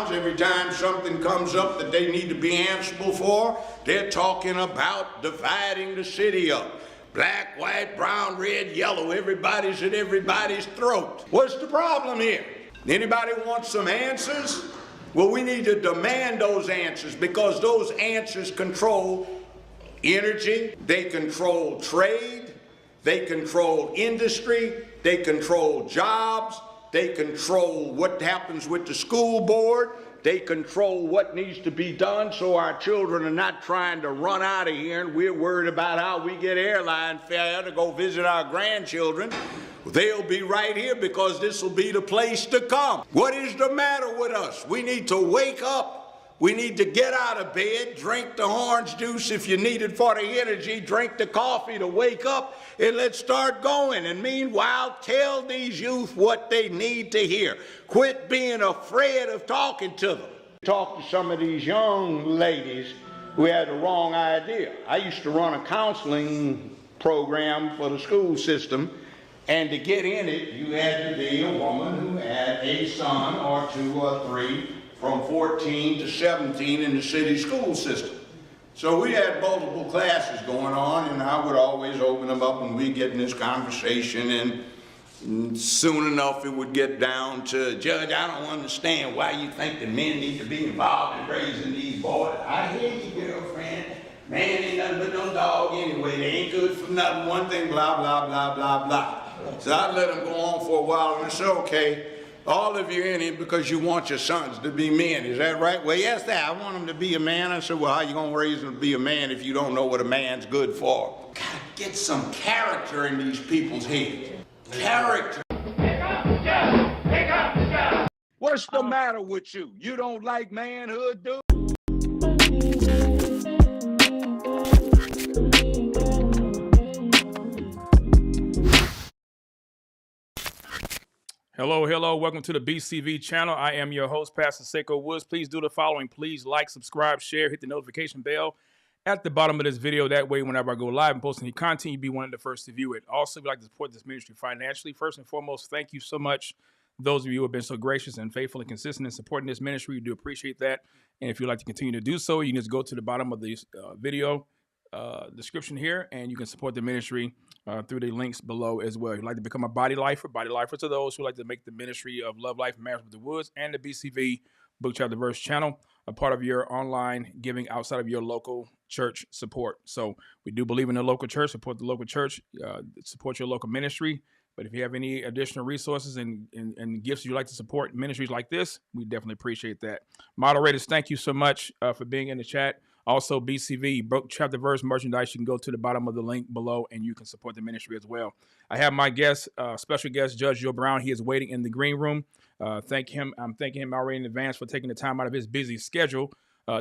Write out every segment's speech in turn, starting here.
towns, every time something comes up that they need to be answerable for, they're talking about dividing the city up. Black, white, brown, red, yellow, everybody's at everybody's throat. What's the problem here? Anybody want some answers? Well, we need to demand those answers, because those answers control energy, they control trade, they control industry, they control jobs, they control what happens with the school board, they control what needs to be done so our children are not trying to run out of here and we're worried about how we get airline fare to go visit our grandchildren. They'll be right here because this will be the place to come. What is the matter with us? We need to wake up. We need to get out of bed, drink the orange juice if you need it for the energy, drink the coffee to wake up, and let's start going. And meanwhile, tell these youth what they need to hear. Quit being afraid of talking to them. Talk to some of these young ladies who had the wrong idea. I used to run a counseling program for the school system, and to get in it, you had to be a woman who had a son or 2 or 3 from 14 to 17 in the city school system. So we had multiple classes going on, and I would always open them up and we'd get in this conversation, and soon enough it would get down to, Judge, I don't understand why you think that men need to be involved in raising these boys. I hear you, girlfriend. Man ain't nothing but no dog anyway. They ain't good for nothing, one thing, blah, blah, blah, blah, blah. So I let them go on for a while, and I said, okay, all of you in here because you want your sons to be men, is that right? Well, yes, I want them to be a man. I said, well, how you going to raise them to be a man if you don't know what a man's good for? Gotta get some character in these people's heads. Character. Pick up the job. Pick up the job. What's the matter with you? You don't like manhood, dude? Hello, hello. Welcome to the BCV channel. I am your host, Pastor SaikoWoods. Please do the following. Please like, subscribe, share, hit the notification bell at the bottom of this video. That way, whenever I go live and post any content, you'll be one of the first to view it. Also, we'd like to support this ministry financially. First and foremost, thank you so much. Those of you who have been so gracious and faithful and consistent in supporting this ministry, we do appreciate that. And if you'd like to continue to do so, you can just go to the bottom of this video description here, and you can support the ministry through the links below as well. If you'd like to become a body lifer to those who like to make the ministry of Love Life and Marriage with the Woods and the BCV Book Chapter Verse channel a part of your online giving outside of your local church support. So we do believe in the local church, support the local church, support your local ministry. But if you have any additional resources and gifts you'd like to support ministries like this, we definitely appreciate that. Moderators, thank you so much for being in the chat. Also, BCV, Book Chapter Verse merchandise, you can go to the bottom of the link below and you can support the ministry as well. I have my guest, special guest, Judge Joe Brown. He is waiting in the green room. I'm thanking him already in advance for taking the time out of his busy schedule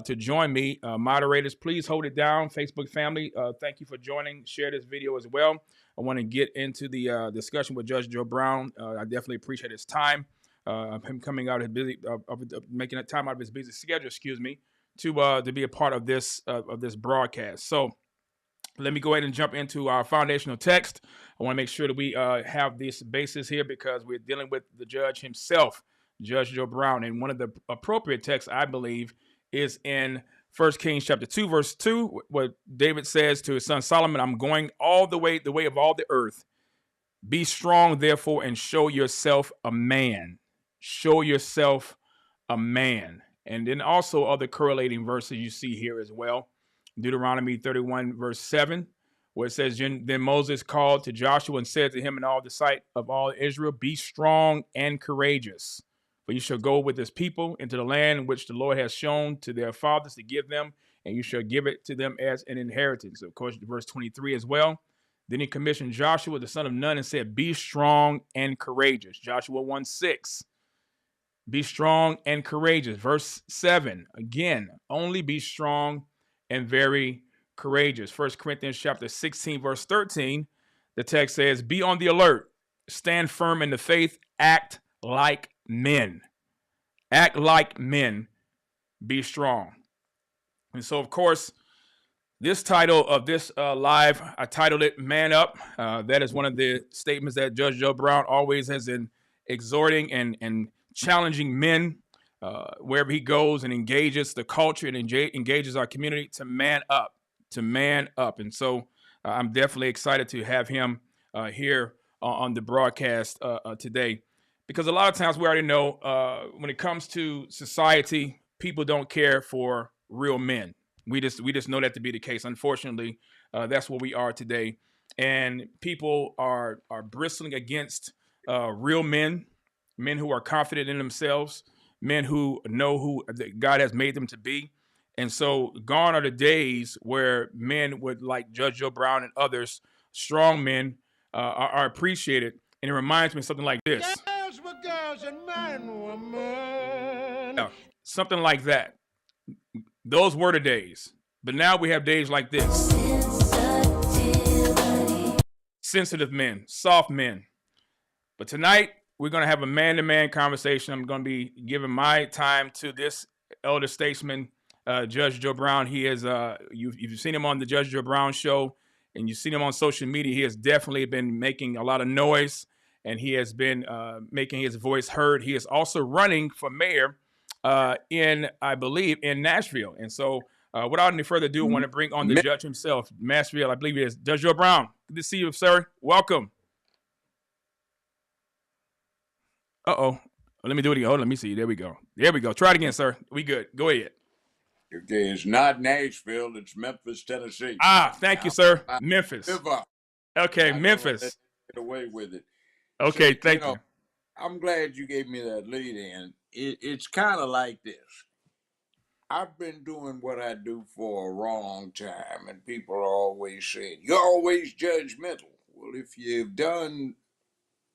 to join me. Moderators, please hold it down. Facebook family, thank you for joining. Share this video as well. I want to get into the discussion with Judge Joe Brown. I definitely appreciate his time, him coming out of his busy, making a time out of his busy schedule, to be a part of this broadcast. So let me go ahead and jump into our foundational text. I want to make sure that we have this basis here because we're dealing with the judge himself, Judge Joe Brown. And one of the appropriate texts, I believe, is in 1 Kings chapter 2, verse 2, where David says to his son Solomon, I'm going all the way of all the earth. Be strong, therefore, and show yourself a man. Show yourself a man. And then also other correlating verses you see here as well. Deuteronomy 31, verse 7, where it says, Then Moses called to Joshua and said to him in all the sight of all Israel, Be strong and courageous, for you shall go with this people into the land which the Lord has shown to their fathers to give them, and you shall give it to them as an inheritance. Of course, verse 23 as well. Then he commissioned Joshua, the son of Nun, and said, Be strong and courageous. Joshua 1:6. Be strong and courageous. Verse 7, again, only be strong and very courageous. 1 Corinthians chapter 16, verse 13, the text says, Be on the alert, stand firm in the faith, act like men. Act like men, be strong. And so, of course, this title of this live, I titled it Man Up. That is one of the statements that Judge Joe Brown always has been exhorting and challenging men wherever he goes and engages the culture and engages our community to man up, And so I'm definitely excited to have him here on the broadcast today, because a lot of times we already know when it comes to society, people don't care for real men. We just know that to be the case. Unfortunately, that's where we are today, and people are bristling against real men, men who are confident in themselves, men who know who God has made them to be. And so gone are the days where men would, like Judge Joe Brown and others, strong men, are appreciated. And it reminds me of something like this. Girls were girls and men were men. Yeah, something like that. Those were the days. But now we have days like this. Sensitive men, soft men. But tonight, we're going to have a man-to-man conversation. I'm going to be giving my time to this elder statesman, Judge Joe Brown. He is, you've seen him on the Judge Joe Brown show, and you've seen him on social media. He has definitely been making a lot of noise, and he has been making his voice heard. He is also running for mayor I believe, in Nashville. And so without any further ado, I want to bring on the judge himself, Nashville, I believe it is, Judge Joe Brown. Good to see you, sir. Welcome. Uh-oh. Let me do it again. Oh, let me see. There we go. Try it again, sir. We good. Go ahead. Okay, it's not Nashville, it's Memphis, Tennessee. Thank you, sir. Memphis. Okay, Memphis. Get away with it. Okay, thank you. I'm glad you gave me that lead in. It's kind of like this. I've been doing what I do for a long time, and people are always saying, you're always judgmental. Well, if you've done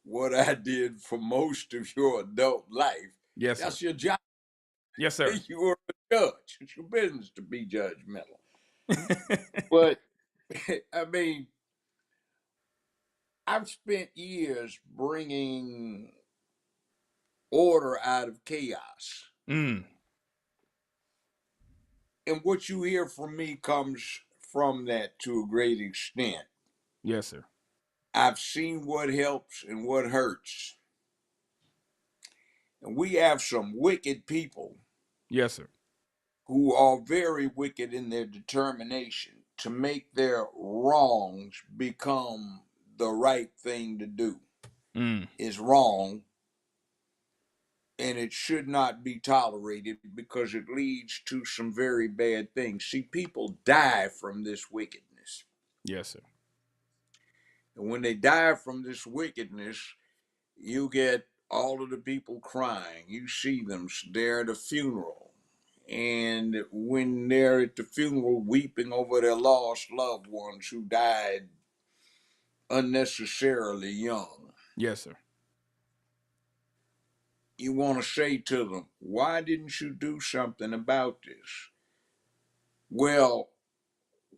what I did for most of your adult life, yes, that's sir. your job. Yes, sir. You're a judge. It's your business to be judgmental. But, I mean, I've spent years bringing order out of chaos. Mm. And what you hear from me comes from that to a great extent. Yes, sir. I've seen what helps and what hurts. And we have some wicked people. Yes, sir. Who are very wicked in their determination to make their wrongs become the right thing to do. Is wrong, and it should not be tolerated because it leads to some very bad things. See, people die from this wickedness. Yes, sir. And when they die from this wickedness, you get all of the people crying. You see them there at a funeral. And when they're at the funeral weeping over their lost loved ones who died unnecessarily young. Yes, sir. You want to say to them, why didn't you do something about this? Well,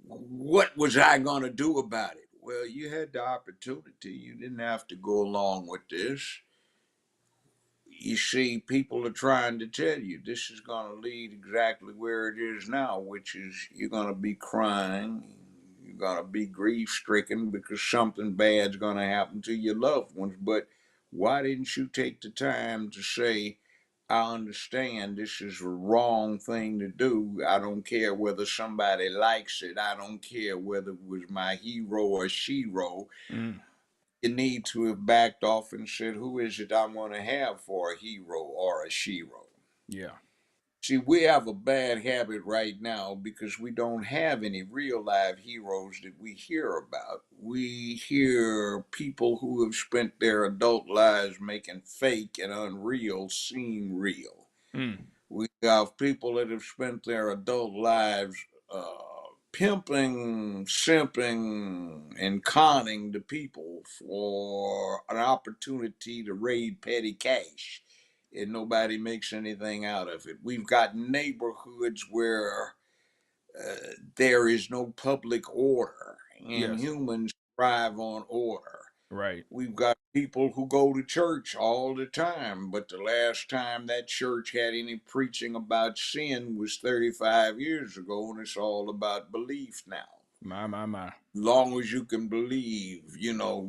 what was I going to do about it? Well, you had the opportunity. You didn't have to go along with this. You see, people are trying to tell you this is going to lead exactly where it is now, which is you're going to be crying, you're going to be grief stricken because something bad's going to happen to your loved ones. But why didn't you take the time to say, I understand this is a wrong thing to do. I don't care whether somebody likes it. I don't care whether it was my hero or shero. You need to have backed off and said, who is it I want to have for a hero or a shero? Yeah. See, we have a bad habit right now because we don't have any real live heroes that we hear about. We hear people who have spent their adult lives making fake and unreal seem real. We have people that have spent their adult lives pimping, simping, and conning the people for an opportunity to raid petty cash, and nobody makes anything out of it. We've got neighborhoods where there is no public order, and humans thrive on order. Right. We've got people who go to church all the time, but the last time that church had any preaching about sin was 35 years ago, and it's all about belief now. My. Long as you can believe,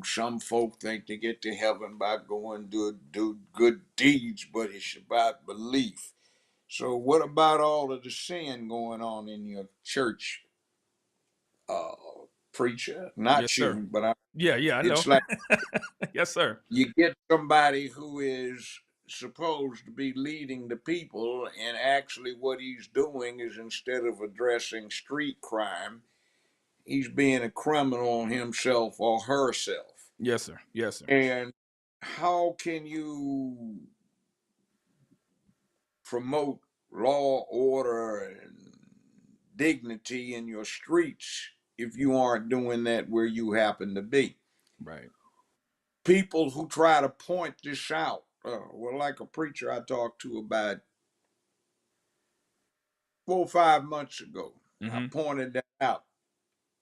some folk think they get to heaven by going to do good deeds, but it's about belief. So what about all of the sin going on in your church, uh, preacher? Yes, Not sir. you, but Yeah, I know. it's like Yes, sir. you get somebody who is supposed to be leading the people, and actually what he's doing is, instead of addressing street crime, he's being a criminal himself or herself. Yes, sir. Yes, sir. And how can you promote law, order, and dignity in your streets if you aren't doing that where you happen to be? Right. People who try to point this out, well, like a preacher I talked to about 4 or 5 months ago, I Mm-hmm. pointed that out.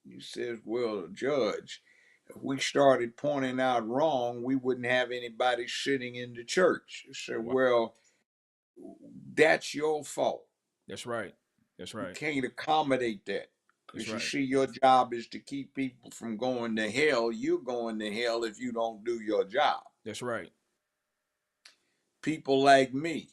He says, well, Judge, if we started pointing out wrong, we wouldn't have anybody sitting in the church. I said, Wow. well, that's your fault. That's right. That's You right. can't accommodate that. That's Because you right. see, your job is to keep people from going to hell. You're going to hell if you don't do your job. That's right. People like me,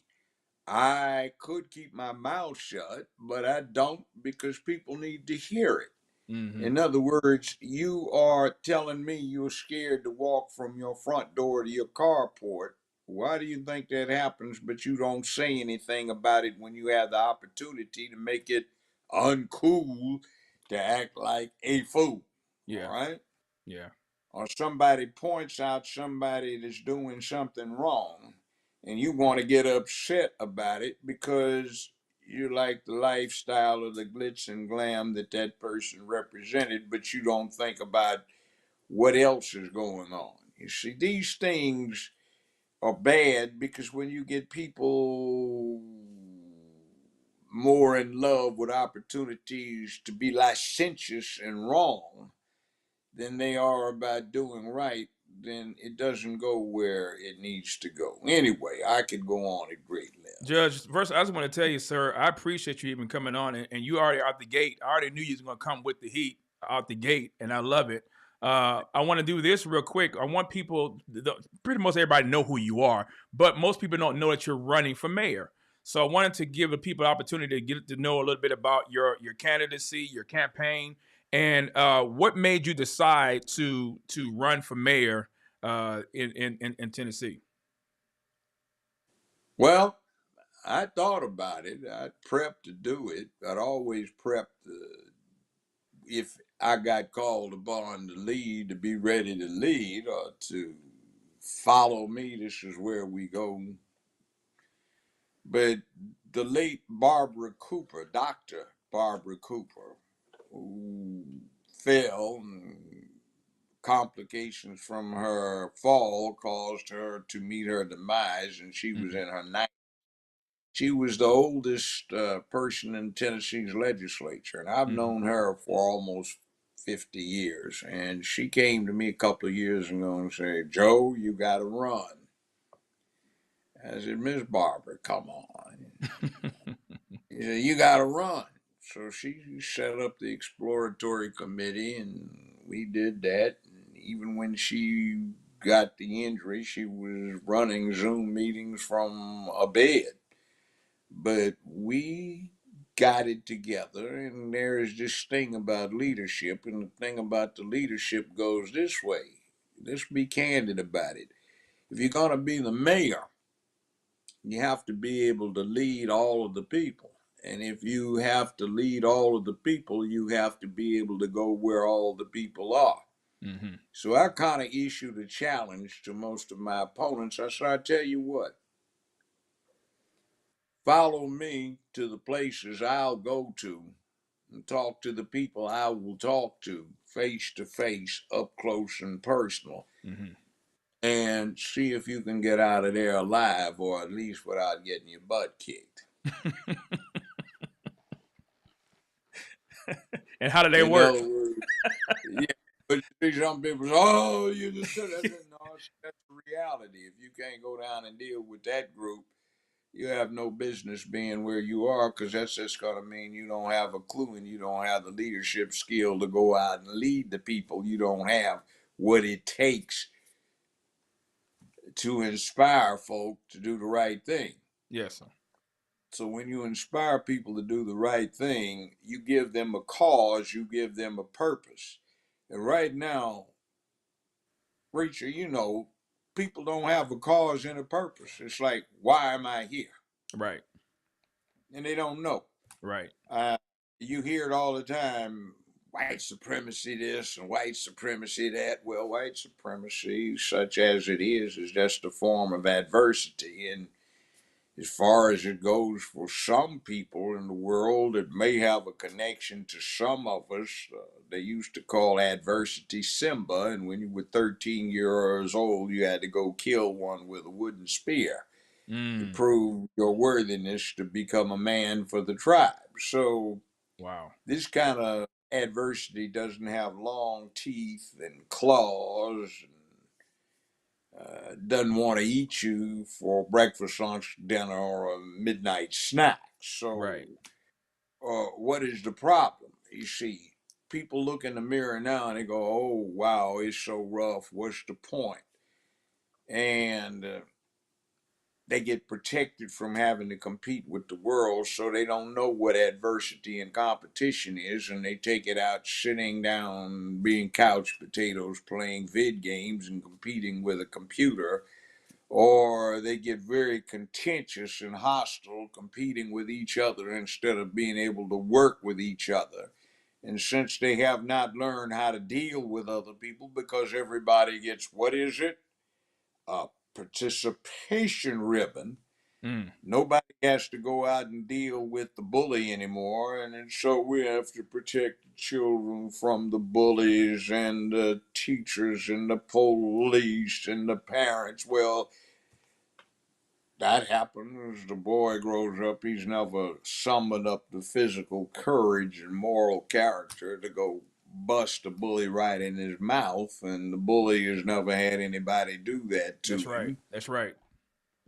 I could keep my mouth shut, but I don't, because people need to hear it. Mm-hmm. In other words, you are telling me you're scared to walk from your front door to your carport. Why do you think that happens, but you don't say anything about it when you have the opportunity to make it uncool to act like a fool? All Yeah. right? Yeah. Or somebody points out somebody that's doing something wrong, and you want to get upset about it because you like the lifestyle of the glitz and glam that that person represented, but you don't think about what else is going on. You see, these things are bad because when you get people more in love with opportunities to be licentious and wrong than they are about doing right, then it doesn't go where it needs to go. Anyway, I could go on at great length. Judge, first, I just want to tell you, sir, I appreciate you even coming on, and you already out the gate. I already knew you was going to come with the heat out the gate, and I love it. I want to do this real quick. I want people, pretty much everybody know who you are, but most people don't know that you're running for mayor. So I wanted to give the people an opportunity to get to know a little bit about your candidacy, your campaign, and what made you decide to run for mayor in Tennessee. Well, I thought about it. I prepped to do it. I'd always prepped if I got called upon to lead, to be ready to lead or to follow me. This is where we go. But the late Barbara Cooper, Dr. Barbara Cooper, who fell, and complications from her fall caused her to meet her demise, and she was Mm-hmm. in her 90s. She was the oldest person in Tennessee's legislature, and I've Mm-hmm. known her for almost 50 years. And she came to me a couple of years ago and said, Joe, you got to run. I said, Miss Barbara, come on. He said, you got to run. So she set up the exploratory committee, and we did that. And even when she got the injury, she was running Zoom meetings from a bed. But we got it together, and there is this thing about leadership, and the thing about the leadership goes this way. Let's be candid about it. If you're going to be the mayor, you have to be able to lead all of the people. And if you have to lead all of the people, you have to be able to go where all the people are. Mm-hmm. So I kind of issued a challenge to most of my opponents. I said, I tell you what, follow me to the places I'll go to and talk to the people I will talk to face, up close and personal, Mm-hmm. and see if you can get out of there alive, or at least without getting your butt kicked. And how do they In work? other words, yeah, but you see some people say, oh, you just said that. No, that's the reality. If you can't go down and deal with that group, you have no business being where you are, because that's just going to mean you don't have a clue and you don't have the leadership skill to go out and lead the people. You don't have what it takes to inspire folk to do the right thing. Yes, sir. So when you inspire people to do the right thing, you give them a cause, you give them a purpose. And right now, Preacher, people don't have a cause and a purpose. It's like, why am I here? Right. And they don't know. Right. Uh, you hear it all the time, white supremacy this and white supremacy that. Well, white supremacy, such as it is just a form of adversity. And as far as it goes for some people in the world, it may have a connection to some of us. They used to call adversity Simba, and when you were 13 years old, you had to go kill one with a wooden spear to Mm. prove your worthiness to become a man for the tribe. So Wow. this kind of adversity doesn't have long teeth and claws, doesn't want to eat you for breakfast, lunch, dinner, or a midnight snack. So, Right. what is the problem? You see, people look in the mirror now and they go, "Oh, wow, it's so rough. What's the point?" And they get protected from having to compete with the world, so they don't know what adversity and competition is, and they take it out sitting down, being couch potatoes, playing vid games, and competing with a computer. Or they get very contentious and hostile, competing with each other instead of being able to work with each other. And since they have not learned how to deal with other people, because everybody gets, what is it? A participation ribbon. Mm. Nobody has to go out and deal with the bully anymore. And so we have to protect the children from the bullies and the teachers and the police and the parents. Well, that happens as the boy grows up. He's never summoned up the physical courage and moral character to go bust a bully right in his mouth, and the bully has never had anybody do that to That's right. him. That's right.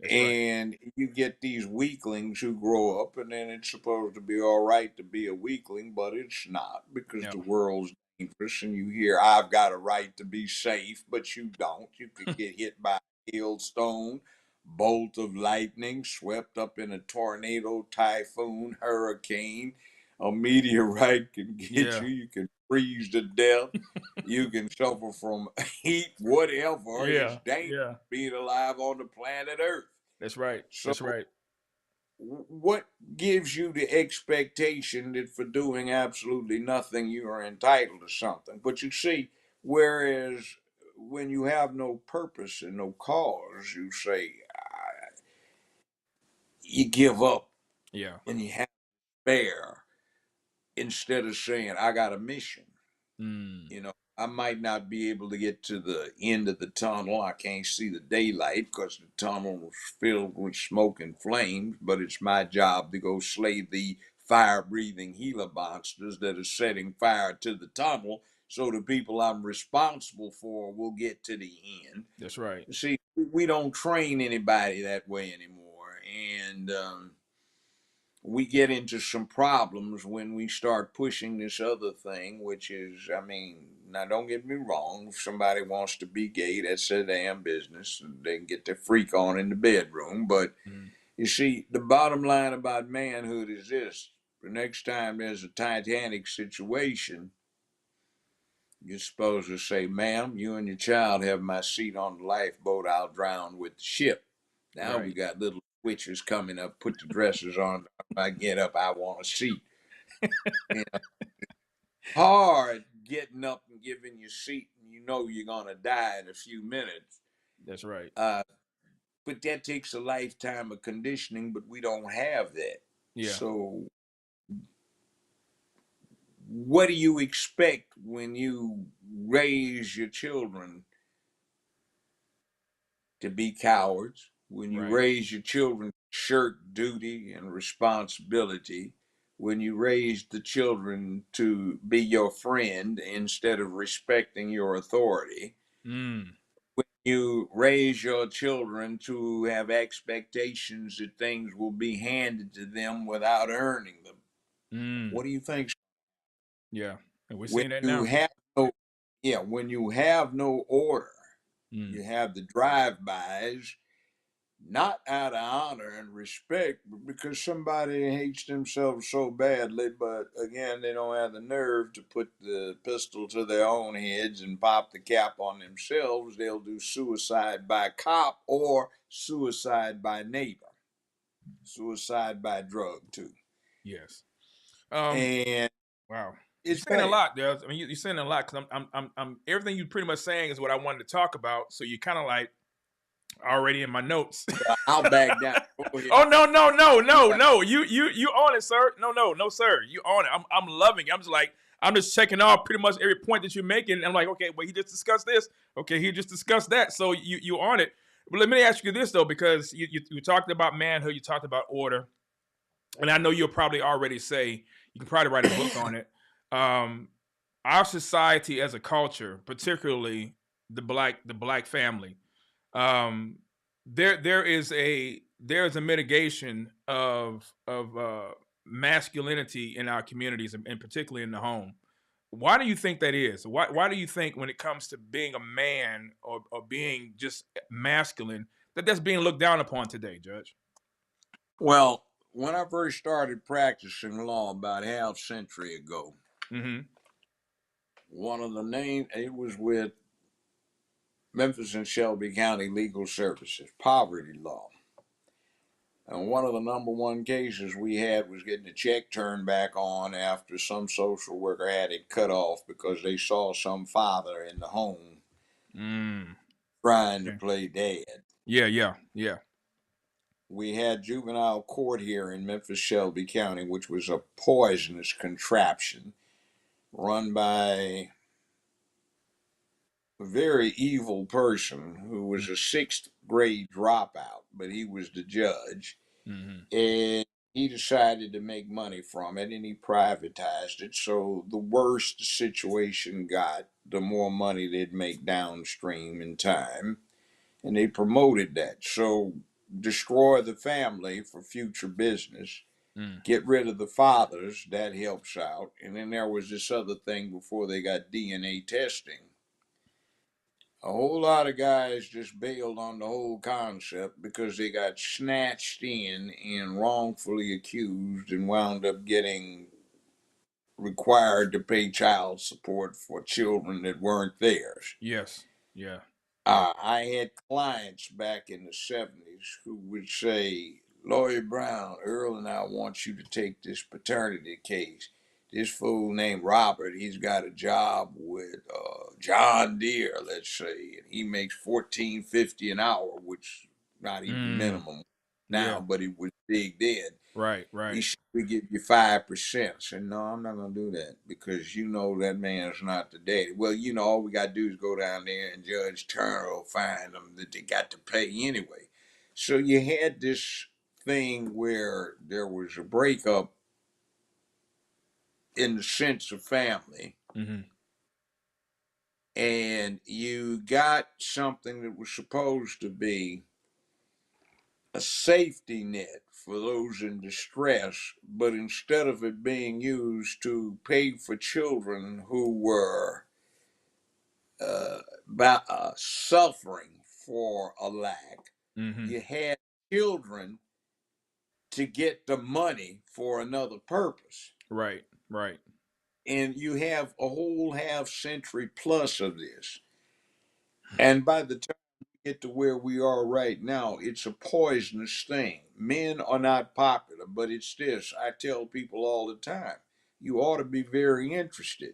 That's right. And you get these weaklings who grow up, and then it's supposed to be all right to be a weakling, but it's not, because Yeah. the world's dangerous. And you hear, I've got a right to be safe, but you don't. You could get hit by a hailstone, bolt of lightning, swept up in a tornado, typhoon, hurricane. A meteorite can get Yeah. you. You can freeze to death. You can suffer from heat, whatever. It's Yeah. dangerous Yeah. being alive on the planet Earth. That's right. So, That's right. what gives you the expectation that for doing absolutely nothing you are entitled to something? But you see, whereas when you have no purpose and no cause, you say, you give up Yeah. and you have despair instead of saying, I got a mission. Mm. I might not be able to get to the end of the tunnel. I can't see the daylight because the tunnel is filled with smoke and flames, but it's my job to go slay the fire breathing Gila monsters that are setting fire to the tunnel so the people I'm responsible for will get to the end. That's right. See, we don't train anybody that way anymore. And we get into some problems when we start pushing this other thing, which is, I mean, now don't get me wrong. If somebody wants to be gay, that's their damn business. They can get their freak on in the bedroom. But Mm. you see, the bottom line about manhood is this: the next time there's a Titanic situation, you're supposed to say, ma'am, you and your child have my seat on the lifeboat. I'll drown with the ship. Now we Right. got little witches coming up, put the dresses on. I get up, I want a seat. You know, hard getting up and giving your seat, and you know you're gonna die in a few minutes. That's right. Uh, but that takes a lifetime of conditioning, but we don't have that. Yeah. So, what do you expect when you raise your children to be cowards? When you Right. raise your children to shirk duty and responsibility? When you raise the children to be your friend instead of respecting your authority? Mm. When you raise your children to have expectations that things will be handed to them without earning them? Mm. What do you think? Yeah. And we're When seeing that you now. have no, yeah, when you have no order, Mm. you have the drive-bys. not out of honor and respect, but because somebody hates themselves so badly, but again, they don't have the nerve to put the pistol to their own heads and pop the cap on themselves. They'll do suicide by cop or suicide by neighbor, suicide by drug, too. Yes. And Wow. You're it's saying a bad. lot, Dale. I mean, you're saying a lot because I'm everything you pretty much saying is what I wanted to talk about. So you kind of like already in my notes. I'll back down. Go ahead. Oh no. Yeah. No. You on it, sir. No, sir. You on it. I'm loving it. I'm just checking off pretty much every point that you're making. And I'm like, okay, well, he just discussed this. Okay, he just discussed that. So you on it. But let me ask you this though, because you talked about manhood, you talked about order, and I know you'll probably already say you can probably write a book on it. Our society as a culture, particularly the black family, um, there is a mitigation of masculinity in our communities, and particularly in the home. Why do you think that is? Why do you think when it comes to being a man or being just masculine that's being looked down upon today, Judge? Well, when I first started practicing law about half century ago, Mm-hmm. one of the names it was with Memphis and Shelby County Legal Services, poverty law. And one of the number one cases we had was getting a check turned back on after some social worker had it cut off because they saw some father in the home Mm. trying to Okay. play dad. Yeah. We had juvenile court here in Memphis Shelby County, which was a poisonous contraption run by a very evil person who was a sixth grade dropout, but he was the judge. Mm-hmm. And he decided to make money from it and he privatized it. So the worse the situation got, the more money they'd make downstream in time. And they promoted that. So destroy the family for future business, Mm. get rid of the fathers, that helps out. And then there was this other thing before they got DNA testing. A whole lot of guys just bailed on the whole concept because they got snatched in and wrongfully accused and wound up getting required to pay child support for children that weren't theirs. Yes. Yeah. I had clients back in the 70s who would say, Lawyer Brown, Earl and I want you to take this paternity case. This fool named Robert, he's got a job with John Deere, let's say, and he makes $14.50 an hour, which not even Mm. minimum now, Yeah. but it was big then. He Right. said, we give you 5%. I said, no, I'm not going to do that because you know that man's not the daddy. Well, you know, all we got to do is go down there and Judge Turner will find them that they got to pay anyway. So you had this thing where there was a breakup in the sense of family, Mm-hmm. and you got something that was supposed to be a safety net for those in distress, but instead of it being used to pay for children who were suffering for a lack, Mm-hmm. you had children to get the money for another purpose. Right. And you have a whole half century plus of this. And by the time we get to where we are right now, it's a poisonous thing. Men are not popular, but it's this. I tell people all the time you ought to be very interested.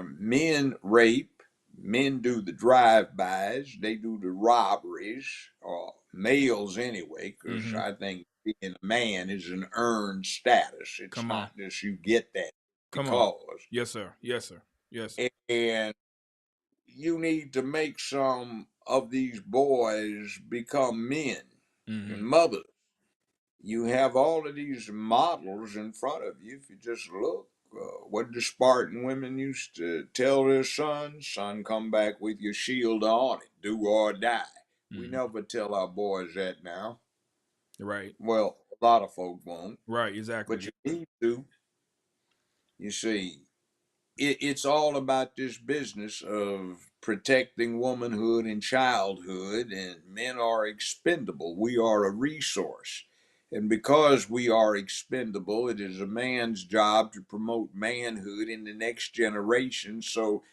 Men rape, men do the drive-bys, they do the robberies, or males anyway, because Mm-hmm. I think being a man is an earned status. It's Come on. not just you get that Come on. because. Yes, sir. Yes, sir. Yes. And you need to make some of these boys become men and Mm-hmm. mothers. You have all of these models in front of you. If you just look, what the Spartan women used to tell their sons, son, come back with your shield on it, do or die. We Mm-hmm. never tell our boys that now. Right. Well, a lot of folk won't, Right. Exactly. but you need to. You see, it's all about this business of protecting womanhood and childhood, and men are expendable. We are a resource. And because we are expendable, it is a man's job to promote manhood in the next generation so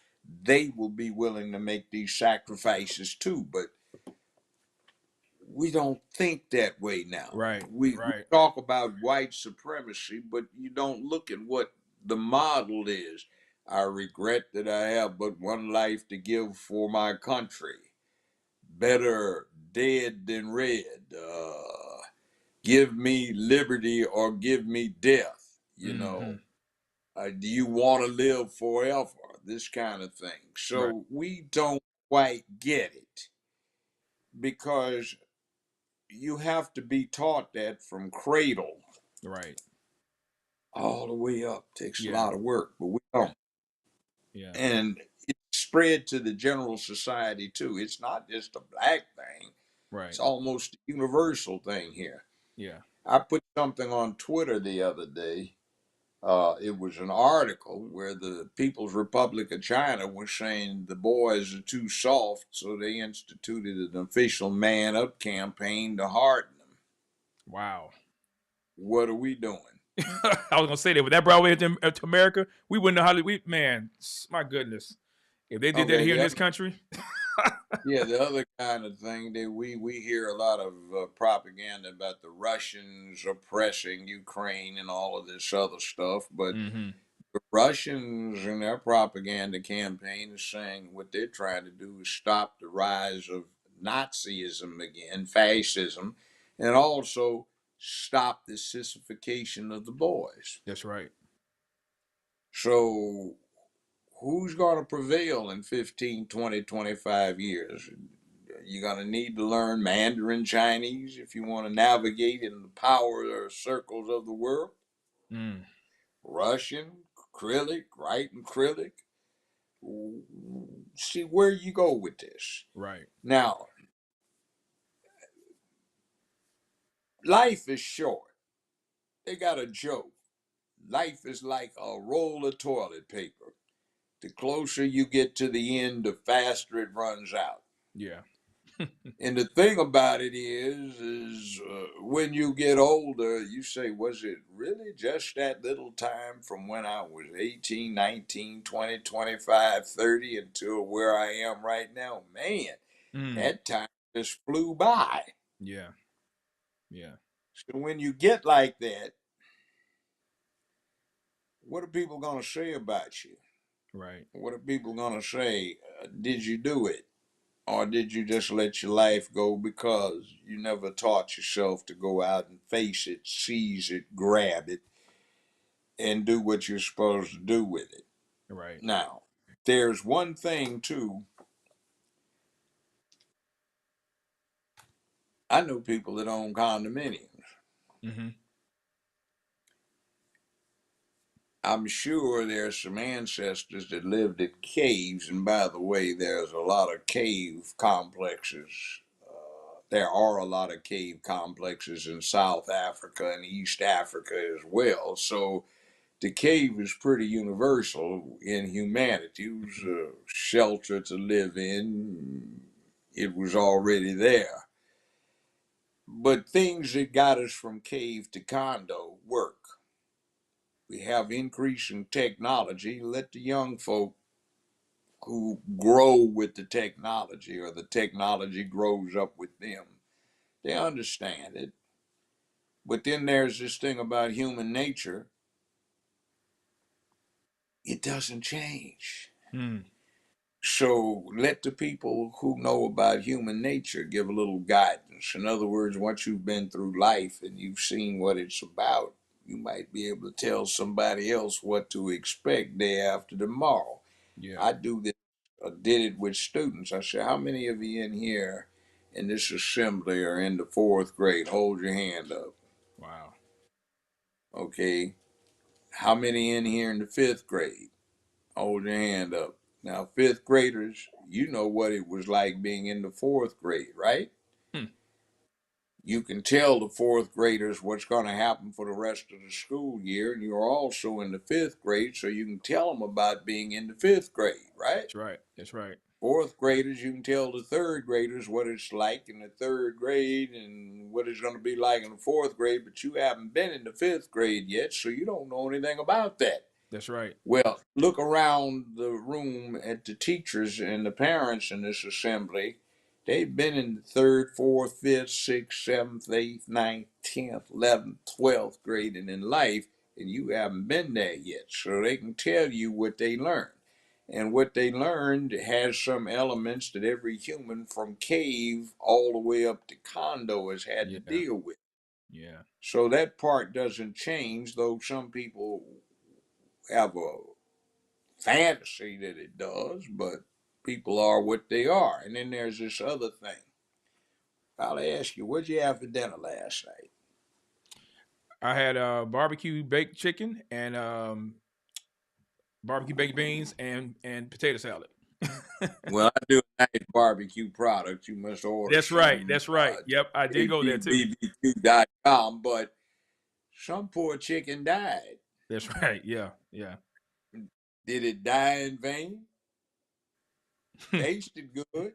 they will be willing to make these sacrifices too. But we don't think that way now. Right. We Right. talk about white supremacy, but you don't look at what the model is. I regret that I have but one life to give for my country. Better dead than red. Give me liberty or give me death. Mm-hmm. Do you want to live forever? This kind of thing. Right. So we don't quite get it because you have to be taught that from cradle Right. all the way up. Takes a Yeah. lot of work, but we don't. Yeah. And it's spread to the general society too. It's not just a black thing, Right. it's almost a universal thing here. Yeah. I put something on Twitter the other day. It was an article where the People's Republic of China was saying the boys are too soft, so they instituted an official man up campaign to harden them. Wow. What are we doing? I was gonna say that, but that brought way to America, we wouldn't know how to. Man, my goodness, if they did that Okay, here in the this other, country, yeah, the other kind of thing that we hear a lot of propaganda about the Russians oppressing Ukraine and all of this other stuff, but mm-hmm. the Russians in their propaganda campaign is saying what they're trying to do is stop the rise of Nazism again, fascism, and also stop the sissification of the boys. That's right. So who's going to prevail in 15, 20, 25 years? You're going to need to learn Mandarin Chinese if you want to navigate in the power circles of the world. Mm. Russian, acrylic, writing acrylic. See where you go with this. Right. Now, life is short. They got a joke. Life is like a roll of toilet paper. The closer you get to the end, the faster it runs out. Yeah. And the thing about it is when you get older, you say, was it really just that little time from when I was 18, 19, 20, 25, 30 until where I am right now? Man, Mm. that time just flew by. Yeah. Yeah. So when you get like that, what are people going to say about you? Right. What are people going to say? Did you do it? Or did you just let your life go because you never taught yourself to go out and face it, seize it, grab it, and do what you're supposed to do with it? Right. Now, there's one thing too. I know people that own condominiums. Mm-hmm. I'm sure there's some ancestors that lived in caves, and by the way, there's a lot of cave complexes. There are a lot of cave complexes in South Africa and East Africa as well. So the cave is pretty universal in humanity. It was a shelter to live in. It was already there. But things that got us from cave to condo work. We have increasing technology. Let the young folk who grow with the technology or the technology grows up with them, they understand it. But then there's this thing about human nature, it doesn't change. Mm. So let the people who know about human nature give a little guidance. In other words, once you've been through life and you've seen what it's about, you might be able to tell somebody else what to expect day after tomorrow. Yeah. I do this, did it with students. I said, how many of you in here in this assembly are in the fourth grade? Hold your hand up. Wow. Okay. How many in here in the fifth grade? Hold your hand up. Now, fifth graders, you know what it was like being in the fourth grade, right? Hmm. You can tell the fourth graders what's going to happen for the rest of the school year, and you're also in the fifth grade, so you can tell them about being in the fifth grade, right? That's right. That's right. Fourth graders, you can tell the third graders what it's like in the third grade and what it's going to be like in the fourth grade, but you haven't been in the fifth grade yet, so you don't know anything about that. That's right. Well, look around the room at the teachers and the parents in this assembly. They've been in the third, fourth, fifth, sixth, seventh, eighth, ninth, 10th, 11th, 12th grade and in life, and you haven't been there yet. So they can tell you what they learned. And what they learned has some elements that every human from cave all the way up to condo has had to Yeah. deal with. Yeah. So that part doesn't change, though some people have a fantasy that it does, but people are what they are. And then there's this other thing. I'll ask you, what'd you have for dinner last night? I had barbecue baked chicken and barbecue baked beans and potato salad. Well, I do a nice barbecue product. You must order That's right. some That's right. Yep, I did go there too. kpbbq.com, but some poor chicken died. That's right. Yeah. Yeah. Did it die in vain? Tasted good.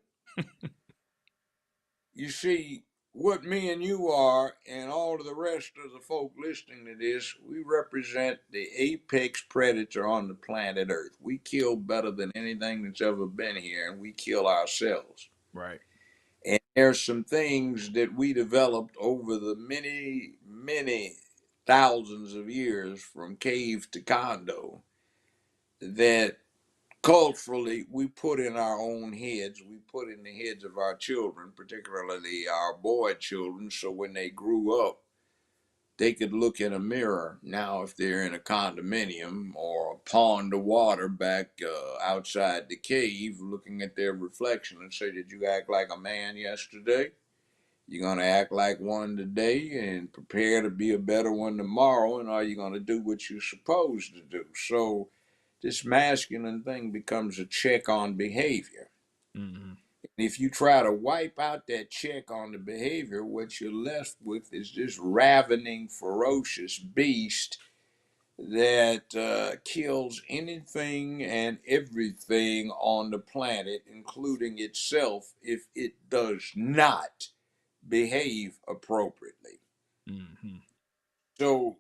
You see, what me and you are, and all of the rest of the folk listening to this, we represent the apex predator on the planet Earth. We kill better than anything that's ever been here, and we kill ourselves. Right. And there's some things that we developed over the many, many thousands of years from cave to condo that culturally we put in our own heads, we put in the heads of our children, particularly our boy children, so when they grew up they could look in a mirror. Now if they're in a condominium or a pond of water back outside the cave looking at their reflection and say, did you act like a man yesterday? You're going to act like one today and prepare to be a better one tomorrow, and are you going to do what you're supposed to do? So this masculine thing becomes a check on behavior. Mm-hmm. And if you try to wipe out that check on the behavior, what you're left with is this ravening, ferocious beast that kills anything and everything on the planet, including itself, if it does not behave appropriately. Mm-hmm. So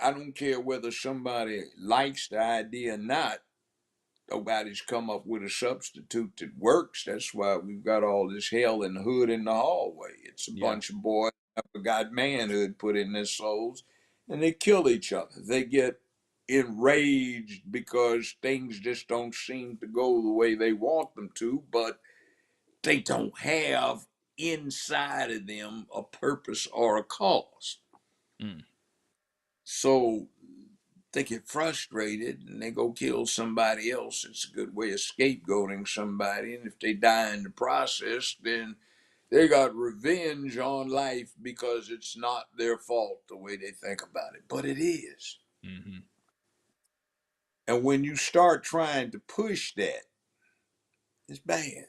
I don't care whether somebody likes the idea or not. Nobody's come up with a substitute that works. That's why we've got all this hell in the hood in the hallway. It's a bunch of boys that never got manhood put in their souls, and they kill each other. They get enraged because things just don't seem to go the way they want them to, but they don't have inside of them a purpose or a cause. Mm. So they get frustrated and they go kill somebody else. It's a good way of scapegoating somebody. And if they die in the process, then they got revenge on life because it's not their fault the way they think about it. But it is. Mm-hmm. And when you start trying to push that, it's bad.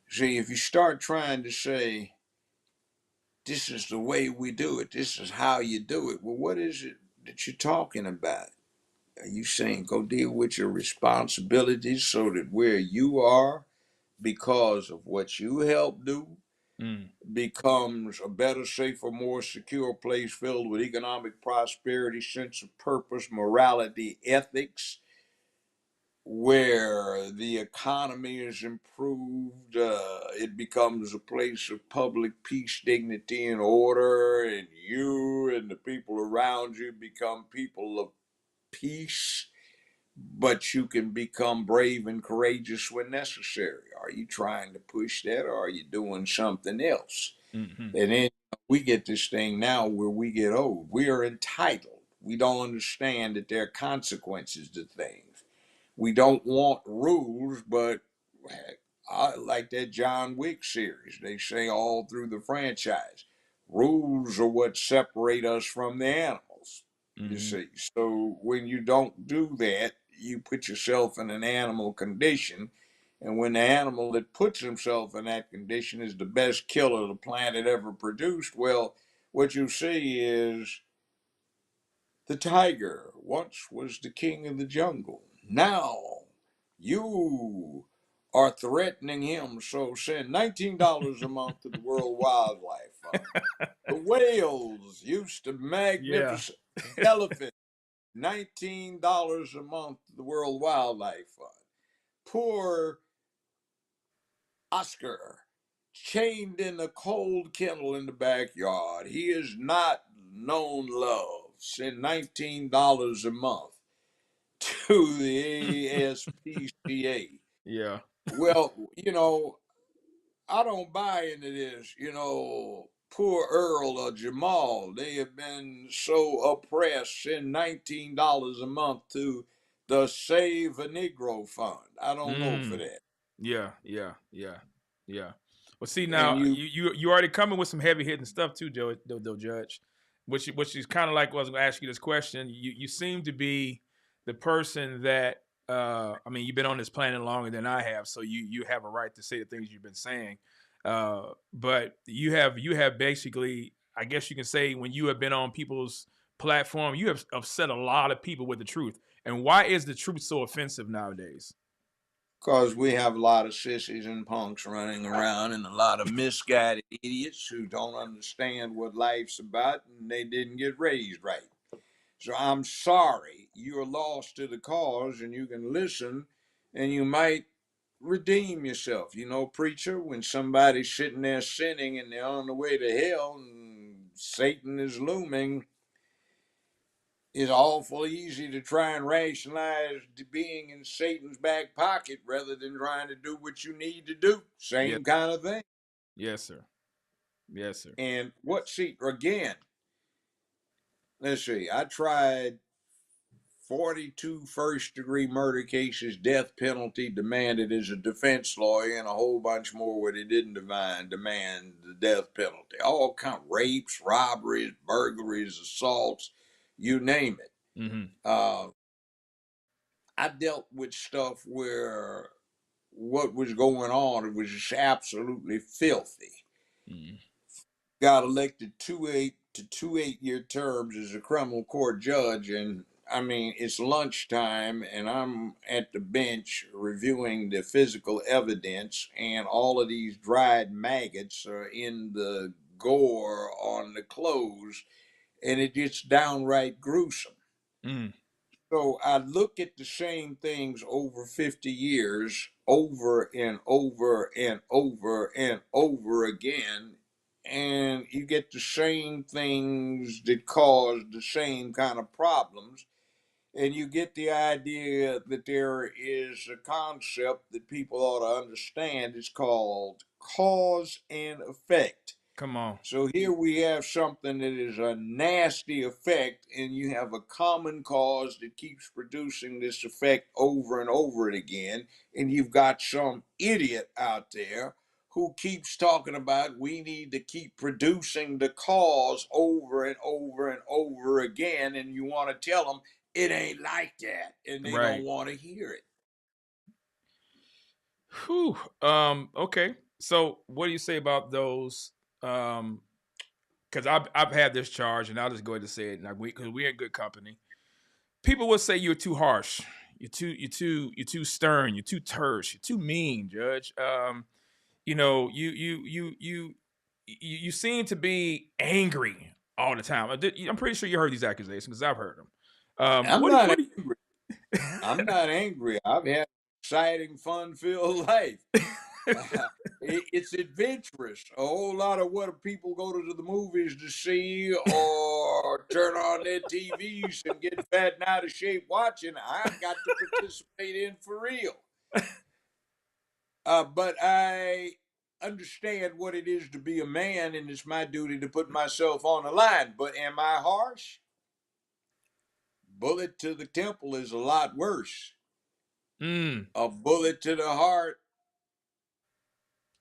See, if you start trying to say, this is the way we do it, this is how you do it, well, what is it that you're talking about? Are you saying go deal with your responsibilities so that where you are, because of what you helped do, becomes a better, safer, more secure place filled with economic prosperity, sense of purpose, morality, ethics, where the economy is improved, it becomes a place of public peace, dignity, and order, and you and the people around you become people of peace, but you can become brave and courageous when necessary. Are you trying to push that, or are you doing something else? Mm-hmm. And then we get this thing now where we get old. We are entitled. We don't understand that there are consequences to things. We don't want rules, but I like that John Wick series. They say all through the franchise, rules are what separate us from the animals. You Mm-hmm. see, so when you don't do that, you put yourself in an animal condition, And when the animal that puts himself in that condition is the best killer the planet ever produced, well, what you see is the tiger once was the king of the jungle. Now you are threatening him, so send $19 a month to the World Wildlife Fund. The whales used to Yeah. magnificent. The elephant, $19 a month to the World Wildlife Fund. Poor Oscar, chained in a cold kennel in the backyard. He has not known love. Send $19 a month to the ASPCA. Yeah. Well, I don't buy into this. Poor Earl or Jamal, they have been so oppressed. Send $19 a month to the Save a Negro Fund. I don't go for Mm. that. Yeah. Yeah. Yeah. Yeah. Well, see And now you you already coming with some heavy hitting stuff too, Joe. Though, Judge, which is kind of like what I was going to ask you this question. You seem to be the person that I mean, you've been on this planet longer than I have, so you have a right to say the things you've been saying. But you have basically, I guess you can say, when you have been on people's platform, you have upset a lot of people with the truth. And why is the truth so offensive nowadays? Because we have a lot of sissies and punks running around and a lot of misguided idiots who don't understand what life's about and they didn't get raised right. So I'm sorry you're lost to the cause and you can listen and you might redeem yourself. Preacher, when somebody's sitting there sinning and they're on the way to hell and Satan is looming, it's awful easy to try and rationalize being in Satan's back pocket rather than trying to do what you need to do. Yes, Same kind of thing. yes, sir. Yes, sir. And again, let's see, I tried 42 first degree murder cases, death penalty demanded as a defense lawyer, and a whole bunch more where they didn't demand the death penalty. All kind of rapes, robberies, burglaries, assaults, you name it. Mm-hmm. Uh, I dealt with stuff where what was going on, it was just absolutely filthy. Mm-hmm. Got elected 2 8 year terms as a criminal court judge, and I mean it's lunchtime and I'm at the bench reviewing the physical evidence, and all of these dried maggots are in the gore on the clothes, and it gets downright gruesome. Mm. So I look at the same things over 50 years, over and over and over and over again, and you get the same things that cause the same kind of problems. And you get the idea that there is a concept that people ought to understand. It's called cause and effect. Come on. So here we have something that is a nasty effect, and you have a common cause that keeps producing this effect over and over again. And you've got some idiot out there who keeps talking about we need to keep producing the cause over and over and over again. And you want to tell them it ain't like that, and they don't Right. want to hear it. Whew. Okay. So, what do you say about those? Because I've had this charge, and I'll just go ahead and say it. Now, because we're in good company. People will say you're too harsh. You're too stern. You're too terse. You're too mean, Judge. You seem to be angry all the time. I'm pretty sure you heard these accusations because I've heard them. I'm What do you, not what do angry. I'm not angry. I've had an exciting, fun-filled life. It's adventurous. A whole lot of what people go to the movies to see or turn on their TVs and get fat and out of shape watching, I got to participate in for real. But I understand what it is to be a man, and it's my duty to put myself on the line. But am I harsh? Bullet to the temple is a lot worse. Mm, A bullet to the heart,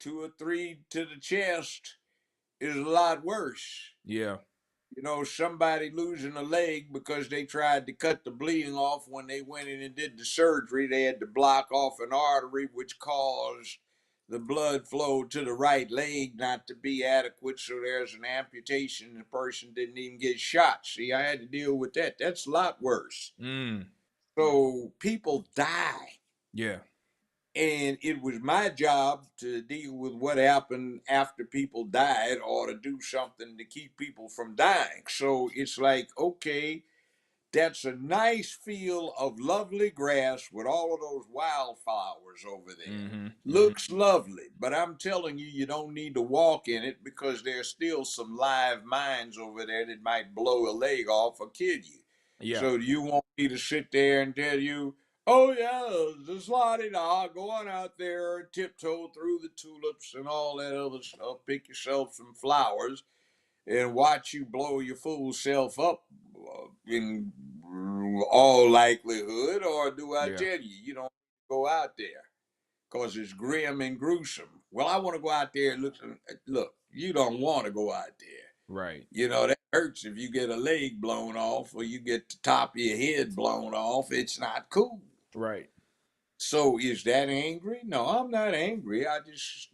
2 or 3 to the chest is a lot worse. yeah. You know, somebody losing a leg because they tried to cut the bleeding off when they went in and did the surgery. They had to block off an artery, which caused the blood flow to the right leg not to be adequate. So there's an amputation. The person didn't even get shot. See, I had to deal with that. That's a lot worse. Mm. So people die. Yeah. And it was my job to deal with what happened after people died or to do something to keep people from dying. So it's like, okay, that's a nice field of lovely grass with all of those wildflowers over there. Mm-hmm. Mm-hmm. Looks lovely, but I'm telling you, you don't need to walk in it because there's still some live mines over there that might blow a leg off or kill you. Yeah. So do you want me to sit there and tell you, oh yeah, the slotty dog, go on out there and tiptoe through the tulips and all that other stuff, pick yourself some flowers and watch you blow your fool self up in all likelihood, or do I Yeah. tell you, you don't go out there because it's grim and gruesome? Well, I want to go out there and look, you don't want to go out there. Right. You know, that hurts if you get a leg blown off or you get the top of your head blown off. It's not cool. Right. So is that angry? No, I'm not angry. I just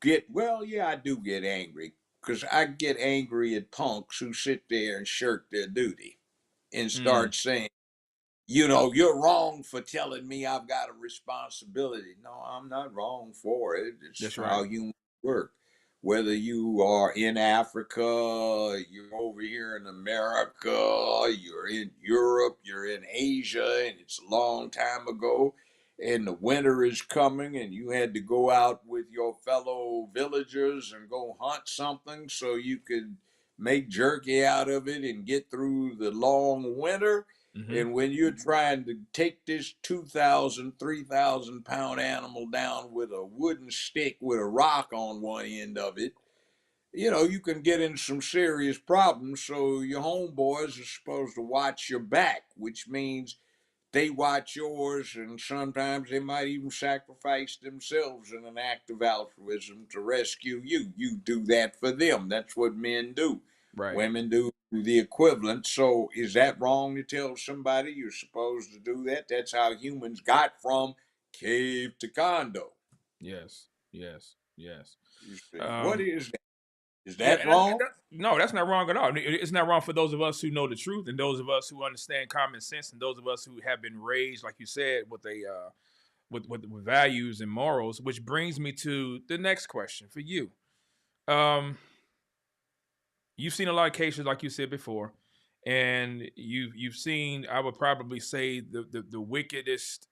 yeah, I do get angry because I get angry at punks who sit there and shirk their duty and Mm. start saying, you know, you're wrong for telling me I've got a responsibility. No, I'm not wrong for it. It's That's how right. humans work. Whether you are in Africa, you're over here in America, you're in Europe, you're in Asia, and it's a long time ago, and the winter is coming, and you had to go out with your fellow villagers and go hunt something so you could make jerky out of it and get through the long winter. Mm-hmm. And when you're trying to take this 2,000, 3,000 pound animal down with a wooden stick with a rock on one end of it, you know, you can get into some serious problems. So your homeboys are supposed to watch your back, which means they watch yours, and sometimes they might even sacrifice themselves in an act of altruism to rescue you. You do that for them. That's what men do. Right. Women do the equivalent. So is that wrong to tell somebody you're supposed to do that? That's how humans got from cave to condo. Yes. Yes. Yes. You see, what Um, is that? Is yeah, that wrong? no, that's not wrong at all. It's not wrong for those of us who know the truth and those of us who understand common sense and those of us who have been raised, like you said, with a with values and morals. Which brings me to the next question for you. Um, you've seen a lot of cases, like you said before, and you've seen, I would probably say, the wickedest,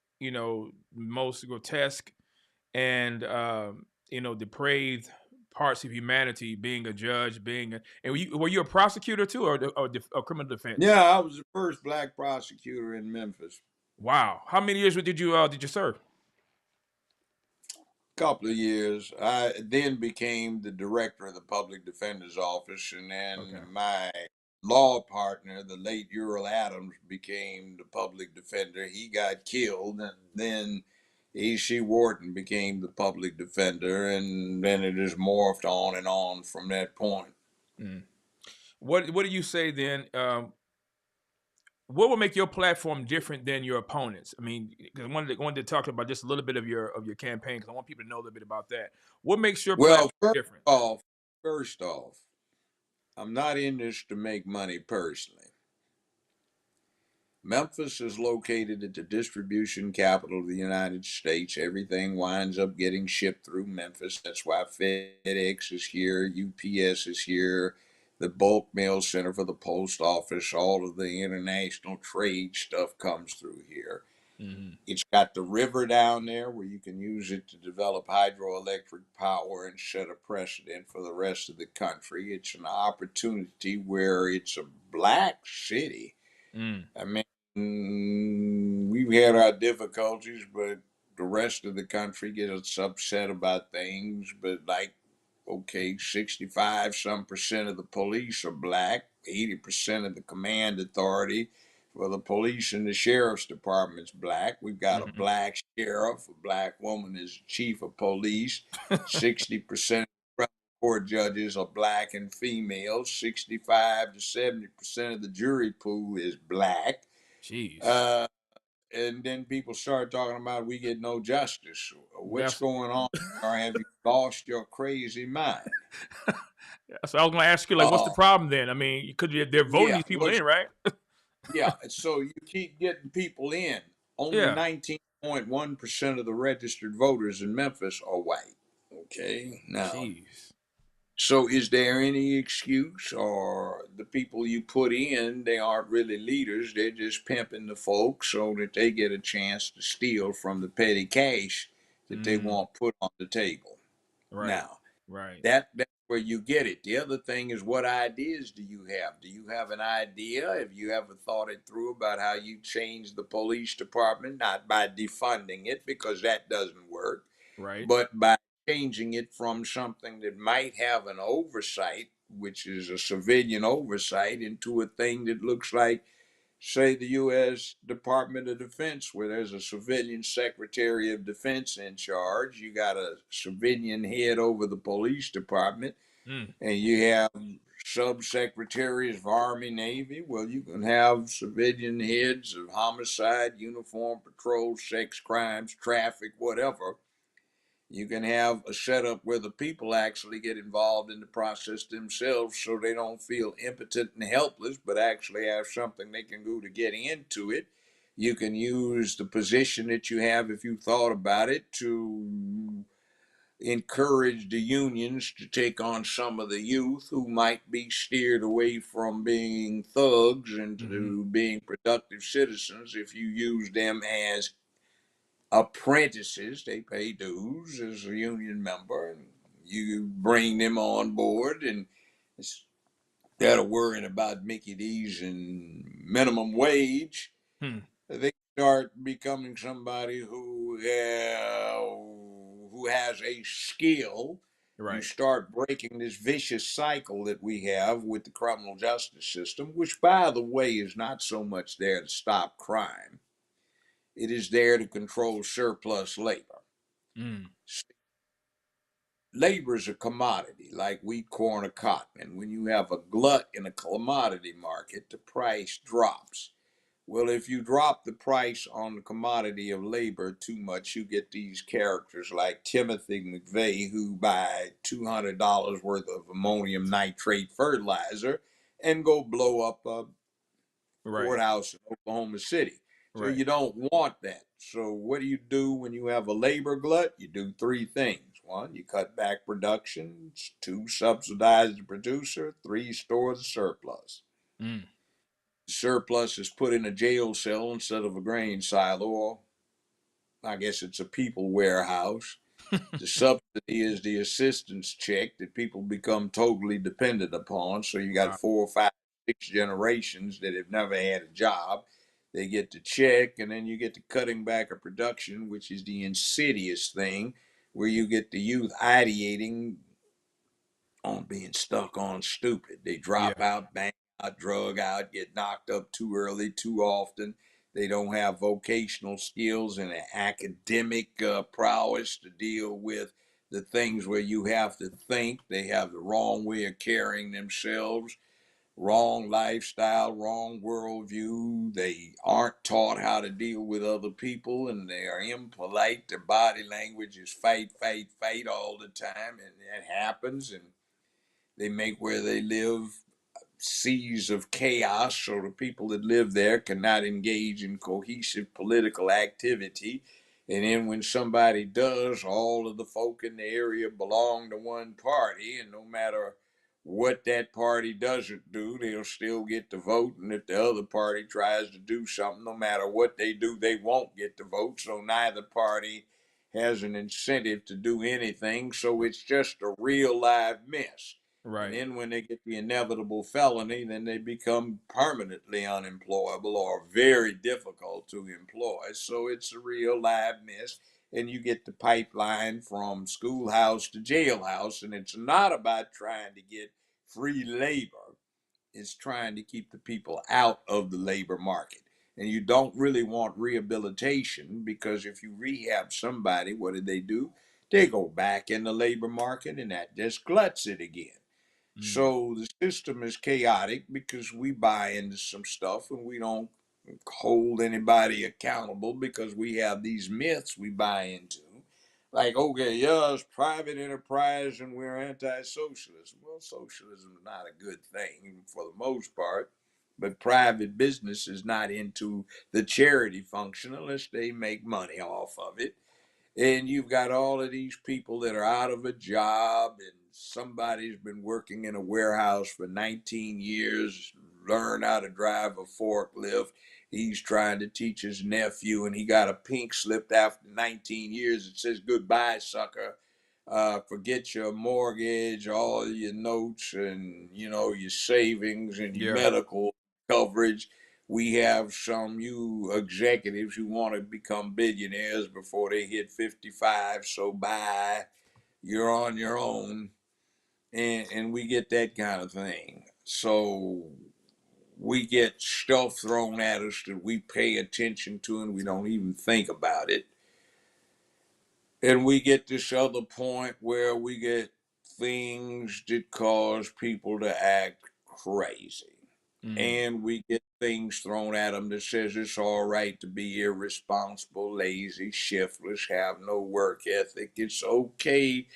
most grotesque and depraved parts of humanity. Being a judge, and were you a prosecutor too, or criminal defense? Yeah, I was the first black prosecutor in Memphis. Wow, how many years did you serve? Couple of years. I then became the director of the public defender's office, and Okay. then my law partner, the late Ural Adams, became the public defender. He got killed, and then E.C. Wharton became the public defender, and then it has morphed on and on from that point. Mm. What do you say then? What will make your platform different than your opponents? I mean, because I wanted to talk about just a little bit of your campaign because I want people to know a little bit about that. What makes your platform Well, first different? off, first off, I'm not in this to make money personally. Memphis is located at the distribution capital of the United States. Everything winds up getting shipped through Memphis. That's why FedEx is here, UPS is here, the bulk mail center for the post office, all of the international trade stuff comes through here. Mm-hmm. It's got the river down there where you can use it to develop hydroelectric power and set a precedent for the rest of the country. It's an opportunity where it's a black city. Mm. I mean, we've had our difficulties, but the rest of the country gets upset about things. But like, okay, 65 some percent of the police are black, 80% of the command authority for the police and the sheriff's department's black. We've got a Mm-hmm. black sheriff, a black woman is chief of police, 60% court judges are black and female. 65 to 70% of the jury pool is black. Jeez. Uh, and then people start talking about we get no justice. What's That's going on? Or have you lost your crazy mind? so I was gonna ask you, like, what's the Uh, problem then? I mean, because they're voting yeah, these people in, right? yeah. So you keep getting people in. Only Yeah. 19.1% of the registered voters in Memphis are white. Okay, now. Jeez. So is there any excuse, or the people you put in, they aren't really leaders, they're just pimping the folks so that they get a chance to steal from the petty cash that they Mm, want put on the table. right. Now, Right. that's where you get it. The other thing is, what ideas do you have? Do you have an idea? Have you ever thought it through about how you change the police department? Not by defunding it, because that doesn't work, Right. but by changing it from something that might have an oversight, which is a civilian oversight, into a thing that looks like, say, the U.S. Department of Defense, where there's a civilian Secretary of Defense in charge. You got a civilian head over the police department, Mm, and you have subsecretaries of Army, Navy. Well, you can have civilian heads of homicide, uniform patrol, sex crimes, traffic, whatever. You can have a setup where the people actually get involved in the process themselves, so they don't feel impotent and helpless, but actually have something they can do to get into it. You can use the position that you have, if you thought about it, to encourage the unions to take on some of the youth who might be steered away from being thugs hmm. into being productive citizens. If you use them as apprentices, they pay dues as a union member, and you bring them on board, and instead of worrying about Mickey D's and minimum wage, Hmm. they start becoming somebody who has a skill. You Right. start breaking this vicious cycle that we have with the criminal justice system, which, by the way, is not so much there to stop crime. It is there to control surplus labor. Mm, Labor is a commodity like wheat, corn, or cotton. And when you have a glut in a commodity market, the price drops. Well, if you drop the price on the commodity of labor too much, you get these characters like Timothy McVeigh, who buy $200 worth of ammonium nitrate fertilizer and go blow up a right. courthouse in Oklahoma City. So Right. you don't want that. So what do when you have a labor glut? You do three things. One, you cut back production. Two, subsidize the producer. Three, store the surplus. Mm. The surplus is put in a jail cell instead of a grain silo, or I guess it's a people warehouse. The subsidy is the assistance check that people become totally dependent upon. So you got Wow. 4, 5, 6 generations that have never had a job. They get the check, and then you get the cutting back of production, which is the insidious thing, where you get the youth ideating on being stuck on stupid. They drop Yeah. out, bang out, drug out, get knocked up too early, too often. They don't have vocational skills and academic prowess to deal with the things where you have to think. They have the wrong way of carrying themselves, wrong lifestyle, wrong worldview. They aren't taught how to deal with other people, and they are impolite. Their body language is fight, fight, fight all the time, and that happens. And they make where they live seas of chaos, so the people that live there cannot engage in cohesive political activity. And then when somebody does, all of the folk in the area belong to one party, and no matter what that party doesn't do, they'll still get to vote. And if the other party tries to do something, no matter what they do, they won't get to vote. So neither party has an incentive to do anything. So it's just a real live mess. And Right. then when they get the inevitable felony, then they become permanently unemployable or very difficult to employ. So it's a real live mess. And you get the pipeline from schoolhouse to jailhouse. And it's not about trying to get free labor, it's trying to keep the people out of the labor market. And you don't really want rehabilitation, because if you rehab somebody, what do? they go back in the labor market and that just gluts it again. So the system is chaotic because we buy into some stuff and we don't hold anybody accountable because we have these myths we buy into. Like, okay, yeah, it's private enterprise and we're anti-socialist. Well, socialism is not a good thing for the most part, but private business is not into the charity function unless they make money off of it. And you've got all of these people that are out of a job, and somebody's been working in a warehouse for 19 years, learn how to drive a forklift. He's trying to teach his nephew, and he got a pink slip after 19 years. It says, "Goodbye, sucker. Forget your mortgage, all your notes, and your savings and your medical coverage. We have some you executives who want to become billionaires before they hit 55, so bye, you're on your own." And we get that kind of thing. So we get stuff thrown at us that we pay attention to and we don't even think about it. And we get this other point where we get things that cause people to act crazy. And we get things thrown at them that says it's all right to be irresponsible, lazy, shiftless, have no work ethic. It's okay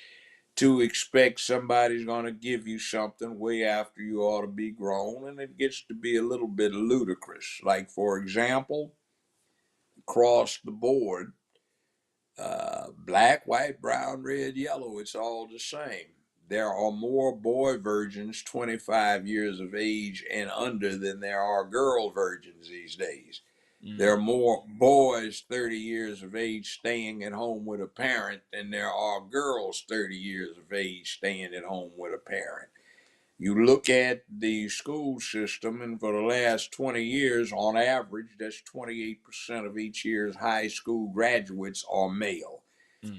to expect somebody's going to give you something way after you ought to be grown. And it gets to be a little bit ludicrous. Like, for example, across the board, black, white, brown, red, yellow, it's all the same. There are more boy virgins 25 years of age and under than there are girl virgins these days. There are more boys 30 years of age staying at home with a parent than there are girls 30 years of age staying at home with a parent. You look at the school system, and for the last 20 years, on average, that's 28% of each year's high school graduates are male.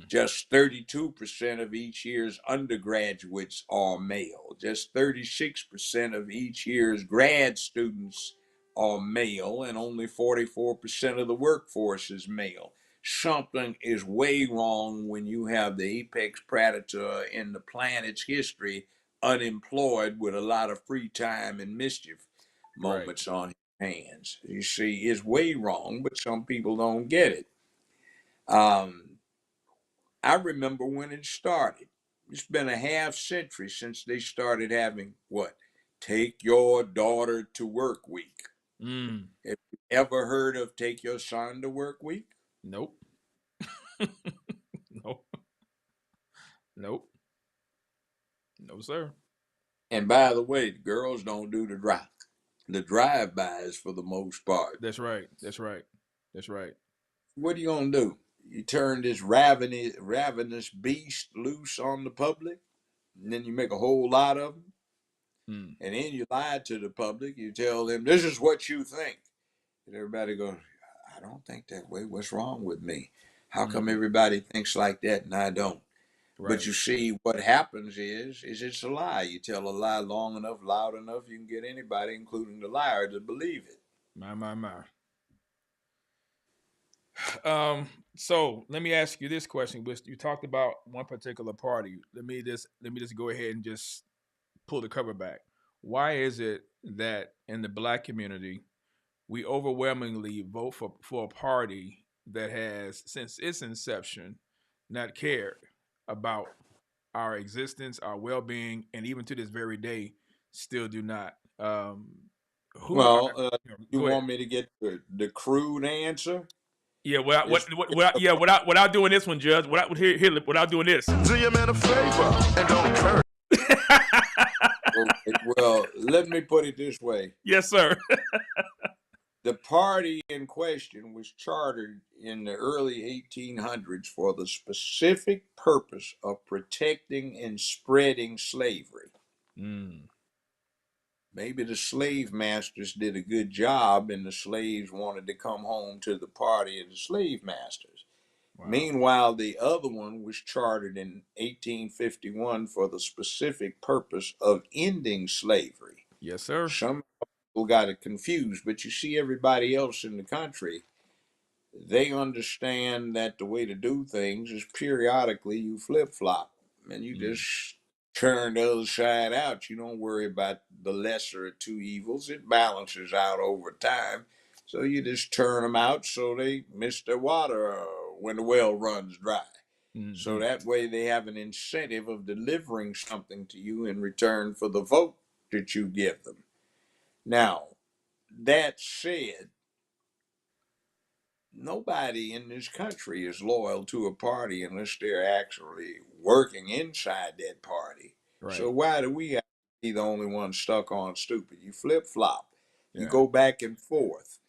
Just 32% of each year's undergraduates are male. Just 36% of each year's grad students are male, and only 44% of the workforce is male. Something is way wrong when you have the apex predator in the planet's history unemployed with a lot of free time and mischief moments on his hands. You see, it's way wrong, but some people don't get it. I remember when it started. It's been a half century since they started having what? Take your daughter to work week. Have you ever heard of take your son to work week? Nope. Nope. Nope. No, sir. And by the way, the girls don't do the drive-bys for the most part. That's right. That's right. That's right. What are you gonna do? You turn this ravenous beast loose on the public, and then you make a whole lot of them, and then you lie to the public. You tell them this is what you think, and everybody goes, "I don't think that way. What's wrong with me? How come everybody thinks like that and I don't?" Right. But you see, what happens is it's a lie. You tell a lie long enough, loud enough, you can get anybody, including the liar, to believe it. My. So let me ask you this question. You talked about one particular party. Let me just go ahead and just pull the cover back. Why is it that in the black community we overwhelmingly vote for a party that has, since its inception, not cared about our existence, our well-being, and even to this very day, still do not? Well, you Go ahead. want me to get the crude answer? Yeah, without doing this one, Judge. Without doing this. Do your man a favor and don't curse. Okay, well, let me put it this way. Yes, sir. The party in question was chartered in the early 1800s for the specific purpose of protecting and spreading slavery. Maybe the slave masters did a good job and the slaves wanted to come home to the party of the slave masters. Wow. Meanwhile, the other one was chartered in 1851 for the specific purpose of ending slavery. Yes, sir. Some people got it confused, but you see everybody else in the country, They understand that the way to do things is periodically you flip flop and you Mm. just turn the other side out. You don't worry about the lesser of two evils. It balances out over time. So you just turn them out so they miss their water when the well runs dry. So Mm-hmm. that way they have an incentive of delivering something to you in return for the vote that you give them. Now, that said, nobody in this country is loyal to a party unless they're actually working inside that party. Right. So why do we have to be the only ones stuck on stupid? You flip flop, you Yeah. go back and forth,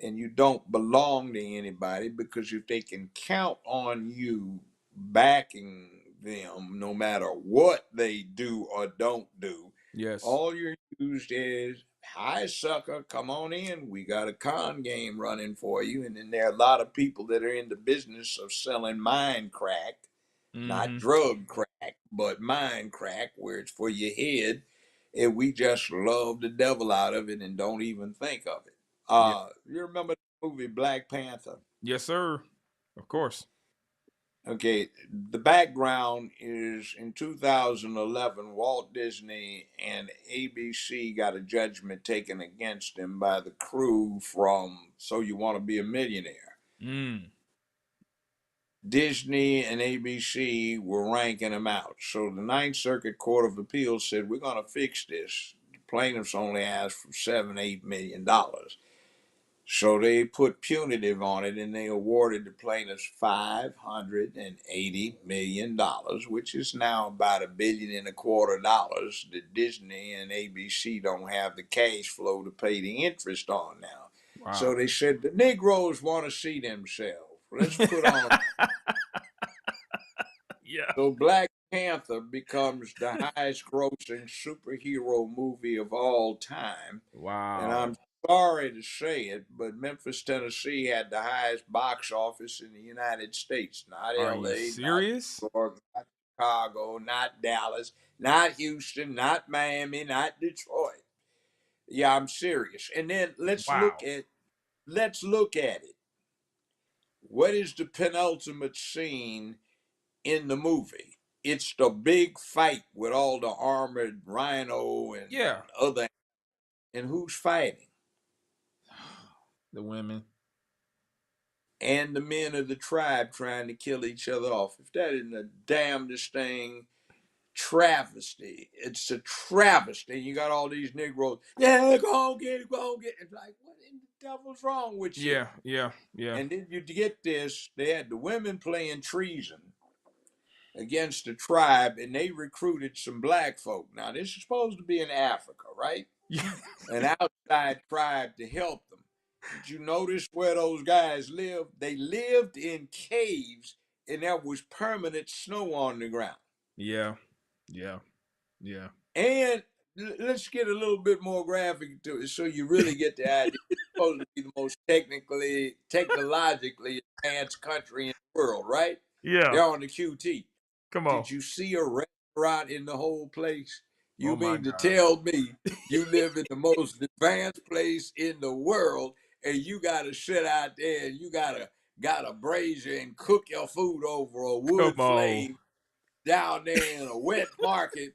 and you don't belong to anybody because if they can count on you backing them no matter what they do or don't do, Yes. all you're used is, hi, sucker, come on in. We got a con game running for you. And then there are a lot of people that are in the business of selling mind crack, not Mm-hmm. drug crack, but mind crack, where it's for your head. And we just love the devil out of it and don't even think of it. Yeah. You remember the movie Black Panther? Yes, sir. Of course. Okay, the background is in 2011, Walt Disney and ABC got a judgment taken against him by the crew from So You Want to Be a Millionaire. Mm. Disney and ABC were ranking him out. So the Ninth Circuit Court of Appeals said, we're going to fix this. The plaintiffs only asked for $7-8 million. So they put punitive on it and they awarded the plaintiffs $580 million, which is now about $1.25 billion that Disney and ABC don't have the cash flow to pay the interest on now. Wow. So they said the Negroes want to see themselves. Let's put on. Yeah. So Black Panther becomes the highest grossing superhero movie of all time. And Wow. I'm sorry to say it, but Memphis, Tennessee had the highest box office in the United States. Not Are you LA, not serious? New York, not Chicago, not Dallas, not Houston, not Miami, not Detroit. Yeah, I'm serious. And then Wow. let's look at it. What is the penultimate scene in the movie? It's the big fight with all the armored rhino and Yeah. other, and who's fighting? The women. And the men of the tribe trying to kill each other off. If that isn't the damnedest thing, travesty. It's a travesty. You got all these Negroes, yeah, go on, get it, go on, get it. It's like, what in the devil's wrong with you? Yeah. Yeah. Yeah. And then you get this, they had the women playing treason against the tribe, and they recruited some black folk. Now, this is supposed to be in Africa, right? Yeah. An outside tribe to help them. Did you notice where those guys lived? They lived in caves and there was permanent snow on the ground. Yeah. Yeah. Yeah. And let's get a little bit more graphic to it so you really get the idea. It's supposed to be the most technologically advanced country in the world, right? Yeah. They're on the QT. Come on. Did you see a restaurant in the whole place? Oh You my mean to God. tell me you live in the most advanced place in the world and you gotta sit out there and you got a brazier and cook your food over a Come wood on. flame down there in a wet market,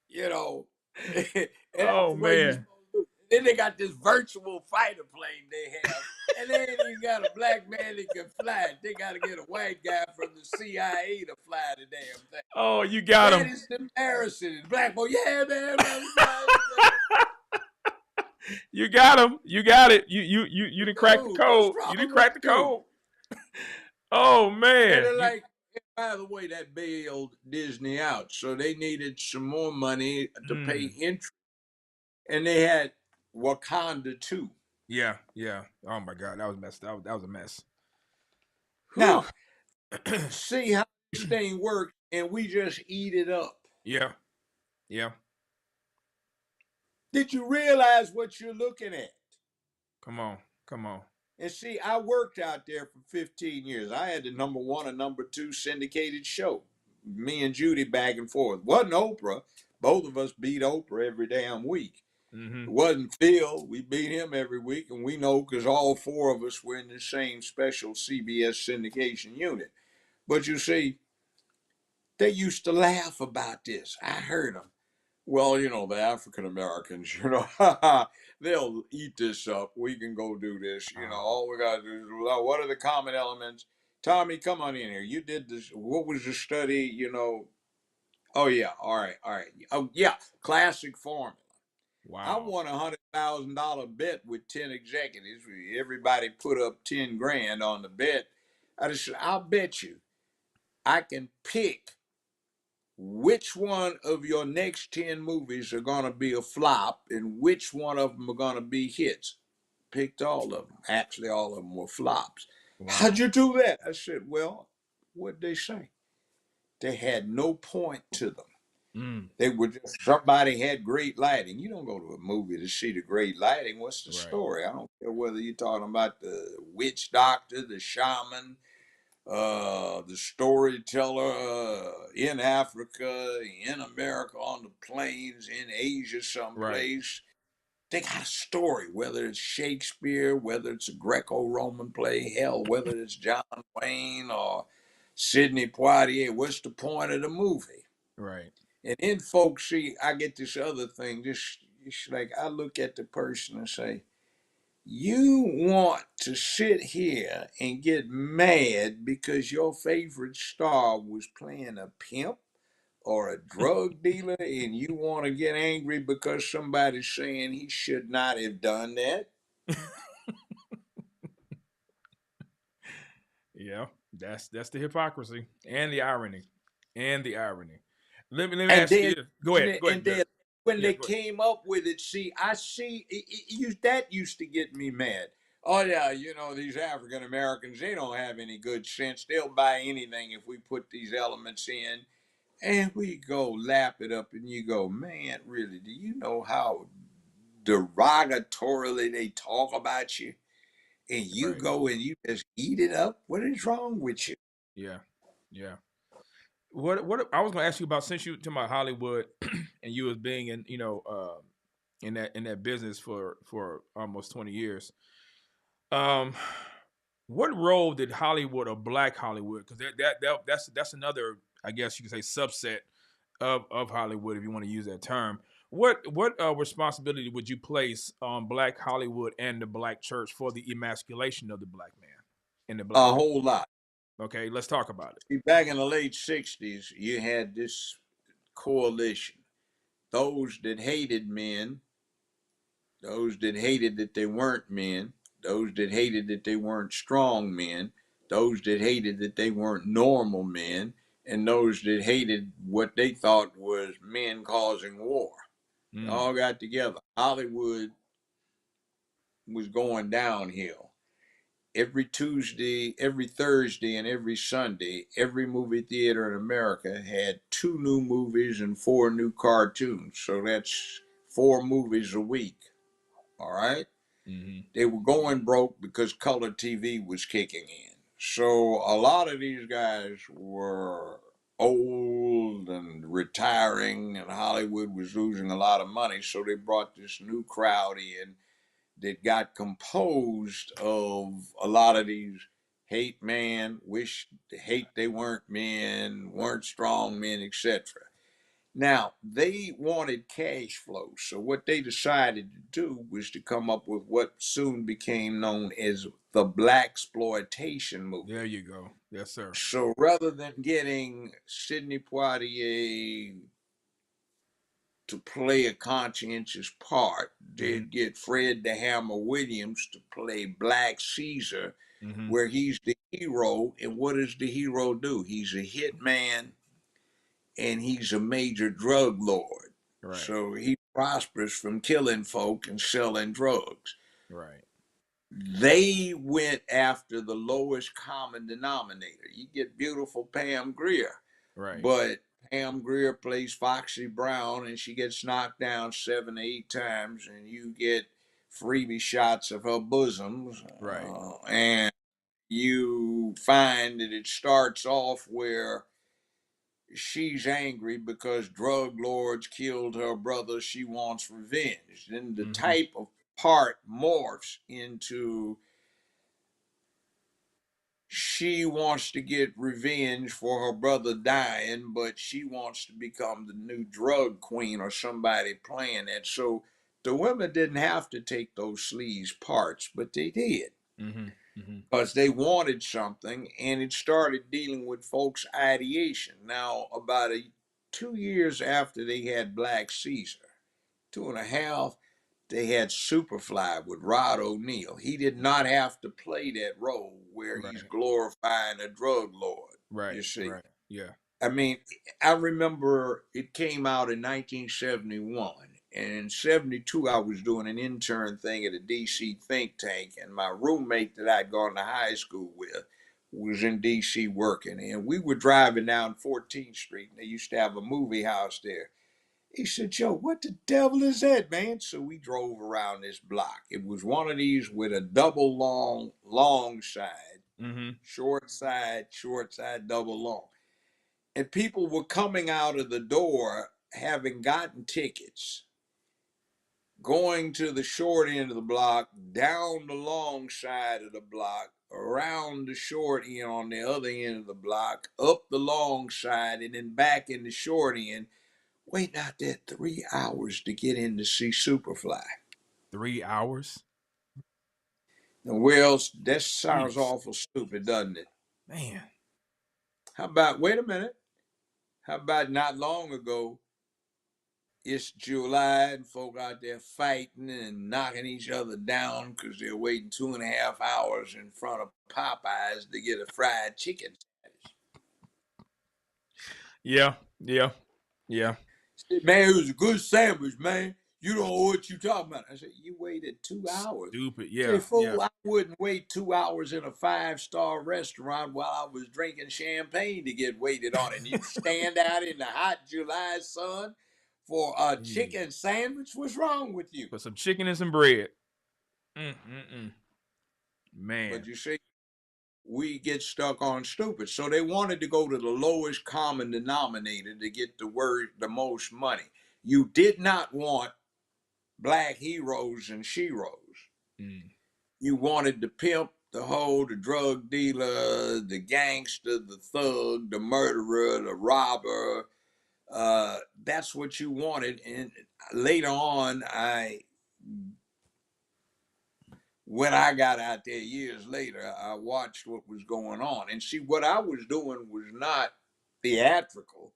you know, and that's Oh the way you man. supposed to do. Then they got this virtual fighter plane they have, and they ain't even got a black man that can fly it. They got to get a white guy from the CIA to fly the damn thing. Oh, you got Man, him. it's embarrassing. The black boy, yeah, man, You got him. You got it. You didn't crack the dude, what's code. You didn't wrong with crack the you? code. Oh And man. they're like, and by the way, that bailed Disney out, so they needed some more money to pay Mm. interest, and they had Wakanda too. Yeah. Yeah. Oh my God. That was messed up. That was a mess. Whew. Now, see how this thing works, and we just eat it up. Yeah. Yeah. Did you realize what you're looking at? Come on. Come on. And see, I worked out there for 15 years. I had the number one and number two syndicated show. Me and Judy back and forth. Wasn't Oprah. Both of us beat Oprah every damn week. Mm-hmm. It wasn't Phil. We beat him every week, and we know because all four of us were in the same special CBS syndication unit. But you see, they used to laugh about this. I heard them. Well, the African Americans, they'll eat this up. We can go do this. All we got to do is, well, what are the common elements? Tommy, come on in here. You did this. What was the study? Oh, yeah. All right. All right. Oh, yeah. Classic formula. I Wow. won $100,000 bet with 10 executives. Everybody put up 10 grand on the bet. I just said, I'll bet you I can pick which one of your next 10 movies are going to be a flop and which one of them are going to be hits. Picked all of them. Actually, all of them were flops. How'd Wow. you do that? I said, well, what'd they say? They had no point to them. Mm. They were just, somebody had great lighting. You don't go to a movie to see the great lighting. What's the Right. story? I don't care whether you're talking about the witch doctor, the shaman, the storyteller in Africa, in America, on the plains, in Asia, Right. someplace. They got a story, whether it's Shakespeare, whether it's a Greco-Roman play, hell, whether it's John Wayne or Sidney Poitier. What's the point of the movie? Right. And then folks see, I get this other thing, just it's like I look at the person and say, you want to sit here and get mad because your favorite star was playing a pimp or a drug dealer, and you want to get angry because somebody's saying he should not have done that? Yeah. That's the hypocrisy and the irony. And the irony. Let me And ask you then, this. Go ahead. Go ahead. and then when Yeah, they go ahead. came up with it, see, I see that used to get me mad. Oh yeah, these African Americans, they don't have any good sense. They'll buy anything if we put these elements in. And we go lap it up, and you go, man, really? Do you know how derogatorily they talk about you? And you Right. go and you just eat it up? What is wrong with you? Yeah. Yeah. What I was gonna ask you about, since you to my Hollywood and you was being in, in that business for almost 20 years. Um what role did Hollywood, or Black Hollywood, because that's another, I guess you could say, subset of Hollywood, if you want to use that term. What responsibility would you place on Black Hollywood and the Black church for the emasculation of the Black man in the Black A community? whole lot. Okay, let's talk about it. See, back in the late 60s, you had this coalition. Those that hated men, those that hated that they weren't men, those that hated that they weren't strong men, those that hated that they weren't normal men, and those that hated what they thought was men causing war. They Mm, all got together. Hollywood was going downhill. Every Tuesday, every Thursday, and every Sunday, every movie theater in America had 2 new movies and 4 new cartoons. So that's 4 movies a week. All right. hmm They were going broke because color TV was kicking in. So a lot of these guys were old and retiring, and Hollywood was losing a lot of money. So they brought this new crowd in that got composed of a lot of these hate man, hate they weren't men, weren't strong men, etc. Now, they wanted cash flow. So what they decided to do was to come up with what soon became known as the black exploitation There movie. you go. Yes, sir. So rather than getting Sidney Poitier to play a conscientious part, hmm they'd get Fred the Hammer Williams to play Black Caesar, hmm where he's the hero. And what does the hero do? He's a hitman and he's a major drug lord. Right. So he prospers from killing folk and selling drugs. Right. They went after the lowest common denominator. You get beautiful Pam Grier, Right. but Pam Grier plays Foxy Brown and she gets knocked down 7 to 8 times, and you get freebie shots of her bosoms. Right. And you find that it starts off where she's angry because drug lords killed her brother. She wants revenge. Then the type of part morphs into she wants to get revenge for her brother dying, but she wants to become the new drug queen or somebody playing that. So the women didn't have to take those sleaze parts, but they did because they wanted something, and it started dealing with folks' ideation. Now, about 2 years after they had Black Caesar, 2.5, they had Superfly with Rod O'Neal. He did not have to play that role where he's Right. glorifying a drug lord. Right. You see, Right. Yeah. I mean, I remember it came out in 1971, and in '72 I was doing an intern thing at a DC think tank, and my roommate that I'd gone to high school with was in DC working, and we were driving down 14th Street, and they used to have a movie house there. He said, "Joe, what the devil is that, man?" So we drove around this block. It was one of these with a double long side, short side, double long. And people were coming out of the door having gotten tickets, going to the short end of the block, down the long side of the block, around the short end on the other end of the block, up the long side, and then back in the short end, waiting out there 3 hours to get in to see Superfly. 3 hours? Now, where else? That sounds Jeez. awful stupid, doesn't it? Man. How about, wait a minute, how about not long ago, it's July and folk out there fighting and knocking each other down because they're waiting 2.5 hours in front of Popeyes to get a fried chicken sandwich. Yeah. Yeah. Yeah. Said, "Man, it was a good sandwich, man. You don't know what you talking about." I said, "You waited 2 hours." Stupid. Say, Yeah. Yeah. "Fool, I wouldn't wait 2 hours in a 5-star restaurant while I was drinking champagne to get waited on. And you stand out in the hot July sun for a Jeez. chicken sandwich? What's wrong with you?" Put some chicken and some bread. Man. But you see, we get stuck on stupid. So they wanted to go to the lowest common denominator to get the most money. You did not want black heroes and sheroes. You wanted the pimp, the hoe, the drug dealer, the gangster, the thug, the murderer, the robber. That's what you wanted. And later on, when I got out there years later, I watched what was going on. And see, what I was doing was not theatrical.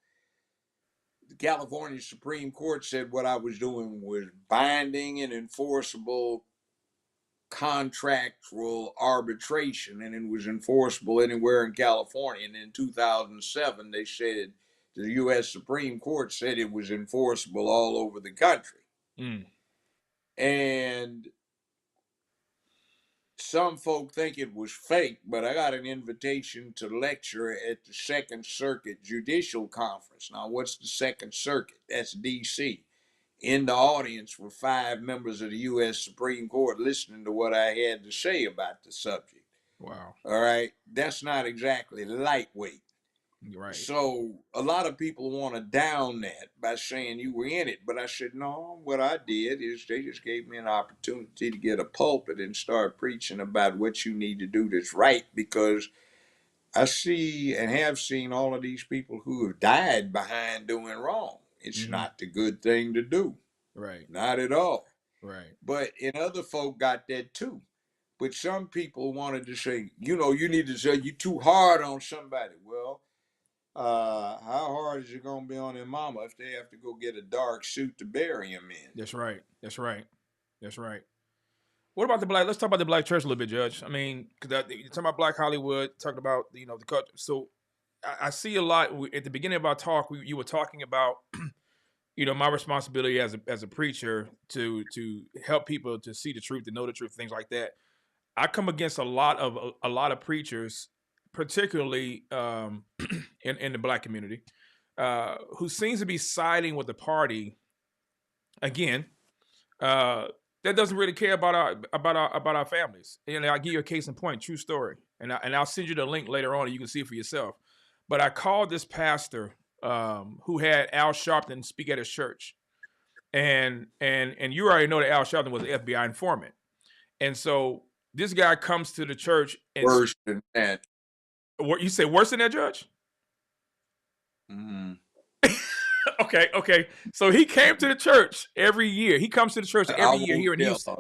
The California Supreme Court said what I was doing was binding and enforceable contractual arbitration, and it was enforceable anywhere in California. And in 2007, they said the U.S. Supreme Court said it was enforceable all over the country. And some folk think it was fake, but I got an invitation to lecture at the Second Circuit Judicial Conference. Now, what's the Second Circuit? That's D.C. In the audience were 5 members of the U.S. Supreme Court listening to what I had to say about the subject. Wow. All right. That's not exactly lightweight. Right. So a lot of people want to down that by saying you were in it. But I said, no, what I did is they just gave me an opportunity to get a pulpit and start preaching about what you need to do that's right, because I see and have seen all of these people who have died behind doing wrong. It's not the good thing to do. Right. Not at all. Right. But and other folk got that too. But some people wanted to say, you need to say you too hard on somebody. Well, how hard is it going to be on their mama if they have to go get a dark suit to bury him in? That's right. That's right. That's right. What about the black? Let's talk about the black church a little bit, Judge. I mean, because you're talking about Black Hollywood, talking about the culture. So I see a lot at the beginning of our talk. You were talking about my responsibility as a preacher to help people to see the truth, to know the truth, things like that. I come against a lot of preachers, particularly in the black community, who seems to be siding with the party again. That doesn't really care about our families. And I'll give you a case in point, true story. And I'll send you the link later on, and you can see it for yourself. But I called this pastor who had Al Sharpton speak at his church, and you already know that Al Sharpton was an FBI informant, and so this guy comes to the church and Worse than that. what you say worse than that, Judge? Mm. Okay. So he came to the church every year. He comes to the church every year here in Houston.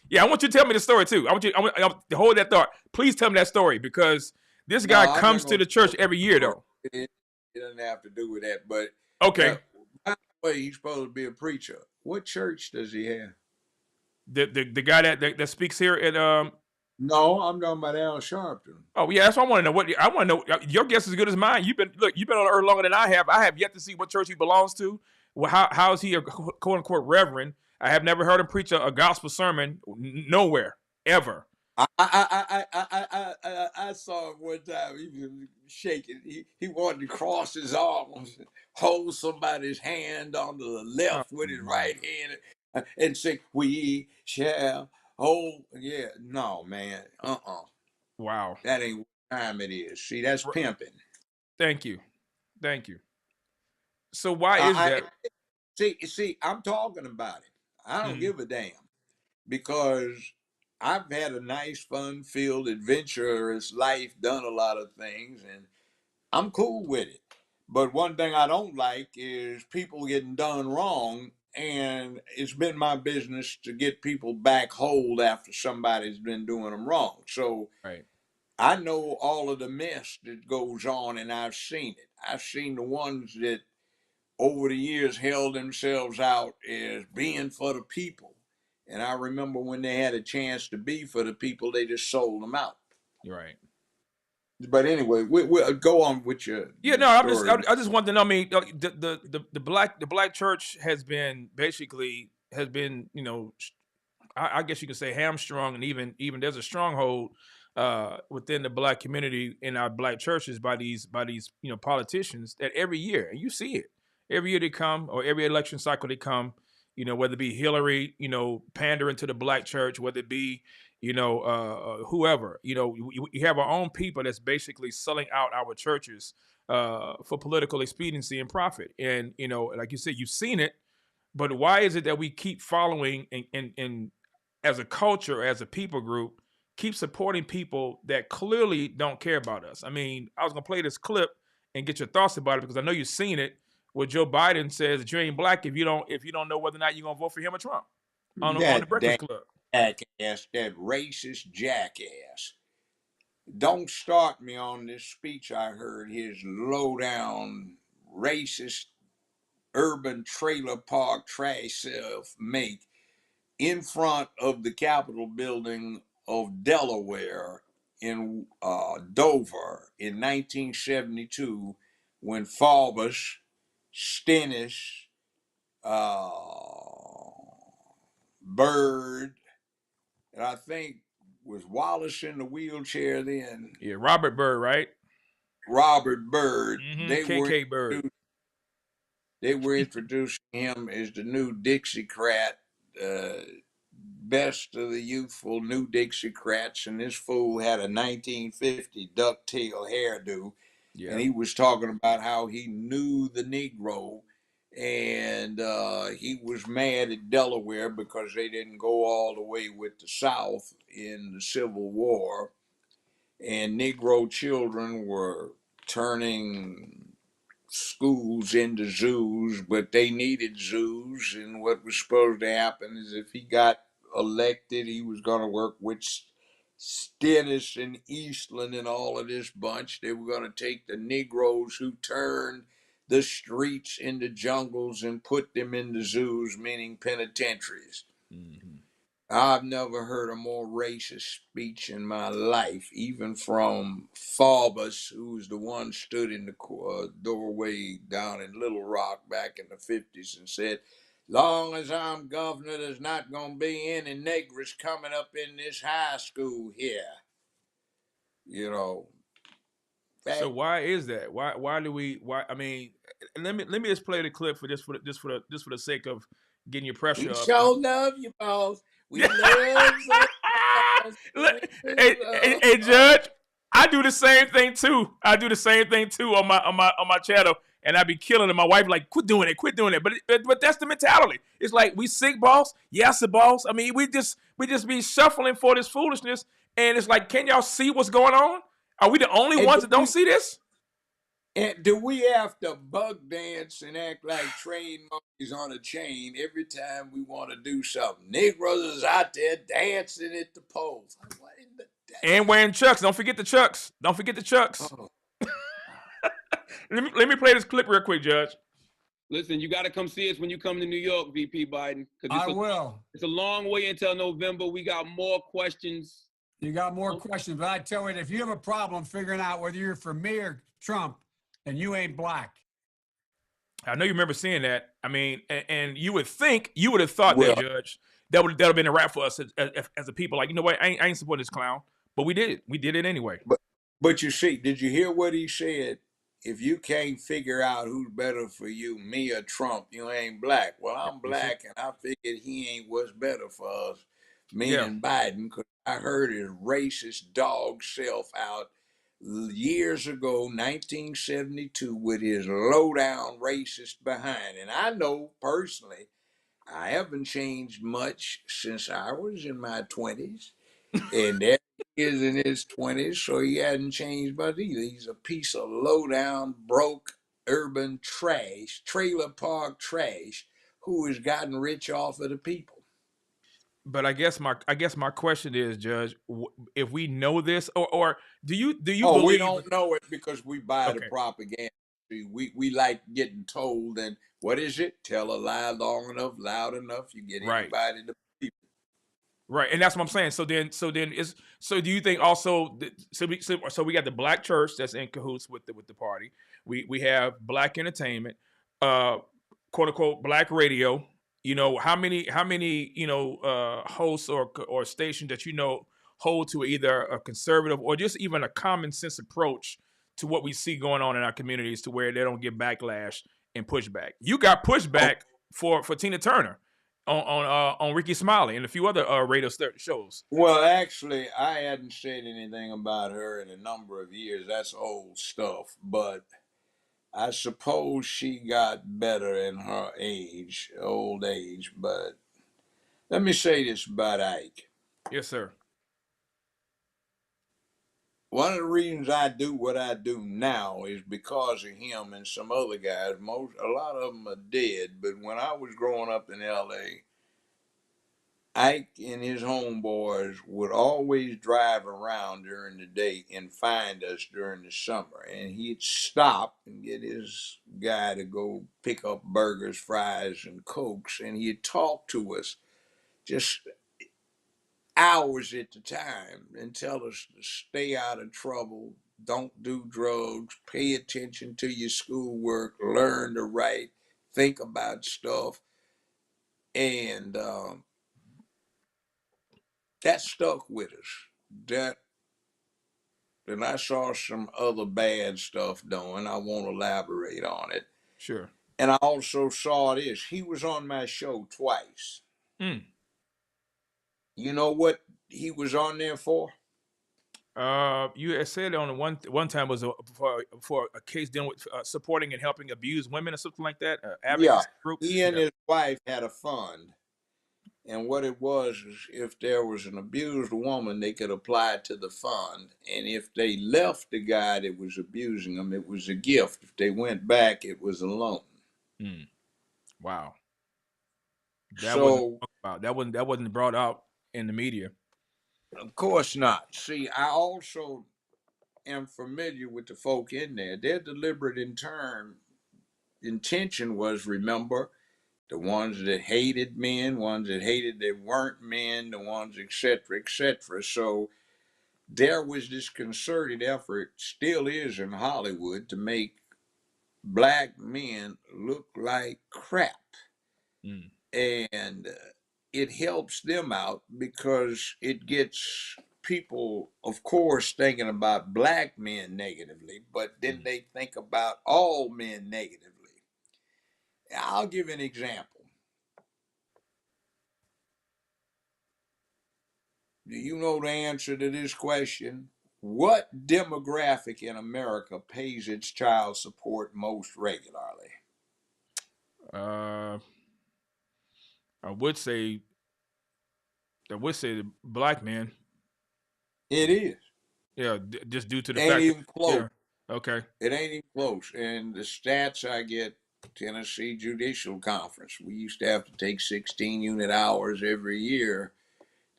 Yeah, I want you to tell me the story too. I want to hold that thought. Please tell me that story because this guy comes to the church every year though. It doesn't have to do with that, but okay. By the way, he's supposed to be a preacher. What church does he have? The guy that speaks here at No, I'm talking about Al Sharpton. Oh yeah, that's what I want to know. What I want to know. Your guess is as good as mine. You've been on earth longer than I have. I have yet to see what church he belongs to. Well, how is he a quote unquote reverend? I have never heard him preach a gospel sermon nowhere ever. I saw him one time. He was shaking. He wanted to cross his arms, hold somebody's hand on the left with his right hand, and say, "We shall hold." Yeah, no, man. Wow. That ain't what time it is. See, that's pimping. Thank you. So why is that? See, I'm talking about it. I don't give a damn because I've had a nice, fun-filled, adventurous life, done a lot of things, and I'm cool with it. But one thing I don't like is people getting done wrong, and it's been my business to get people back hold after somebody's been doing them wrong. So right. I know all of the mess that goes on, and I've seen it. I've seen the ones that over the years held themselves out as being for the people. And I remember when they had a chance to be for the people, they just sold them out. Right. But anyway, we'll go on with your I just want to know. I mean, the black church has been I guess you could say hamstrung, and even there's a stronghold within the black community in our black churches by these politicians that every year, and you see it every year they come, or every election cycle they come. Whether it be Hillary, pandering to the black church, whether it be, whoever, we have our own people that's basically selling out our churches for political expediency and profit. And, like you said, you've seen it, but why is it that we keep following and as a culture, as a people group, keep supporting people that clearly don't care about us? I mean, I was going to play this clip and get your thoughts about it because I know you've seen it. Where Joe Biden says that you ain't black if you don't know whether or not you're gonna vote for him or Trump on the Breakfast Club. Jackass, that racist jackass. Don't start me on this speech I heard his low down racist urban trailer park trash self make in front of the Capitol building of Delaware in Dover in 1972 when Faubus, Stennis, Bird, and I think was Wallace in the wheelchair then. Yeah, Robert Byrd, right? Robert Byrd. KK Byrd. They were introducing him as the new Dixiecrat, best of the youthful new Dixiecrats, and this fool had a 1950 ducktail hairdo. Yeah. And he was talking about how he knew the Negro, and he was mad at Delaware because they didn't go all the way with the South in the Civil War, and Negro children were turning schools into zoos, but they needed zoos, and what was supposed to happen is if he got elected, he was going to work with Stennis and Eastland and all of this bunch. They were going to take the Negroes who turned the streets into jungles and put them in the zoos, meaning penitentiaries. Mm-hmm. I've never heard a more racist speech in my life, even from Faubus, who was the one stood in the doorway down in Little Rock back in the 50s and said, long as I'm governor, there's not going to be any niggers coming up in this high school here. So why is that? Why do we? Why? I mean, let me just play the clip for the sake of getting your pressure up. We sure love you, boss. We love you. Hey, Judge, I do the same thing too. On my channel. and I be killing it. My wife like, quit doing it. But that's the mentality. It's like, we sick, boss. Yes, the boss. I mean, we just be shuffling for this foolishness, and it's like, can y'all see what's going on? Are we the only ones that don't see this? And do we have to bug dance and act like trained monkeys on a chain every time we want to do something? Negroes is out there dancing at the polls. What in the And wearing Chucks. Don't forget the Chucks. oh. Let me play this clip real quick, Judge. Listen, you got to come see us when you come to New York, VP Biden. I will. It's a long way until November. We got more questions. You got more questions, but I tell you, if you have a problem figuring out whether you're for me or Trump, and you ain't black. I know you remember seeing that. I mean, and you would have thought that, Judge, that would have been a wrap for us as a people. Like, you know what? I ain't supporting this clown, but we did it. We did it anyway. But you see, did you hear what he said? If you can't figure out who's better for you, me or Trump, you ain't black. Well, I'm black, and I figured he ain't what's better for us, meaning Biden, because I heard his racist dog self out years ago, 1972, with his low-down racist behind. And I know personally, I haven't changed much since I was in my 20s. And that is in his 20s, so he hadn't changed much either. He's a piece of low-down, broke, urban trash, trailer park trash, who has gotten rich off of the people. But I guess my question is, Judge, if we know this, or do you believe? We don't know it because we buy the propaganda. We like getting told, and what is it? Tell a lie long enough, loud enough, you get anybody to believe. Right, and that's what I'm saying. So do you think also? So we got the black church that's in cahoots with the party. We have black entertainment, quote unquote black radio. You know, how many hosts or stations that hold to either a conservative or just even a common sense approach to what we see going on in our communities, to where they don't get backlash and pushback. You got pushback for Tina Turner on Ricky Smiley and a few other radio shows. Well, actually, I hadn't said anything about her in a number of years. That's old stuff. But I suppose she got better in her old age. But let me say this about Ike. Yes, sir. One of the reasons I do what I do now is because of him and some other guys. A lot of them are dead. But when I was growing up in L.A., Ike and his homeboys would always drive around during the day and find us during the summer. And he'd stop and get his guy to go pick up burgers, fries, and Cokes. And he'd talk to us just hours at the time and tell us to stay out of trouble, don't do drugs, pay attention to your schoolwork, learn to write, think about stuff. And that stuck with us. Then I saw some other bad stuff doing. I won't elaborate on it. Sure. And I also saw this. He was on my show twice. Mm. You know what he was on there for? You had said on one time was for a case dealing with supporting and helping abused women or something like that. Group. He and his wife had a fund. And what it was is, if there was an abused woman, they could apply to the fund. And if they left the guy that was abusing them, it was a gift. If they went back, it was a loan. Mm. Wow. That wasn't brought out in the media. Of course not. See, I also am familiar with the folk in there. Their deliberate intention was, remember, the ones that hated men, ones that hated that weren't men, the ones, etc., etc. So there was this concerted effort, still is in Hollywood, to make black men look like crap. Mm. And it helps them out because it gets people, of course, thinking about black men negatively, but then they think about all men negatively. I'll give an example. Do you know the answer to this question? What demographic in America pays its child support most regularly? Uh, I would say the black man. It is. Yeah, just due to the Ain't fact that even close. yeah. Okay. It ain't even close. And the stats I get, Tennessee Judicial Conference, we used to have to take 16 unit hours every year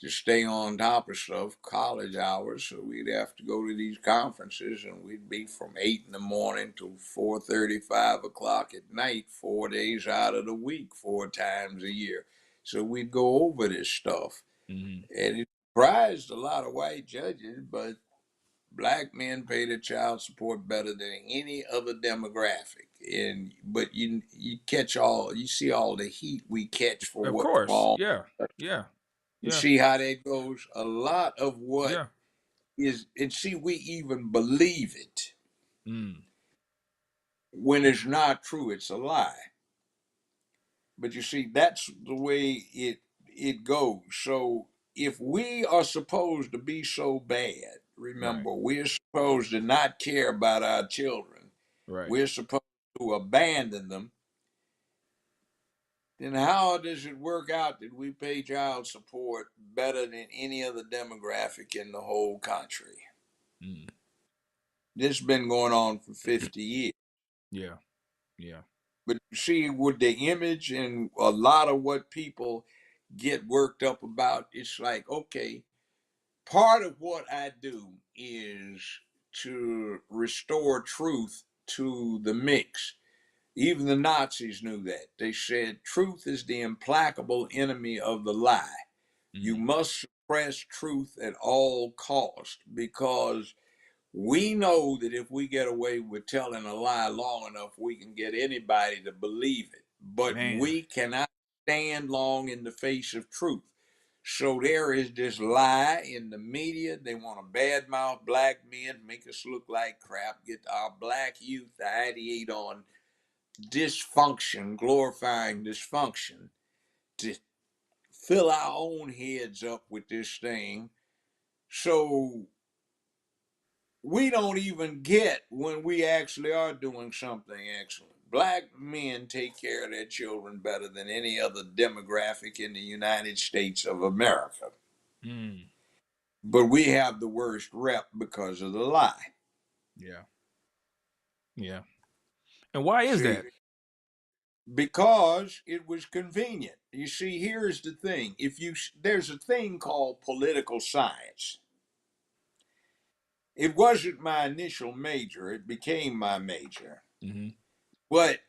to stay on top of stuff, college hours. So we'd have to go to these conferences, and we'd be from 8 in the morning to 4:30, 5 o'clock at night, 4 days out of the week, 4 times a year. So we'd go over this stuff. Mm-hmm. And it surprised a lot of white judges, but black men pay their child support better than any other demographic. And but you catch all, you see all the heat we catch for Of what's course. wrong. Yeah. Yeah. You Yeah. see how that goes? A lot of what Yeah. is, and see, we even believe it Mm. when it's not true. It's a lie. But you see, that's the way it goes. So if we are supposed to be so bad, Right. remember, we're supposed to not care about our children. Right. We're supposed to abandon them. Then how does it work out that we pay child support better than any other demographic in the whole country? Mm. This has been going on for 50 years. Yeah. Yeah. But you see, with the image and a lot of what people get worked up about, it's like, okay, part of what I do is to restore truth to the mix. Even the Nazis knew that. They said truth is the implacable enemy of the lie. You Mm. must suppress truth at all cost, because we know that if we get away with telling a lie long enough, we can get anybody to believe it. But Man. we cannot stand long in the face of truth. So there is this lie in the media. They want to badmouth black men, make us look like crap, get our black youth to ideate on dysfunction, glorifying dysfunction, to fill our own heads up with this thing. So we don't even get when we actually are doing something excellent. Black men take care of their children better than any other demographic in the United States of America. Mm. But we have the worst rep because of the lie. Yeah. Yeah. And why is See, that? because it was convenient. You see, here's the thing. There's a thing called political science. It wasn't my initial major, it became my major. Mm-hmm. But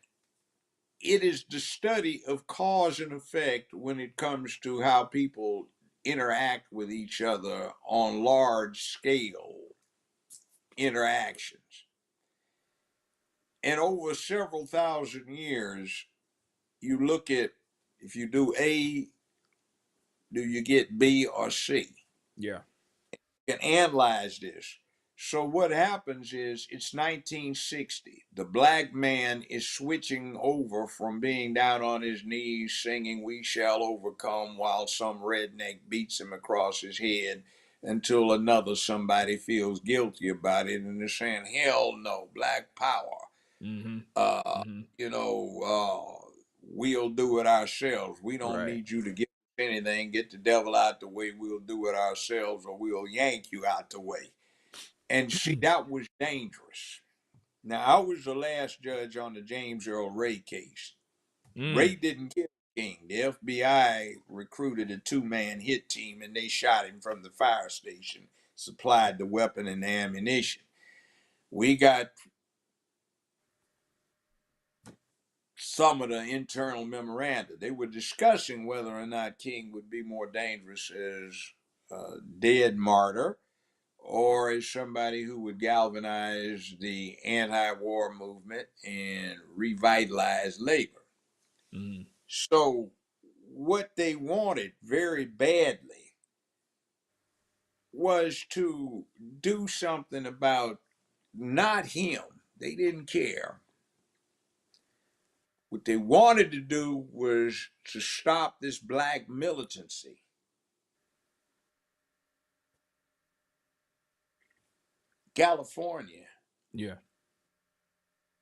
it is the study of cause and effect when it comes to how people interact with each other on large scale interactions. And over several thousand years, you look at, if you do A, do you get B or C? Yeah. You can analyze this. So what happens is, it's 1960. The black man is switching over from being down on his knees singing "We Shall Overcome" while some redneck beats him across his head, until another somebody feels guilty about it and they're saying, "Hell no, black power. Mm-hmm. Uh, Mm-hmm. we'll do it ourselves. We don't Right. need you to give us anything. Get the devil out the way. We'll do it ourselves, or we'll yank you out the way." And see, that was dangerous. Now, I was the last judge on the James Earl Ray case. Mm. Ray didn't kill King. The FBI recruited a two-man hit team, and they shot him from the fire station, supplied the weapon and the ammunition. We got some of the internal memoranda. They were discussing whether or not King would be more dangerous as a dead martyr, or as somebody who would galvanize the anti-war movement and revitalize labor. Mm. So what they wanted very badly was to do something about not him. They didn't care. What they wanted to do was to stop this black militancy. California, Yeah.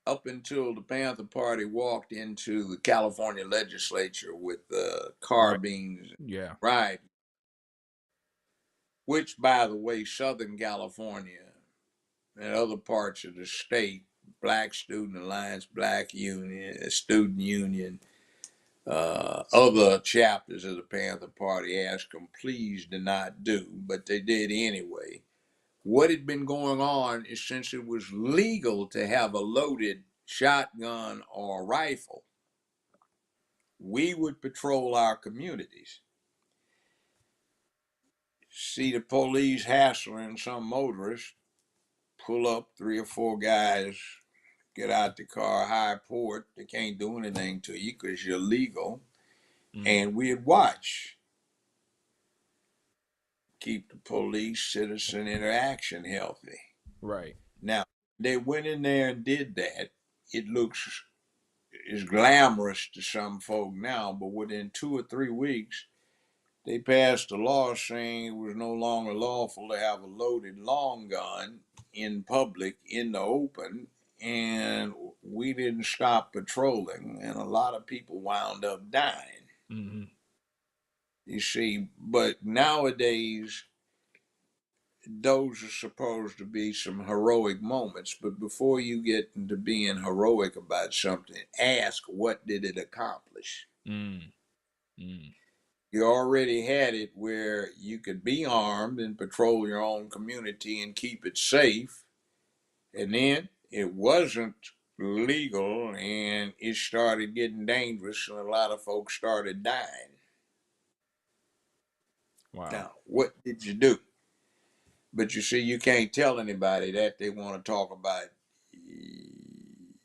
up until the Panther Party walked into the California legislature with Right. carbines, Yeah. right? Which, by the way, Southern California and other parts of the state, Black Student Alliance, Black Union, Student Union, other chapters of the Panther Party asked them, please do not do, but they did anyway. What had been going on is since it was legal to have a loaded shotgun or rifle, we would patrol our communities. See the police hassling some motorist, pull up 3 or 4 guys, get out the car, high port. They can't do anything to you because you're legal. And we'd watch. Keep the police citizen interaction healthy. Right. Now, they went in there and did that. It looks is glamorous to some folk now, but within 2 or 3 weeks, they passed a law saying it was no longer lawful to have a loaded long gun in public, in the open, and we didn't stop patrolling, and a lot of people wound up dying. Mm-hmm. You see, but nowadays, those are supposed to be some heroic moments, but before you get into being heroic about something, ask what did it accomplish? Mm. Mm. You already had it where you could be armed and patrol your own community and keep it safe, and then it wasn't legal and it started getting dangerous and a lot of folks started dying. Wow. Now, what did you do? But you see, you can't tell anybody that. They want to talk about,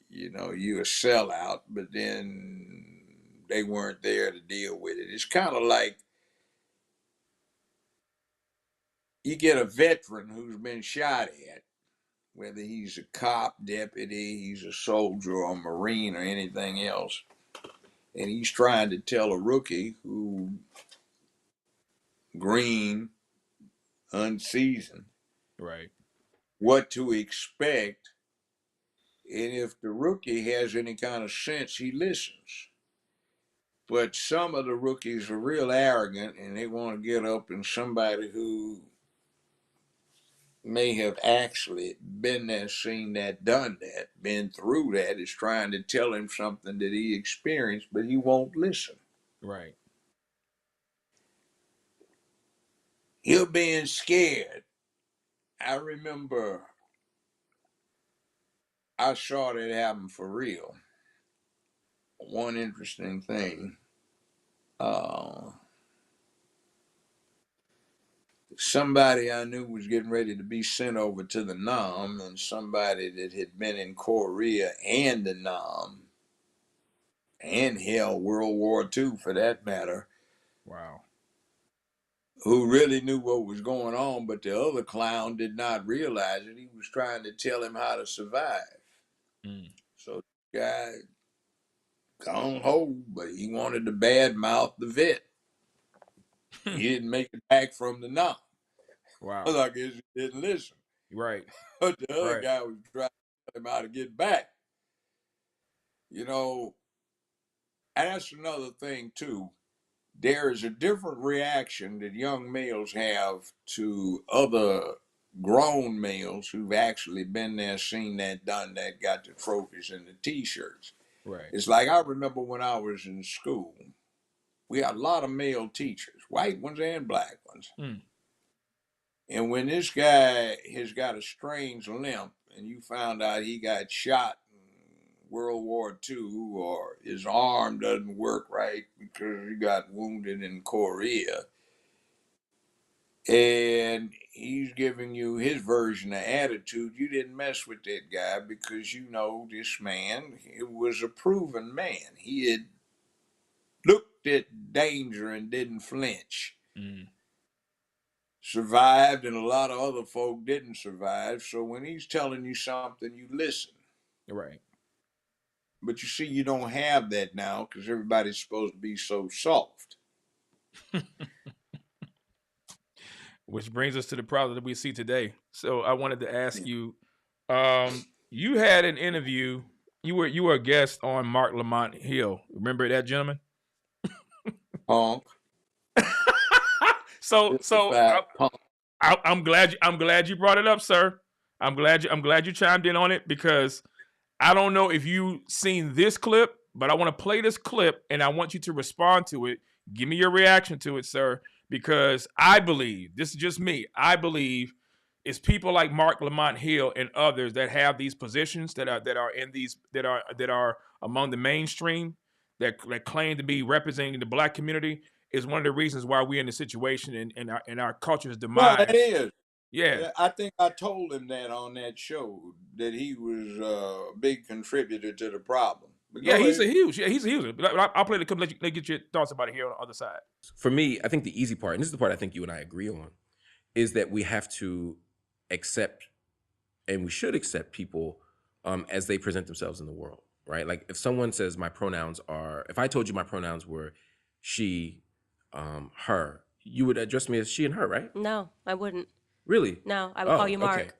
you a sellout, but then they weren't there to deal with it. It's kind of like you get a veteran who's been shot at, whether he's a cop, deputy, he's a soldier or a Marine or anything else, and he's trying to tell a rookie who green, unseasoned, Right. what to expect. And if the rookie has any kind of sense, he listens. But some of the rookies are real arrogant and they want to get up and somebody who may have actually been there, seen that, done that, been through that, is trying to tell him something that he experienced, but he won't listen. Right. He'll being scared. I remember I saw that happen for real. One interesting thing. Somebody I knew was getting ready to be sent over to the Nam, and somebody that had been in Korea and the Nam, and hell, World War II for that matter, Wow. who really knew what was going on, but the other clown did not realize it. He was trying to tell him how to survive. Mm. So the guy gone home, but he wanted to badmouth the vet. He didn't make it back from the Nam. Wow. I guess he didn't listen. Right. But the other Right. guy was trying to tell him how to get back. You know, and that's another thing too. There is a different reaction that young males have to other grown males who've actually been there, seen that, done that, got the trophies and the t-shirts. Right. It's like I remember when I was in school, we had a lot of male teachers, white ones and black ones. Mm. And when this guy has got a strange limp and you found out he got shot in World War II or his arm doesn't work right because he got wounded in Korea, and he's giving you his version of attitude, you didn't mess with that guy because you know this man, he was a proven man. He had looked at danger and didn't flinch. Mm. Survived, and a lot of other folk didn't survive. So when he's telling you something, you listen. Right. But you see, you don't have that now because everybody's supposed to be so soft. which brings us to the problem that we see today. So I wanted to ask you, you had an interview. You were a guest on Mark Lamont Hill. Remember that gentleman? Punk. So I'm glad you brought it up, sir. I'm glad you chimed in on it, because I don't know if you seen this clip, but I want to play this clip and I want you to respond to it. Give me your reaction to it, sir, because I believe, this is just me, I believe it's people like Mark Lamont Hill and others that have these positions that are among the mainstream that claim to be representing the black community is one of the reasons why we're in the situation and our culture's demise. Well, that is. Yeah. I think I told him that on that show, that he was a big contributor to the problem. Yeah, he's a huge. I'll play the clip. Let you get your thoughts about it here on the other side. For me, I think the easy part, and this is the part I think you and I agree on, is that we have to accept, and we should accept people as they present themselves in the world, right? Like if someone says if I told you my pronouns were she, her, you would address me as she and her, right? No, I wouldn't. Really? No, I would call you Mark.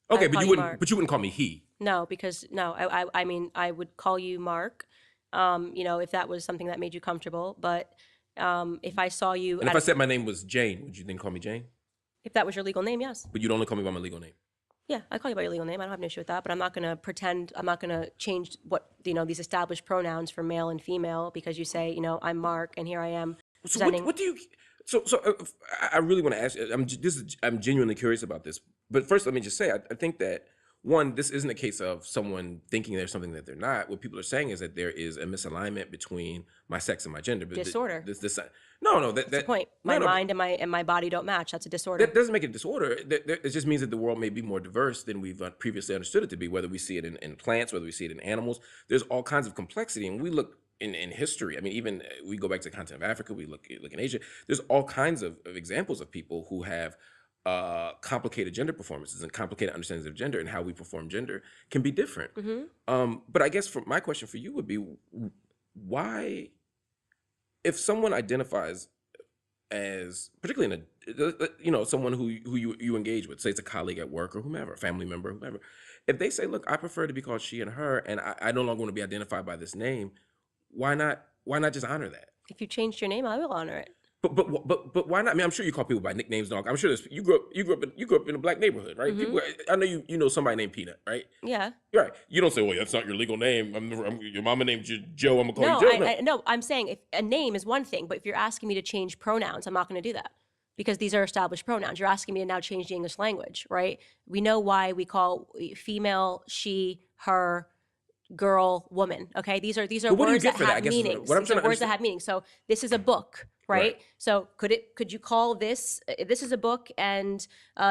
Okay, but you wouldn't call me he. No, because I mean, I would call you Mark, if that was something that made you comfortable. But if I saw you, and if I said my name was Jane, would you then call me Jane? If that was your legal name, yes. But you'd only call me by my legal name. Yeah, I call you by your legal name. I don't have an issue with that. But I'm not going to pretend. I'm not going to change these established pronouns for male and female because you say, I'm Mark and here I am. So what do you? So I really want to ask you. I'm genuinely curious about this. But first, let me just say, I think that one, this isn't a case of someone thinking there's something that they're not. What people are saying is that there is a misalignment between my sex and my gender. Disorder. No. That's the point. My mind and my body don't match. That's a disorder. That doesn't make it a disorder. It just means that the world may be more diverse than we've previously understood it to be, whether we see it in plants, whether we see it in animals. There's all kinds of complexity. And we look in history. I mean, even we go back to the continent of Africa, we look in Asia. There's all kinds of examples of people who have complicated gender performances and complicated understandings of gender, and how we perform gender can be different. Mm-hmm. But I guess my question for you would be, why, if someone identifies as, particularly someone who you engage with, say it's a colleague at work or whomever, a family member, whomever, if they say, look, I prefer to be called she and her, and I no longer want to be identified by this name, why not just honor that? If you changed your name, I will honor it. But why not? I mean, I'm sure you call people by nicknames, dog. I'm sure you grew up in a black neighborhood, right? Mm-hmm. People, I know you know somebody named Peanut, right? Yeah. Right. You don't say, well, that's not your legal name. Your mama named you Joe. I'm gonna call you Joe. No, I'm saying if a name is one thing, but if you're asking me to change pronouns, I'm not going to do that because these are established pronouns. You're asking me to now change the English language, right? We know why we call female she, her, girl, woman. Okay, these are words that have meanings. These are words that have meaning. So this is a book, right? So could you call this is a book and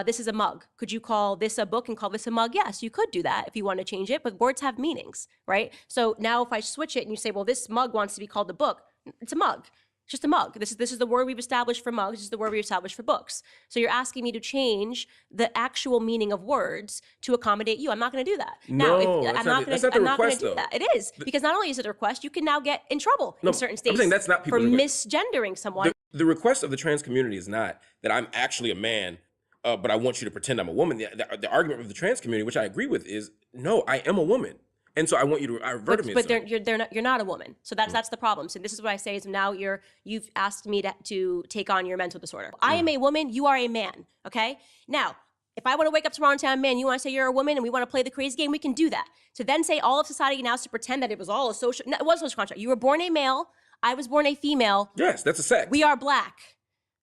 this is a mug? Could you call this a book and call this a mug? Yes, you could do that if you want to change it, but words have meanings, right? So now if I switch it and you say, well, this mug wants to be called a book, it's a mug. It's just a mug. This is the word we've established for mugs. This is the word we've established for books. So you're asking me to change the actual meaning of words to accommodate you. I'm not going to do that. No, I'm not going to do that. It is because not only is it a request, you can now get in trouble in certain states. I'm saying that's not for misgendering someone. The request of the trans community is not that I'm actually a man, but I want you to pretend I'm a woman. The argument of the trans community, which I agree with, is no, I am a woman. And so I want you to revert me. But you're not a woman. So that's the problem. So this is what I say is now you've asked me to take on your mental disorder. I am a woman. You are a man. Okay. Now, if I want to wake up tomorrow and say I'm a man, you want to say you're a woman, and we want to play the crazy game, we can do that. To then say all of society now is to pretend that it was all a social. No, it was a social contract. You were born a male. I was born a female. Yes, that's a sex. We are black.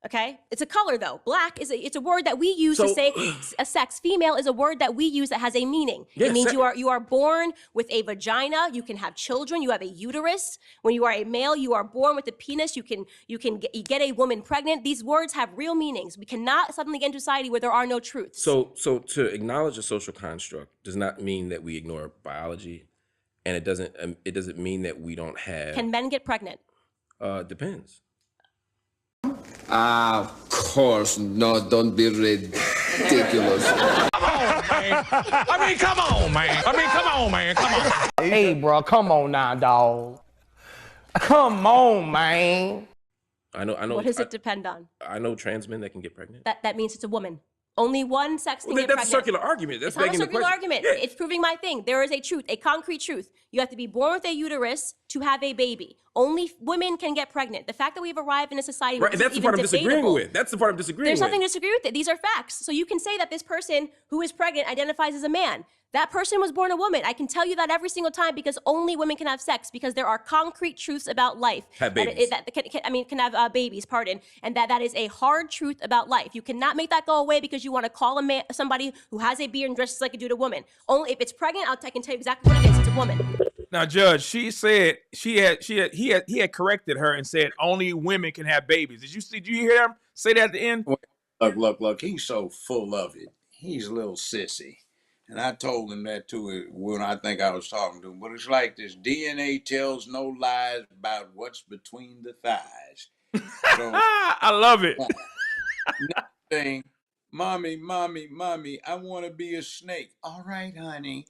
Okay, it's a color though. Black it's a word that we use to say a sex. Female is a word that we use that has a meaning. Yes, it means you are born with a vagina. You can have children. You have a uterus. When you are a male, you are born with a penis. You can get a woman pregnant. These words have real meanings. We cannot suddenly get into society where there are no truths. So to acknowledge a social construct does not mean that we ignore biology, and it doesn't mean that we don't have. Can men get pregnant? Depends. Of course. No, don't be ridiculous. Come on, man. Come on, man. Come on. Hey, bro, come on now, dog. Come on, man. What does it depend on? I know trans men that can get pregnant. That means it's a woman. Only one sex can get That's pregnant. a circular argument. That's it's not a begging the circular question. argument. Yeah. It's proving my thing. There is a truth, a concrete truth. You have to be born with a uterus to have a baby. Only women can get pregnant. The fact that we've arrived in a society where Right, that's the part I'm disagreeing with. That's the part I'm disagreeing There's with. nothing to disagree with it. These are facts. So you can say that this person who is pregnant identifies as a man. That person was born a woman. I can tell you that every single time because only women can have sex because there are concrete truths about life. Have babies. Can have babies, pardon. And that is a hard truth about life. You cannot make that go away because you want to call a man, somebody who has a beard and dresses like a dude a woman. Only if it's pregnant, I can tell you exactly what it is. It's a woman. Now, Judge, she said he had corrected her and said only women can have babies. Did you hear him say that at the end? Look, he's so full of it. He's a little sissy. And I told him that too when I think I was talking to him. But it's like this DNA tells no lies about what's between the thighs. So, I love it. next thing, mommy, I want to be a snake. All right, honey.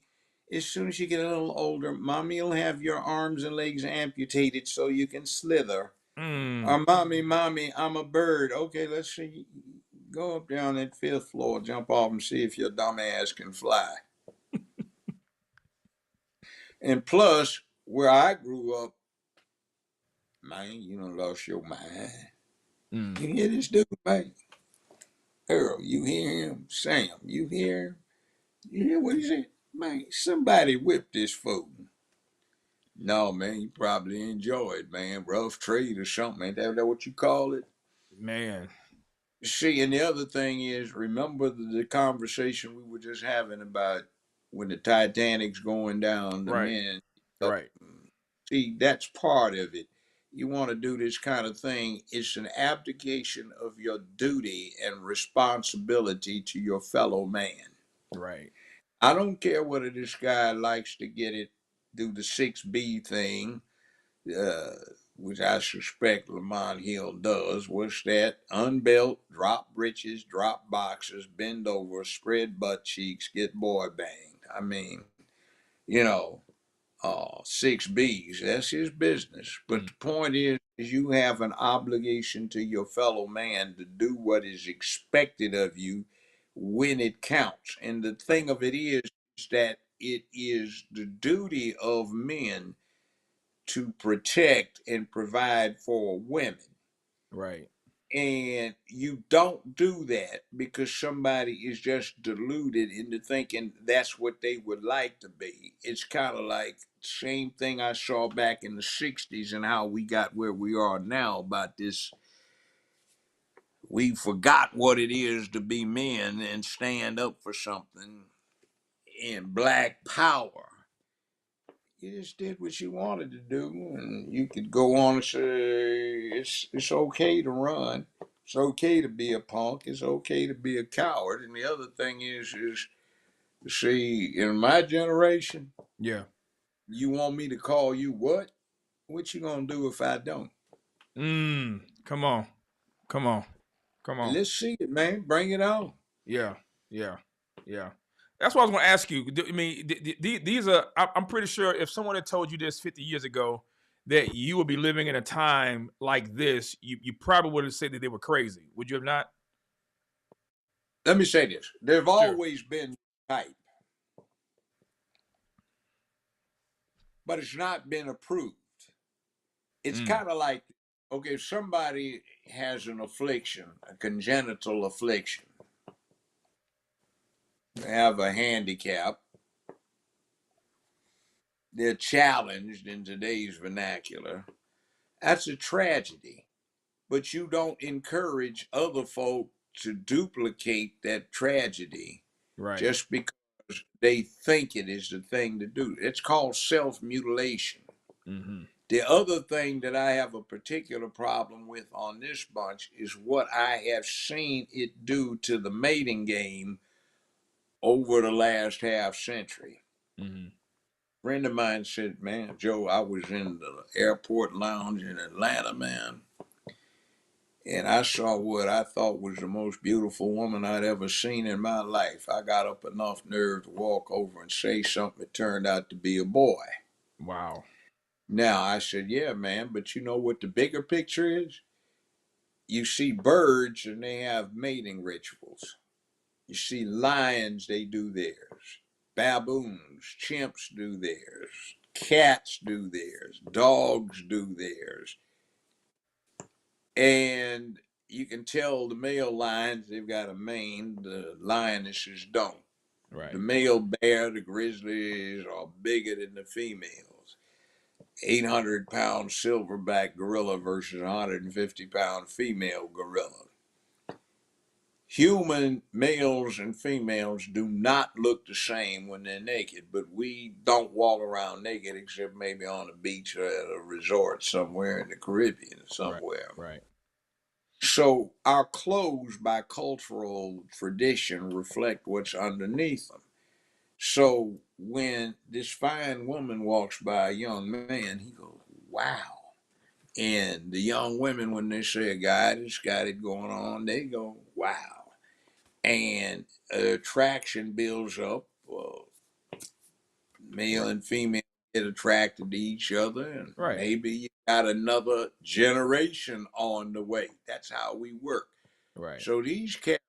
As soon as you get a little older, mommy will have your arms and legs amputated so you can slither. Or mommy, I'm a bird. Okay, let's see. Go up down that 5th floor, jump off and see if your dumb ass can fly. And plus, where I grew up, man, you done lost your mind. You hear this dude, man? Earl, you hear him? Sam, you hear him? You hear what he said? Man, somebody whipped this fool. No, man, you probably enjoy it, man. Rough trade or something. Ain't that what you call it? Man. See, and the other thing is, remember the conversation we were just having about when the Titanic's going down, the men. Right. See, that's part of it. You want to do this kind of thing. It's an abdication of your duty and responsibility to your fellow man. Right. I don't care whether this guy likes to do the 6B thing, which I suspect Lamont Hill does. What's that? Unbelt, drop breeches, drop boxers, bend over, spread butt cheeks, get boy banged. I mean, 6Bs, that's his business. But the point is you have an obligation to your fellow man to do what is expected of you when it counts. And the thing of it is that it is the duty of men to protect and provide for women. Right. And you don't do that because somebody is just deluded into thinking that's what they would like to be. It's kind of like the same thing I saw back in the 60s and how we got where we are now about this. We forgot what it is to be men and stand up for something in black power. You just did what you wanted to do, and you could go on and say it's okay to run, it's okay to be a punk, it's okay to be a coward. And the other thing is see, in my generation, you want me to call you what? What you gonna do if I don't? Come on. Let's see it, man. Bring it on. Yeah. That's what I was going to ask you. I mean, these are, I'm pretty sure if someone had told you this 50 years ago, that you would be living in a time like this, you probably would have said that they were crazy. Would you have not? Let me say this. There have always been type, but it's not been approved. It's kind of like, okay, if somebody has an affliction, a congenital affliction, they have a handicap, they're challenged in today's vernacular, that's a tragedy. But you don't encourage other folk to duplicate that tragedy just because they think it is the thing to do. It's called self-mutilation. The other thing that I have a particular problem with on this bunch is what I have seen it do to the mating game over the last half century. A friend of mine said, man, Joe, I was in the airport lounge in Atlanta, man, and I saw what I thought was the most beautiful woman I'd ever seen in my life. I got up enough nerve to walk over and say something that turned out to be a boy. Wow. Now, I said, yeah, man, but you know what the bigger picture is? you see birds and they have mating rituals. You see lions, they do theirs. Baboons, chimps do theirs. Cats do theirs. Dogs do theirs. And you can tell the male lions, they've got a mane, the lionesses don't. Right. The male bear, the grizzlies are bigger than the females. 800-pound silverback gorilla versus 150-pound female gorilla. Human males and females do not look the same when they're naked, but we don't walk around naked except maybe on a beach or at a resort somewhere in the Caribbean somewhere. Right. So our clothes by cultural tradition reflect what's underneath them. So when this fine woman walks by a young man, he goes, wow. And the young women, when they see a guy that's got it going on, they go, wow. And attraction builds up. Male and female get attracted to each other, and Right. maybe you got another generation on the way. That's how we work. Right. So these cats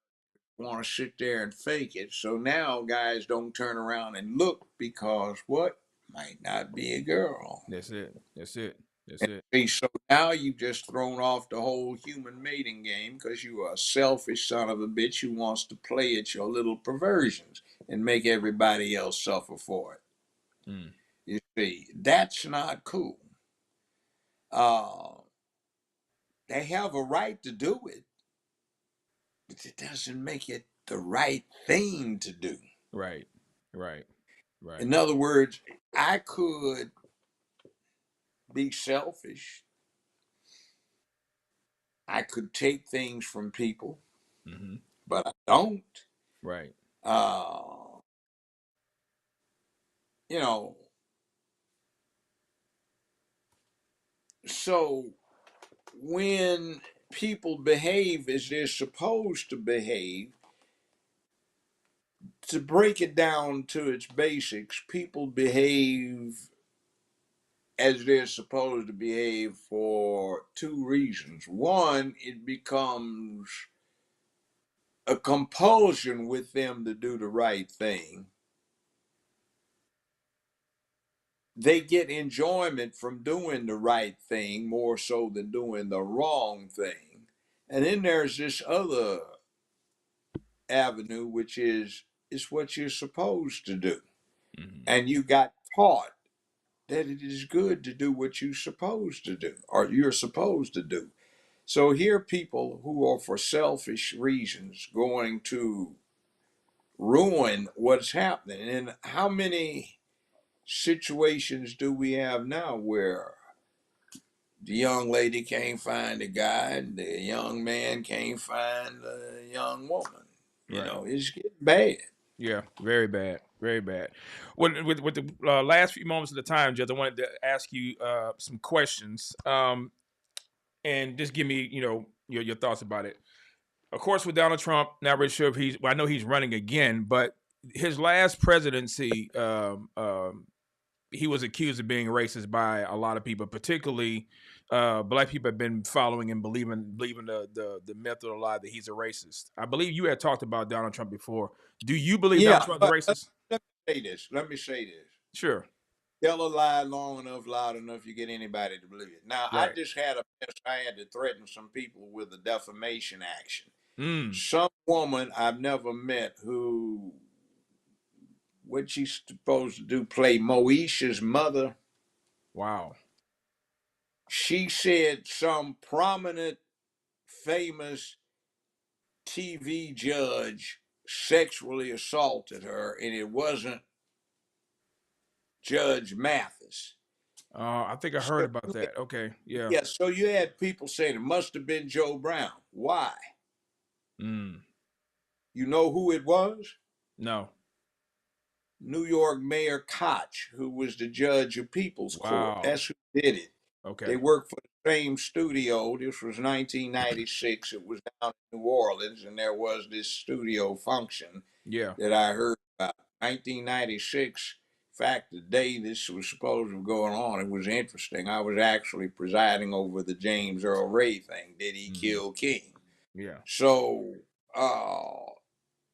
want to sit there and fake it. So now guys don't turn around and look because what? Might not be a girl. That's it. That's it. That's And it. see, so now you've just thrown off the whole human mating game because you are a selfish son of a bitch who wants to play at your little perversions and make everybody else suffer for it. Mm. You see, that's not cool. They have a right to do it, but it doesn't make it the right thing to do. Right. Right. Right. In other words, I could be selfish. I could take things from people, Mm-hmm. but I don't. Right. You know, so when people behave as they're supposed to behave, to break it down to its basics, people behave as they're supposed to behave for two reasons. One, it becomes a compulsion with them to do the right thing. They get enjoyment from doing the right thing more so than doing the wrong thing. And then there's this other avenue, which is it's what you're supposed to do. Mm-hmm. And you got taught that it is good to do what you're supposed to do, or you're supposed to do. So here are people who are for selfish reasons going to ruin what's happening. And how many situations do we have now where the young lady can't find a guy and the young man can't find a young woman? You Right. know, it's getting bad. Yeah, very bad, very bad. With the last few moments of the time, Judge, I wanted to ask you some questions, and just give me, your thoughts about it. Of course, with Donald Trump, not really sure if he's. Well, I know he's running again, but his last presidency, he was accused of being racist by a lot of people, particularly black people have been following and believing the myth or the lie that he's a racist. I believe you had talked about Donald Trump before. Do you believe Donald Trump's but racist? let me say this. Let me say this. Sure. Tell a lie long enough, loud enough, you get anybody to believe it. Now, I Right. just had a mess. I had to threaten some people with a defamation action. Mm. Some woman I've never met who, what she's supposed to do, play Moesha's mother. Wow. She said some prominent, famous TV judge sexually assaulted her, and it wasn't Judge Mathis. I think I heard about that. Okay. Yeah. Yeah, so you had people saying it must have been Joe Brown. Why? Mm. You know who it was? No. New York Mayor Koch, who was the judge of People's Court. Wow. That's who did it. Okay. They worked for the same studio. This was 1996. It was down in New Orleans, and there was this studio function Yeah. that I heard about. 1996, fact, the day this was supposed to be going on, it was interesting. I was actually presiding over the James Earl Ray thing. Did he kill King? Yeah. So,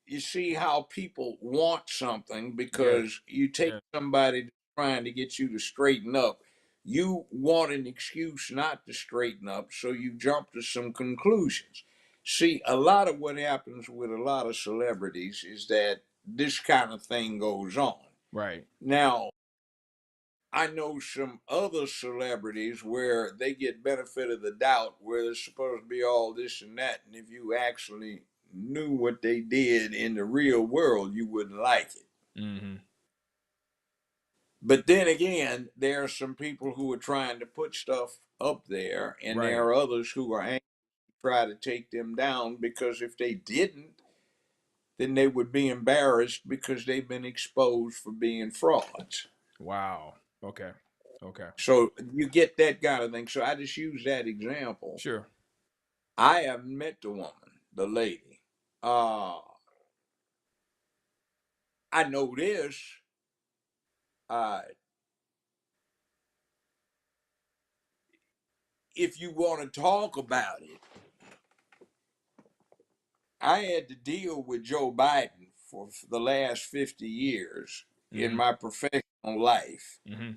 you see how people want something because you take somebody trying to get you to straighten up. You want an excuse not to straighten up, so you jump to some conclusions. See, a lot of what happens with a lot of celebrities is that this kind of thing goes on. Right. Now, I know some other celebrities where they get benefit of the doubt, where there's supposed to be all this and that, and if you actually knew what they did in the real world, you wouldn't like it. Mm-hmm. But then again, there are some people who are trying to put stuff up there, and Right. there are others who are anxious to try to take them down because if they didn't, then they would be embarrassed because they've been exposed for being frauds. Wow. Okay. Okay. So you get that kind of thing. So I just use that example. Sure. I have met the woman, the lady. I know this. If you want to talk about it, I had to deal with Joe Biden for the last 50 years in my professional life. Mm-hmm.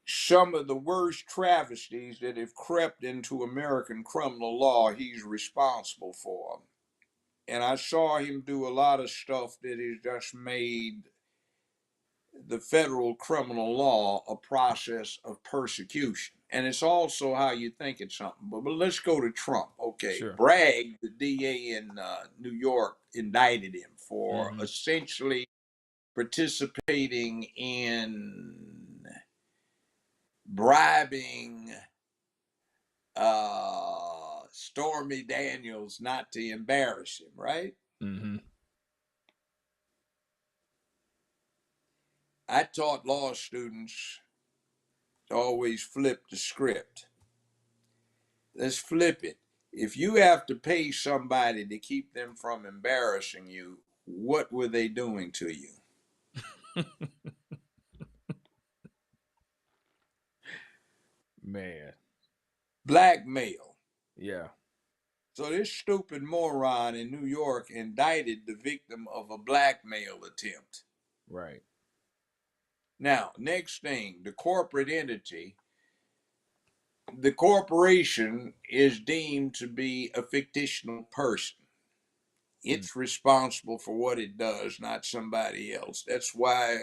Some of the worst travesties that have crept into American criminal law, he's responsible for. And I saw him do a lot of stuff that has just made the federal criminal law a process of persecution. And it's also how you think it's something. But let's go to Trump. Okay, Sure. Bragg, the DA in New York, indicted him for essentially participating in bribing Stormy Daniels not to embarrass him, right? Mm-hmm. I taught law students to always flip the script. Let's flip it. If you have to pay somebody to keep them from embarrassing you, what were they doing to you? Man. Blackmail. Yeah. So this stupid moron in New York indicted the victim of a blackmail attempt. Right. Now, next thing, the corporate entity, the corporation is deemed to be a fictional person. It's responsible for what it does, not somebody else. That's why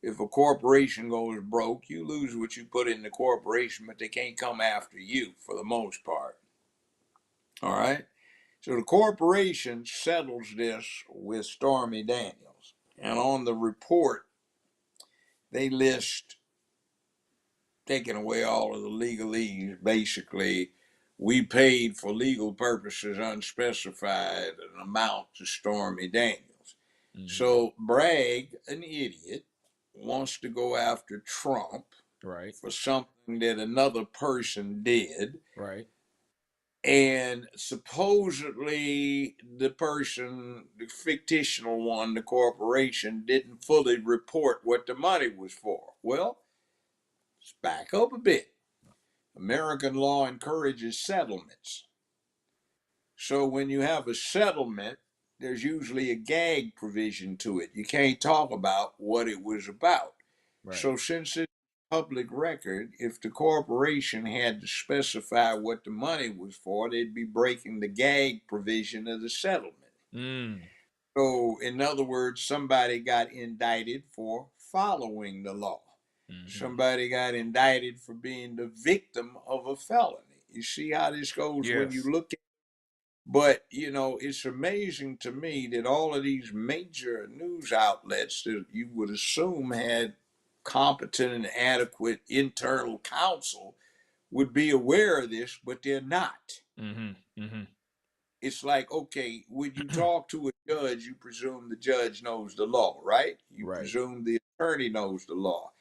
if a corporation goes broke, you lose what you put in the corporation, but they can't come after you for the most part. All right? So the corporation settles this with Stormy Daniels. And on the report, they list, taking away all of the legalese, basically, we paid for legal purposes unspecified an amount to Stormy Daniels. So Bragg, an idiot, wants to go after Trump for something that another person did. Right. And supposedly the person, the fictional one, the corporation, didn't fully report what the money was for. Well, let's back up a bit. American law encourages settlements. So when you have a settlement, there's usually a gag provision to it. You can't talk about what it was about. Right. So since it's public record, if the corporation had to specify what the money was for, they'd be breaking the gag provision of the settlement. So in other words, somebody got indicted for following the law. Somebody got indicted for being the victim of a felony. You see how this goes when you look at. But, you know, it's amazing to me that all of these major news outlets that you would assume had competent and adequate internal counsel would be aware of this, but they're not. It's like, okay, when you talk to a judge, you presume the judge knows the law, right? You presume the attorney knows the law.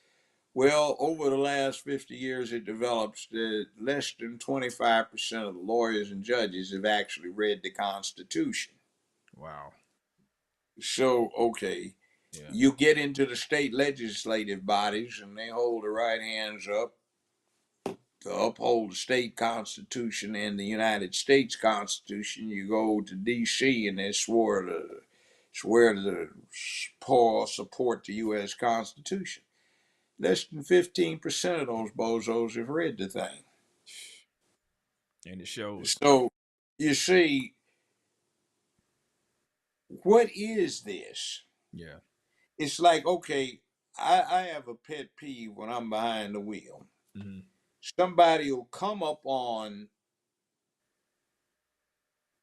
Well, over the last 50 years, it develops that less than 25% of the lawyers and judges have actually read the Constitution. Wow. So, okay. You get into the state legislative bodies, and they hold the right hands up to uphold the state constitution and the United States Constitution. You go to D.C. and they swear to support the U.S. Constitution. Less than 15% of those bozos have read the thing. And it shows. So, you see, what is this? Yeah. It's like, okay, I have a pet peeve when I'm behind the wheel. Mm-hmm. Somebody will come up on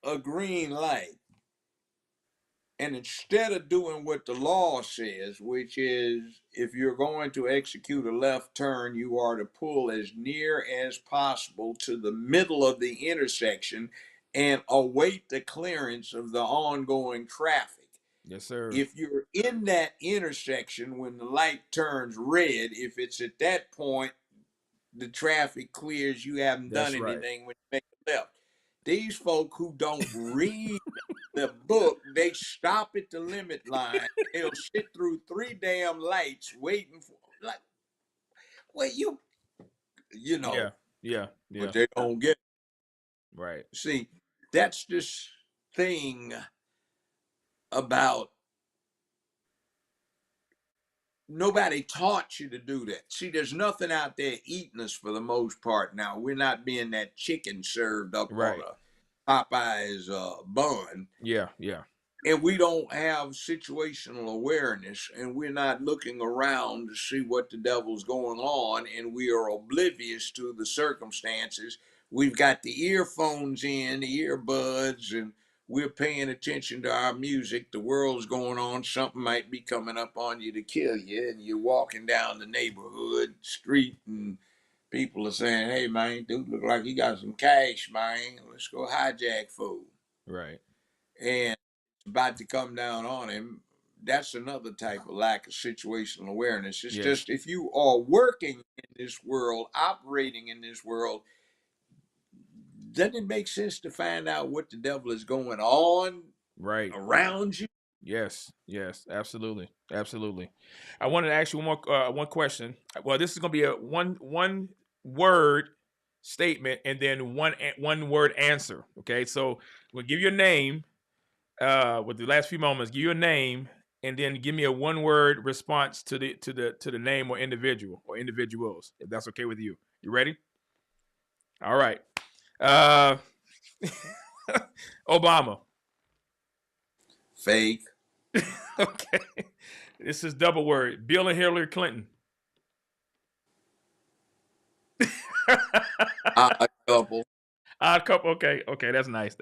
a green light, and instead of doing what the law says, which is if you're going to execute a left turn, you are to pull as near as possible to the middle of the intersection and await the clearance of the ongoing traffic. Yes, sir. If you're in that intersection when the light turns red, if it's at that point the traffic clears, you haven't done anything when you make a left. These folk who don't read the book, they stop at the limit line. They'll sit through 3 damn lights waiting for, like, well, you know. Yeah. But they don't get it. Right. See, that's this thing about nobody taught you to do that. See, there's nothing out there eating us for the most part now. We're not being that chicken served up on a Popeye's bun. Yeah. And we don't have situational awareness, and we're not looking around to see what the devil's going on, and we are oblivious to the circumstances. We've got the earphones in, the earbuds, and we're paying attention to our music. The world's going on. Something might be coming up on you to kill you, and you're walking down the neighborhood street, and people are saying, hey, man, dude look like he got some cash, man. Let's go hijack food. Right. And about to come down on him. That's another type of lack of situational awareness. It's just if you are working in this world, operating in this world, doesn't it make sense to find out what the devil is going on around you? Yes, absolutely. I wanted to ask you one question. Well, this is going to be a one word statement and then one word answer. Okay, so we'll give you a name. With the last few moments, give you a name and then give me a one word response to the name or individual or individuals, if that's okay with you. You ready? All right. Obama. Fake. Okay. This is double word. Bill and Hillary Clinton. Odd couple. Odd couple. Okay. That's nice.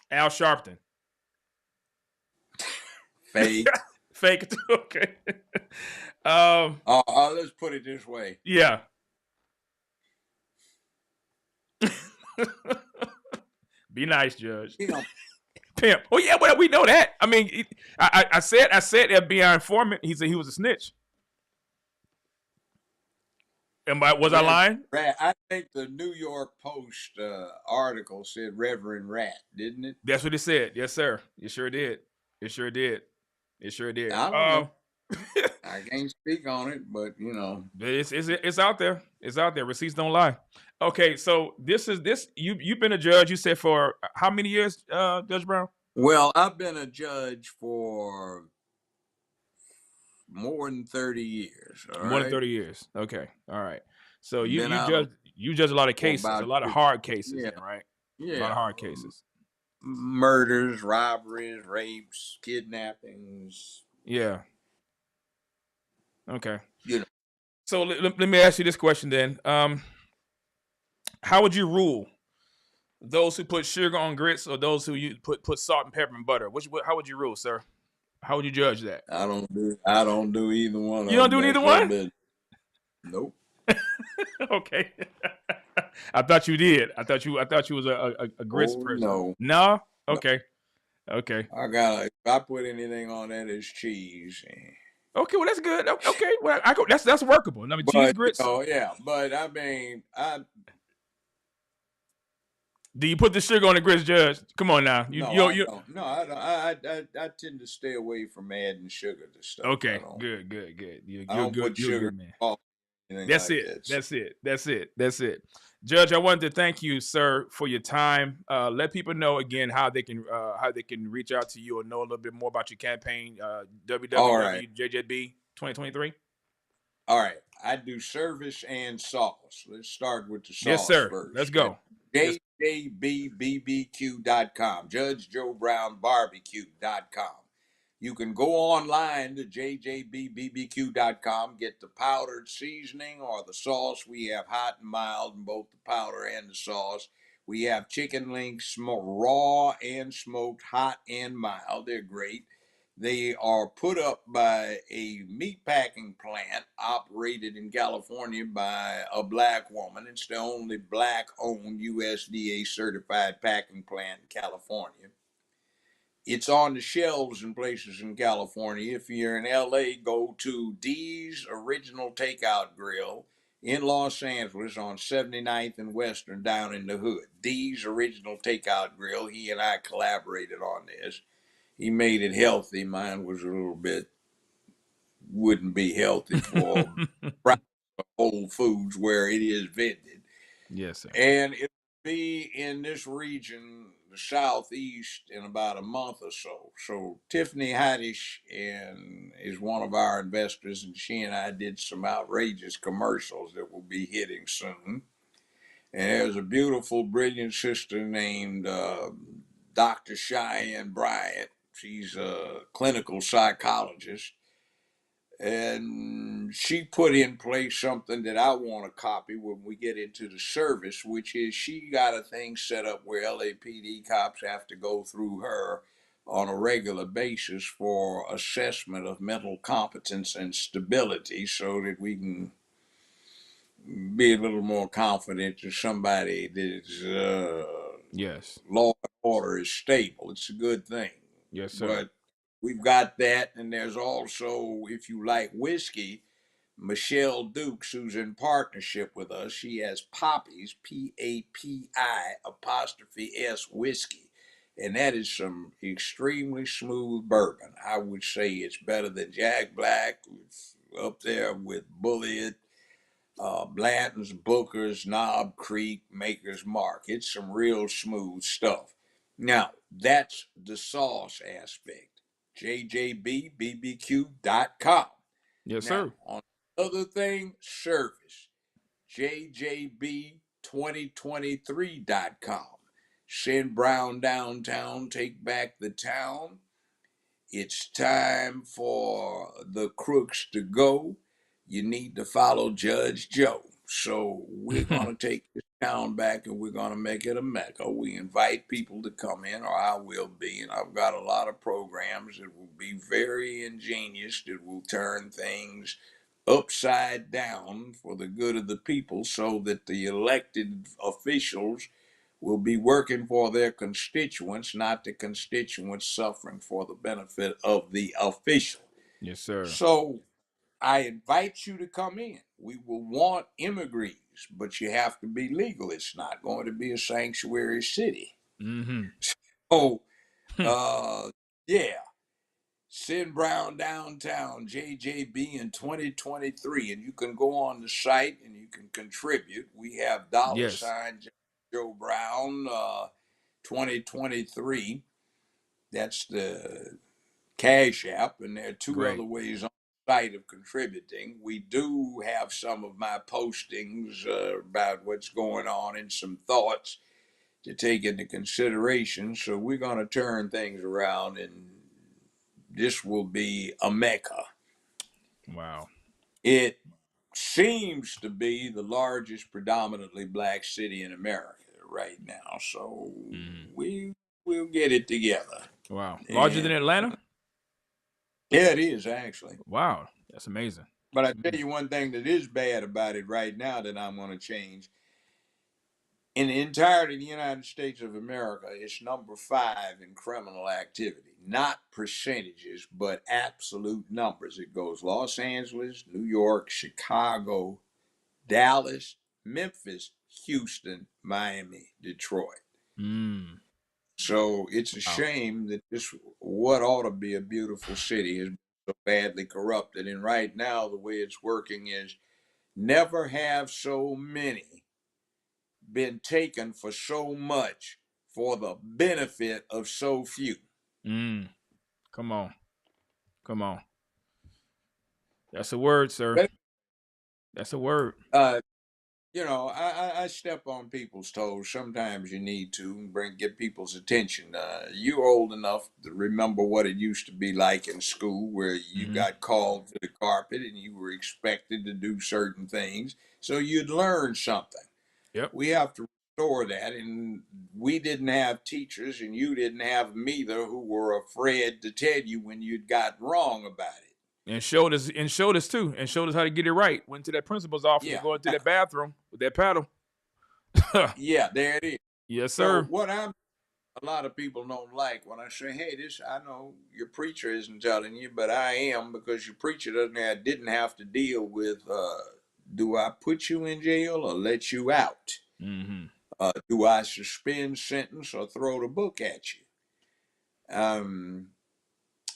Al Sharpton. Fake. Fake. Okay. Let's put it this way. Yeah. Be nice, Judge. Pimp. Oh yeah, well we know that. I mean, I said FBI informant. He said he was a snitch. Was I lying? I think the New York Post article said Reverend Rat, didn't it? That's what it said. Yes, sir. It sure did. I don't know. I can't speak on it, but you know, it's out there. It's out there. Receipts don't lie. Okay, so this. You've been a judge. You said for how many years, Judge Brown? Well, I've been a judge for more than 30 years. More than 30 years. Okay. All right. So you judge a lot of cases, a lot of hard cases, right? Yeah. A lot of hard cases. Murders, robberies, rapes, kidnappings. Yeah. Okay. You know. So let me ask you this question then. How would you rule those who put sugar on grits or those who put salt and pepper and butter? How would you rule, sir? How would you judge that? I don't do either one. You don't do neither one? Nope. Okay. I thought you did. I thought you was a grits person. No. Okay. If I put anything on that, it's cheese. Okay, well that's good. Okay, well that's workable. I mean, cheese grits. Oh yeah, but I mean, Do you put the sugar on the grits, Judge? Come on now. No, I don't. No, I don't. I tend to stay away from adding sugar to stuff. Okay, I don't. good. You're I don't good. put You're a sugar good man. in anything That's like it. that. That's it. Judge, I wanted to thank you, sir, for your time. Let people know again how they can reach out to you and know a little bit more about your campaign. www.jjb 2023. All right. I do service and sauce. Let's start with the sauce Yes, sir. first. Let's go. JJBBBQ.com. JudgeJoeBrownBarbecue.com. You can go online to jjbbbq.com, get the powdered seasoning or the sauce. We have hot and mild in both the powder and the sauce. We have chicken links, raw and smoked, hot and mild. They're great. They are put up by a meatpacking plant operated in California by a black woman. It's the only black-owned USDA certified packing plant in California. It's on the shelves in places in California. If you're in LA, go to Dee's Original Takeout Grill in Los Angeles on 79th and Western down in the hood. Dee's Original Takeout Grill. He and I collaborated on this. He made it healthy. Mine was a little bit, wouldn't be healthy for Whole Foods where it is vended. Yes, sir. And it'll be in this region, the Southeast, in about a month or so. So Tiffany Haddish is one of our investors, and she and I did some outrageous commercials that will be hitting soon. And there's a beautiful, brilliant sister named Dr. Cheyenne Bryant. She's a clinical psychologist. And she put in place something that I want to copy when we get into the service, which is she got a thing set up where LAPD cops have to go through her on a regular basis for assessment of mental competence and stability so that we can be a little more confident that somebody that is Yes. law and order is stable. It's a good thing. Yes, sir. But we've got that, and there's also, if you like whiskey, Michelle Dukes, who's in partnership with us. She has Poppy's, PAPI''S whiskey, and that is some extremely smooth bourbon. I would say it's better than Jack Black. It's up there with Bullitt, Blanton's, Booker's, Knob Creek, Maker's Mark. It's some real smooth stuff. Now, that's the sauce aspect. JJBBBQ.com. Yes, Now, sir. on the other thing, service. JJB2023.com. Send Brown downtown, take back the town. It's time for the crooks to go. You need to follow Judge Joe. So we're going to take this town back and we're going to make it a mecca. We invite people to come in, or I will be, and I've got a lot of programs that will be very ingenious, that will turn things upside down for the good of the people so that the elected officials will be working for their constituents, not the constituents suffering for the benefit of the official. Yes, sir. So I invite you to come in. We will want immigrants, but you have to be legal. It's not going to be a sanctuary city. Mm-hmm. So, yeah. Send Brown downtown, JJB in 2023, and you can go on the site and you can contribute. We have Yes. $sign Joe Brown 2023. That's the Cash App, and there are two Great. other ways on the site of contributing. We do have some of my postings about what's going on and some thoughts to take into consideration. So we're going to turn things around, and this will be a mecca. Wow. It seems to be the largest predominantly black city in America right now. So we will get it together. Wow. Larger than Atlanta? Yeah, it is actually. Wow. That's amazing. But I tell you one thing that is bad about it right now that I'm going to change. In the entirety of the United States of America, it's number 5 in criminal activity. Not percentages, but absolute numbers. It goes Los Angeles, New York, Chicago, Dallas, Memphis, Houston, Miami, Detroit. Mm. So it's a Wow. shame that this, what ought to be a beautiful city, is so badly corrupted. And right now, the way it's working is never have so many been taken for so much for the benefit of so few. Mm. Come on. Come on. That's a word, sir. That's a word. Uh, I step on people's toes. Sometimes you need to get people's attention. You're old enough to remember what it used to be like in school, where you Mm-hmm. got called to the carpet and you were expected to do certain things, so you'd learn something. Yep. We have to restore that, and we didn't have teachers, and you didn't have them either, who were afraid to tell you when you'd gotten wrong about it. And showed us too, and showed us how to get it right. Went to that principal's office and Yeah, go into that bathroom with that paddle. yeah, there it is. Yes, So sir. what I'm a lot of people don't like when I say, "Hey, this I know your preacher isn't telling you, but I am, because your preacher didn't have to deal with do I put you in jail or let you out? Mm-hmm. Do I suspend sentence or throw the book at you?"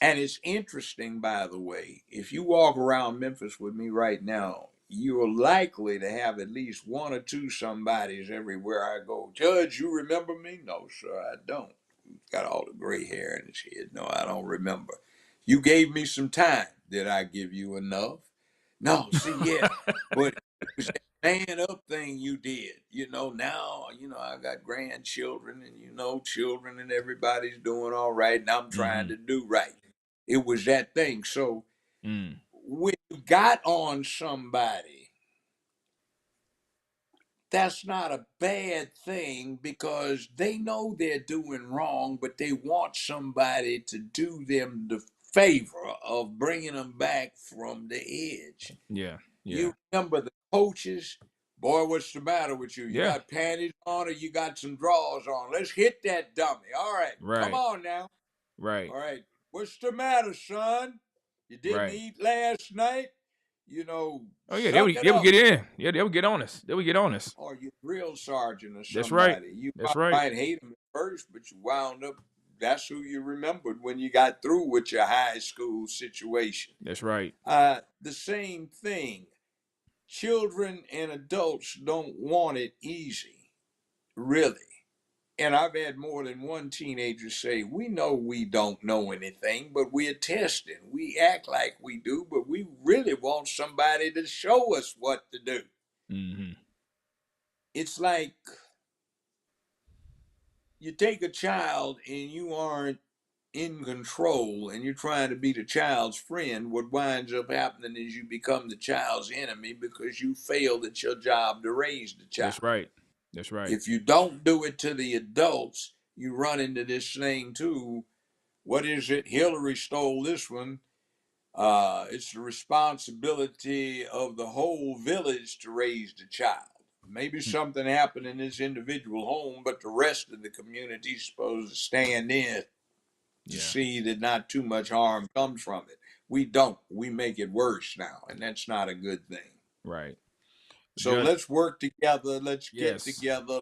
And it's interesting, by the way, if you walk around Memphis with me right now, you're likely to have at least one or two somebodies everywhere I go. "Judge, you remember me?" "No, sir, I don't." Got all the gray hair in his head. "No, I don't remember." "You gave me some time." "Did I give you enough?" "No, see, yeah, but it was that man up thing you did. Now, I got grandchildren and, children, and everybody's doing all right, and I'm trying Mm-hmm. to do right. It was that thing. So Mm. when you got on somebody, that's not a bad thing, because they know they're doing wrong, but they want somebody to do them the favor of bringing them back from the edge. Yeah. Yeah. You remember the coaches? "Boy, what's the matter with you? You Yeah. got panties on, or you got some drawers on? Let's hit that dummy. All right, come Right. on now. Right. All right, what's the matter, son? You didn't Right. eat last night? Oh yeah, Suck it they would up." get in. Yeah, they would get on us. They would get on us. Or you drill sergeant or That's right. somebody. You That's right. might hate them at first, but you wound up, that's who you remembered when you got through with your high school situation. That's right. The same thing. Children and adults don't want it easy, really. And I've had more than one teenager say, "We know we don't know anything, but we're testing. We act like we do, but we really want somebody to show us what to do." Mm-hmm. It's like you take a child and you aren't in control and you're trying to be the child's friend. What winds up happening is you become the child's enemy, because you failed at your job to raise the child. That's right. That's right. If you don't do it to the adults, you run into this thing too. What is it? Hillary stole this one. It's the responsibility of the whole village to raise the child. Maybe something happened in this individual home, but the rest of the community is supposed to stand in to Yeah. see that not too much harm comes from it. We don't. We make it worse now, and that's not a good thing. Right. So Judge. let's work together. Let's get Yes. together.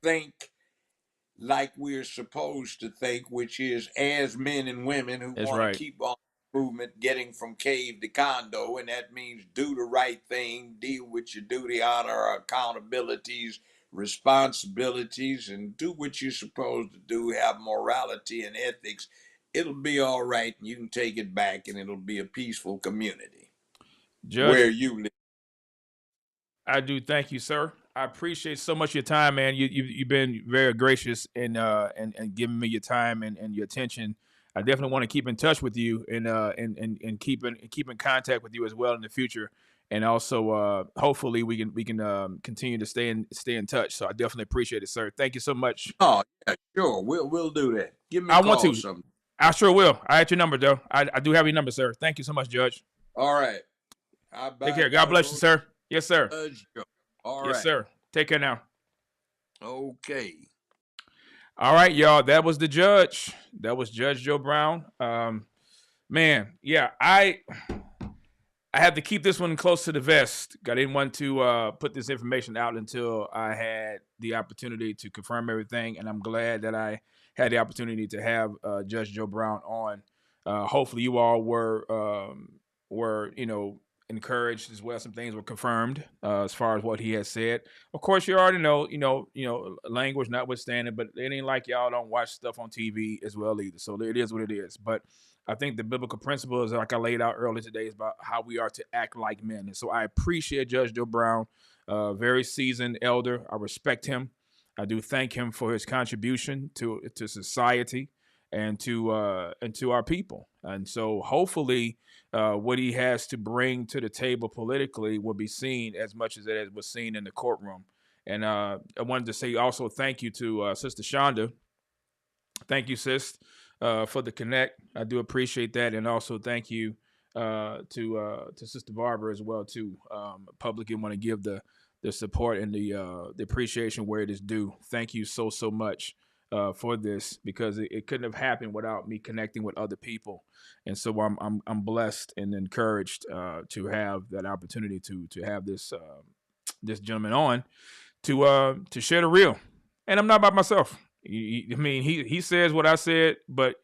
Think like we're supposed to think, which is as men and women who That's want to right. keep on improvement, getting from cave to condo, and that means do the right thing, deal with your duty, honor, accountabilities, responsibilities, and do what you're supposed to do, have morality and ethics. It'll be all right, and you can take it back, and it'll be a peaceful community Judge, where you live. I do thank you, sir. I appreciate so much your time, man. You've been very gracious and giving me your time and your attention. I definitely want to keep in touch with you and keep in contact with you as well in the future. And also, hopefully, we can continue to stay in touch. So I definitely appreciate it, sir. Thank you so much. Oh, yeah, sure. We'll do that. Give me a I want call to. sometime. I sure will. I had your number, though. I do have your number, sir. Thank you so much, Judge. All right. Take care. God Gotta bless you, go. sir. Yes, sir. All Yes, right. sir. Take care now. Okay. All right, y'all. That was the judge. That was Judge Joe Brown. Man, yeah, I had to keep this one close to the vest. I didn't want to put this information out until I had the opportunity to confirm everything, and I'm glad that I had the opportunity to have Judge Joe Brown on. Hopefully, you all were encouraged as well. Some things were confirmed as far as what he has said. Of course, you already know, language notwithstanding, but it ain't like y'all don't watch stuff on TV as well either. So it is what it is. But I think the biblical principles, like I laid out earlier today, is about how we are to act like men. And so I appreciate Judge Joe Brown, very seasoned elder. I respect him. I do thank him for his contribution to society and to our people. And so hopefully what he has to bring to the table politically will be seen as much as it was seen in the courtroom. And I wanted to say also thank you to Sister Shonda. Thank you, sis, for the connect. I do appreciate that. And also thank you to Sister Barbara as well, too. Publicly want to give the support and the appreciation where it is due. Thank you so much for this, because it couldn't have happened without me connecting with other people. And so I'm blessed and encouraged to have that opportunity to have this gentleman on to share the real. And I'm not by myself. He says what I said, but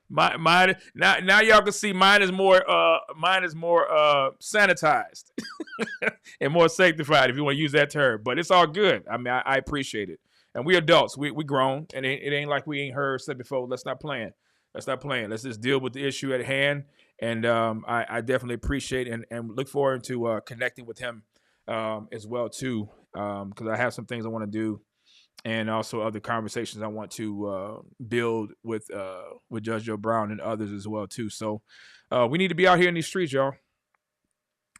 mine now y'all can see mine is more sanitized and more sanctified, if you want to use that term. But it's all good. I mean, I appreciate it. And we adults, we grown, and it ain't like we ain't heard said before. Let's not playing. Let's just deal with the issue at hand. And I definitely appreciate and look forward to connecting with him as well too, because I have some things I want to do, and also other conversations I want to build with Judge Joe Brown and others as well too. So we need to be out here in these streets, y'all.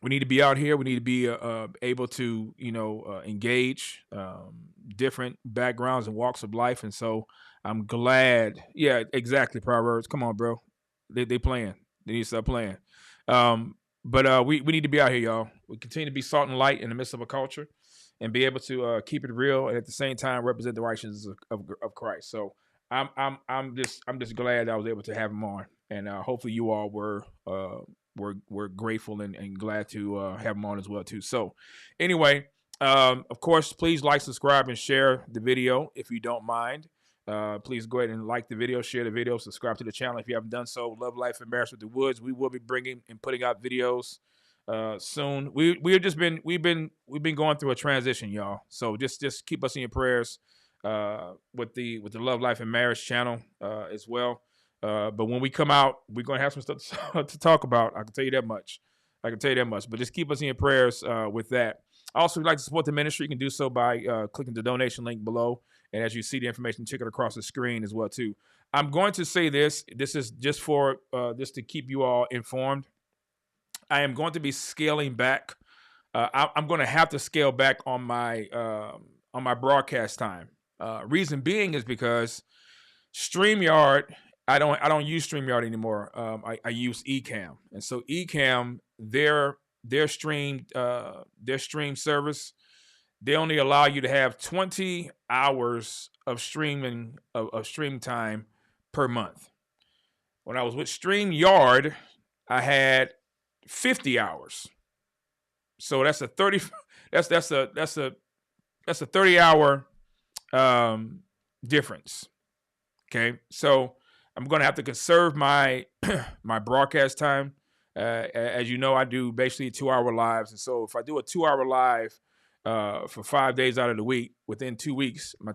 We need to be out here. We need to be able to, engage different backgrounds and walks of life. And so I'm glad. Yeah, exactly. Proverbs. Come on, bro. They playing. They need to stop playing. But we need to be out here, y'all. We continue to be salt and light in the midst of a culture, and be able to keep it real, and at the same time represent the righteousness of Christ. So I'm just glad I was able to have him on, and hopefully you all were grateful and glad to have him on as well too. So anyway, of course, please like, subscribe, and share the video if you don't mind. Please go ahead and like the video, share the video, subscribe to the channel if you haven't done so. Love, Life, and Marriage with the Woods. We will be bringing and putting out videos soon. We've been going through a transition, y'all. So just keep us in your prayers with the Love, Life, and Marriage channel as well. But when we come out, we're gonna have some stuff to talk about. I can tell you that much. But just keep us in your prayers with that. Also, if you'd like to support the ministry, you can do so by clicking the donation link below. And as you see the information, check it across the screen as well too. I'm going to say this. This is just for just to keep you all informed. I am going to be scaling back. I'm going to have to scale back on my broadcast time. Reason being is because StreamYard. I don't use StreamYard anymore. I use Ecamm, and so Ecamm, their stream service, they only allow you to have 20 hours of stream time per month. When I was with StreamYard, I had 50 hours. So that's a 30. That's a 30-hour difference. Okay, so I'm going to have to conserve my my broadcast time. As you know, I do basically 2-hour lives. And so if I do a 2-hour live for 5 days out of the week, within 2 weeks, my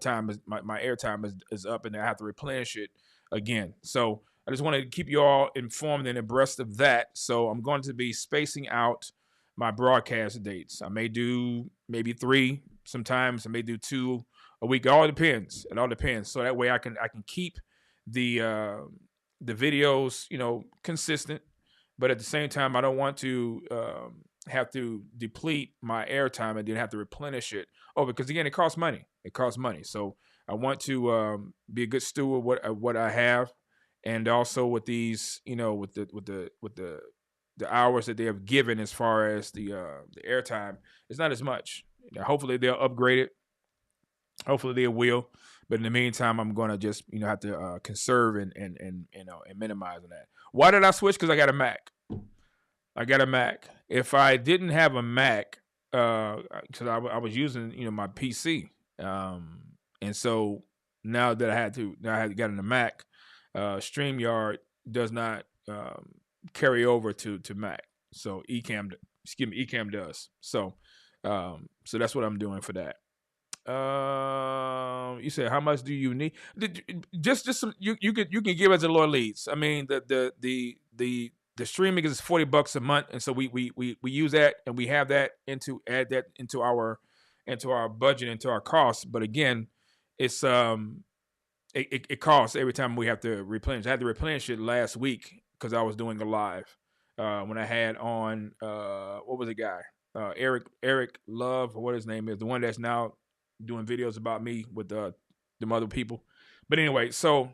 air time is up, and I have to replenish it again. So I just wanted to keep you all informed and abreast of that. So I'm going to be spacing out my broadcast dates. I may do maybe 3 sometimes. I may do 2 a week. It all depends. So that way I can keep the videos, consistent, but at the same time, I don't want to have to deplete my airtime and then have to replenish it. Oh, because again, it costs money. So I want to be a good steward what I have, and also with these, with the hours that they have given as far as the airtime, it's not as much. Hopefully they'll upgrade it. Hopefully they will. But in the meantime, I'm going to just, have to conserve and minimize on that. Why did I switch? Because I got a Mac. I got a Mac. If I didn't have a Mac, because I was using my PC, and so now that I had gotten a Mac, StreamYard does not carry over to Mac. So Ecamm does. So that's what I'm doing for that. You said how much do you need? Just some you can give as the Lord leads. I mean the streaming is $40 a month, and so we use that, and we have that add that into our budget, into our costs. But again, it's it costs every time we have to replenish. I had to replenish it last week because I was doing a live when I had on what was the guy Eric Love, or what his name is, the one that's now doing videos about me with the other people. But anyway, so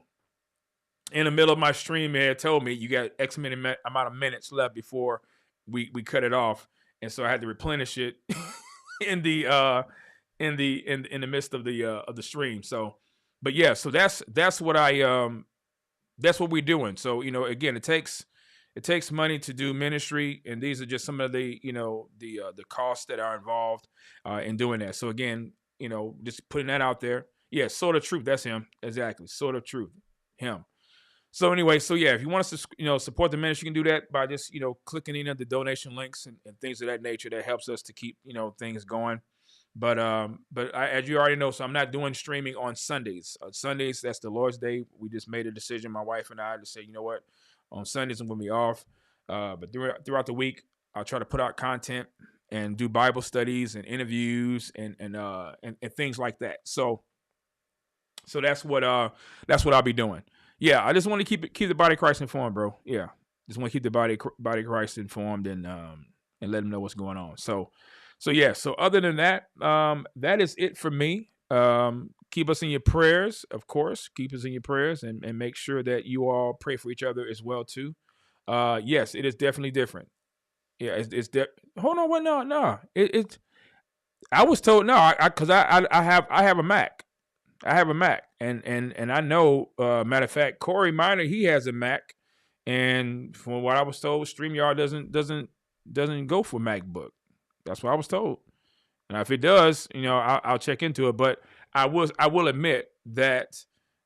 in the middle of my stream, it told me you got X amount of minutes left before we cut it off, and so I had to replenish it in the midst of the stream. So, but yeah, so that's what that's what we're doing. So again, it takes money to do ministry, and these are just some of the the costs that are involved in doing that. So again, just putting that out there. Yeah, Sword of Truth. That's him. Exactly. Sword of Truth. Him. So anyway, so yeah, if you want us to, support the ministry, you can do that by just, clicking in the donation links and things of that nature. That helps us to keep, things going. But as you already know, so I'm not doing streaming on Sundays. Sundays, that's the Lord's Day. We just made a decision, my wife and I, to say, you know what, on Sundays I'm going to be off. But throughout the week, I'll try to put out content and do Bible studies and interviews and things like that. So that's what I'll be doing. Yeah, I just want to keep the body of Christ informed, bro. Yeah, just want to keep the body of Christ informed and let them know what's going on. So yeah. So other than that, that is it for me. Keep us in your prayers, of course. Keep us in your prayers, and make sure that you all pray for each other as well too. Yes, it is definitely different. Yeah, hold on, no. I was told no, because I have a Mac. I have a Mac, and I know. Matter of fact, Corey Minor, he has a Mac, and from what I was told, StreamYard doesn't go for MacBook. That's what I was told. Now, if it does, I'll check into it. But I will admit that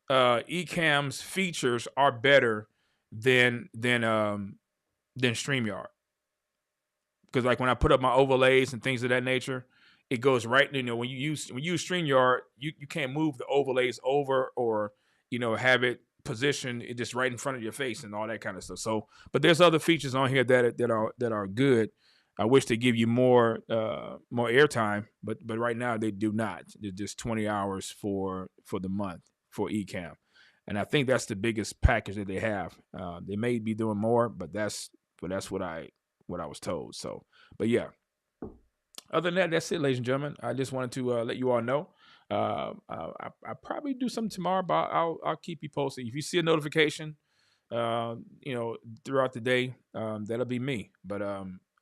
Ecamm's features are better than StreamYard, because like when I put up my overlays and things of that nature, it goes right. When you use StreamYard, you can't move the overlays over or have it positioned just right in front of your face and all that kind of stuff. So, but there's other features on here that are good. I wish they give you more airtime, but right now they do not. They're just 20 hours for the month for Ecamm, and I think that's the biggest package that they have. They may be doing more, but that's what I was told. So, but yeah. Other than that, that's it, ladies and gentlemen. I just wanted to let you all know. I'll probably do something tomorrow, but I'll keep you posted. If you see a notification, throughout the day, that'll be me. But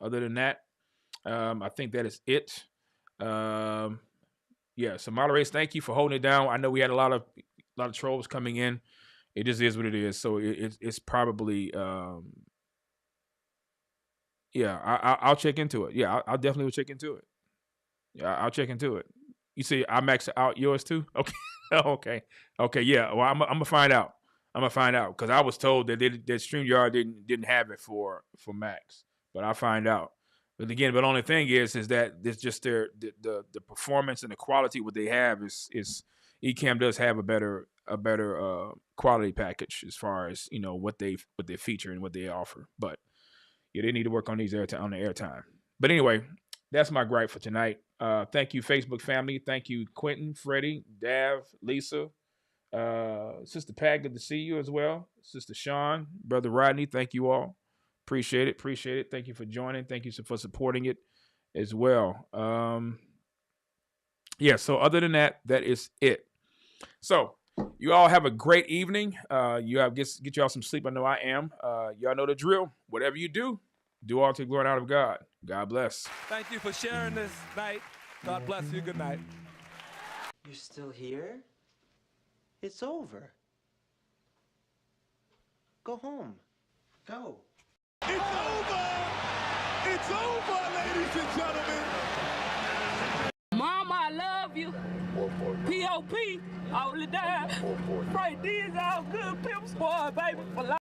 other than that, I think that is it. Yeah. So moderators, thank you for holding it down. I know we had a lot of trolls coming in. It just is what it is. So it's probably. Yeah, I'll check into it. Yeah, I'll definitely check into it. Yeah, I'll check into it. You see, I max out yours too? Okay. Okay. Yeah. Well, I'm gonna find out. Because I was told that StreamYard didn't have it for Macs, but I'll find out. But again, the only thing is that it's just the performance and the quality what they have is Ecamm does have a better quality package as far as what they feature and what they offer, but. Yeah, they need to work on these on the airtime. But anyway, that's my gripe for tonight. Thank you, Facebook family. Thank you, Quentin, Freddie, Dav, Lisa, Sister Pat. Good to see you as well. Sister Sean, Brother Rodney. Thank you all. Appreciate it. Thank you for joining. Thank you for supporting it as well. Yeah. So other than that, that is it. So. You all have a great evening. You have get y'all some sleep. I know I am. Y'all know the drill. Whatever you do all to the glory out of God. God bless. Thank you for sharing this night. God bless you. Good night. You're still here? It's over. Go home. Go. It's over! It's over, ladies and gentlemen. Mama, I love you. P.O.P. all the time. Frank D is all good. Pimp spoil, baby, for life.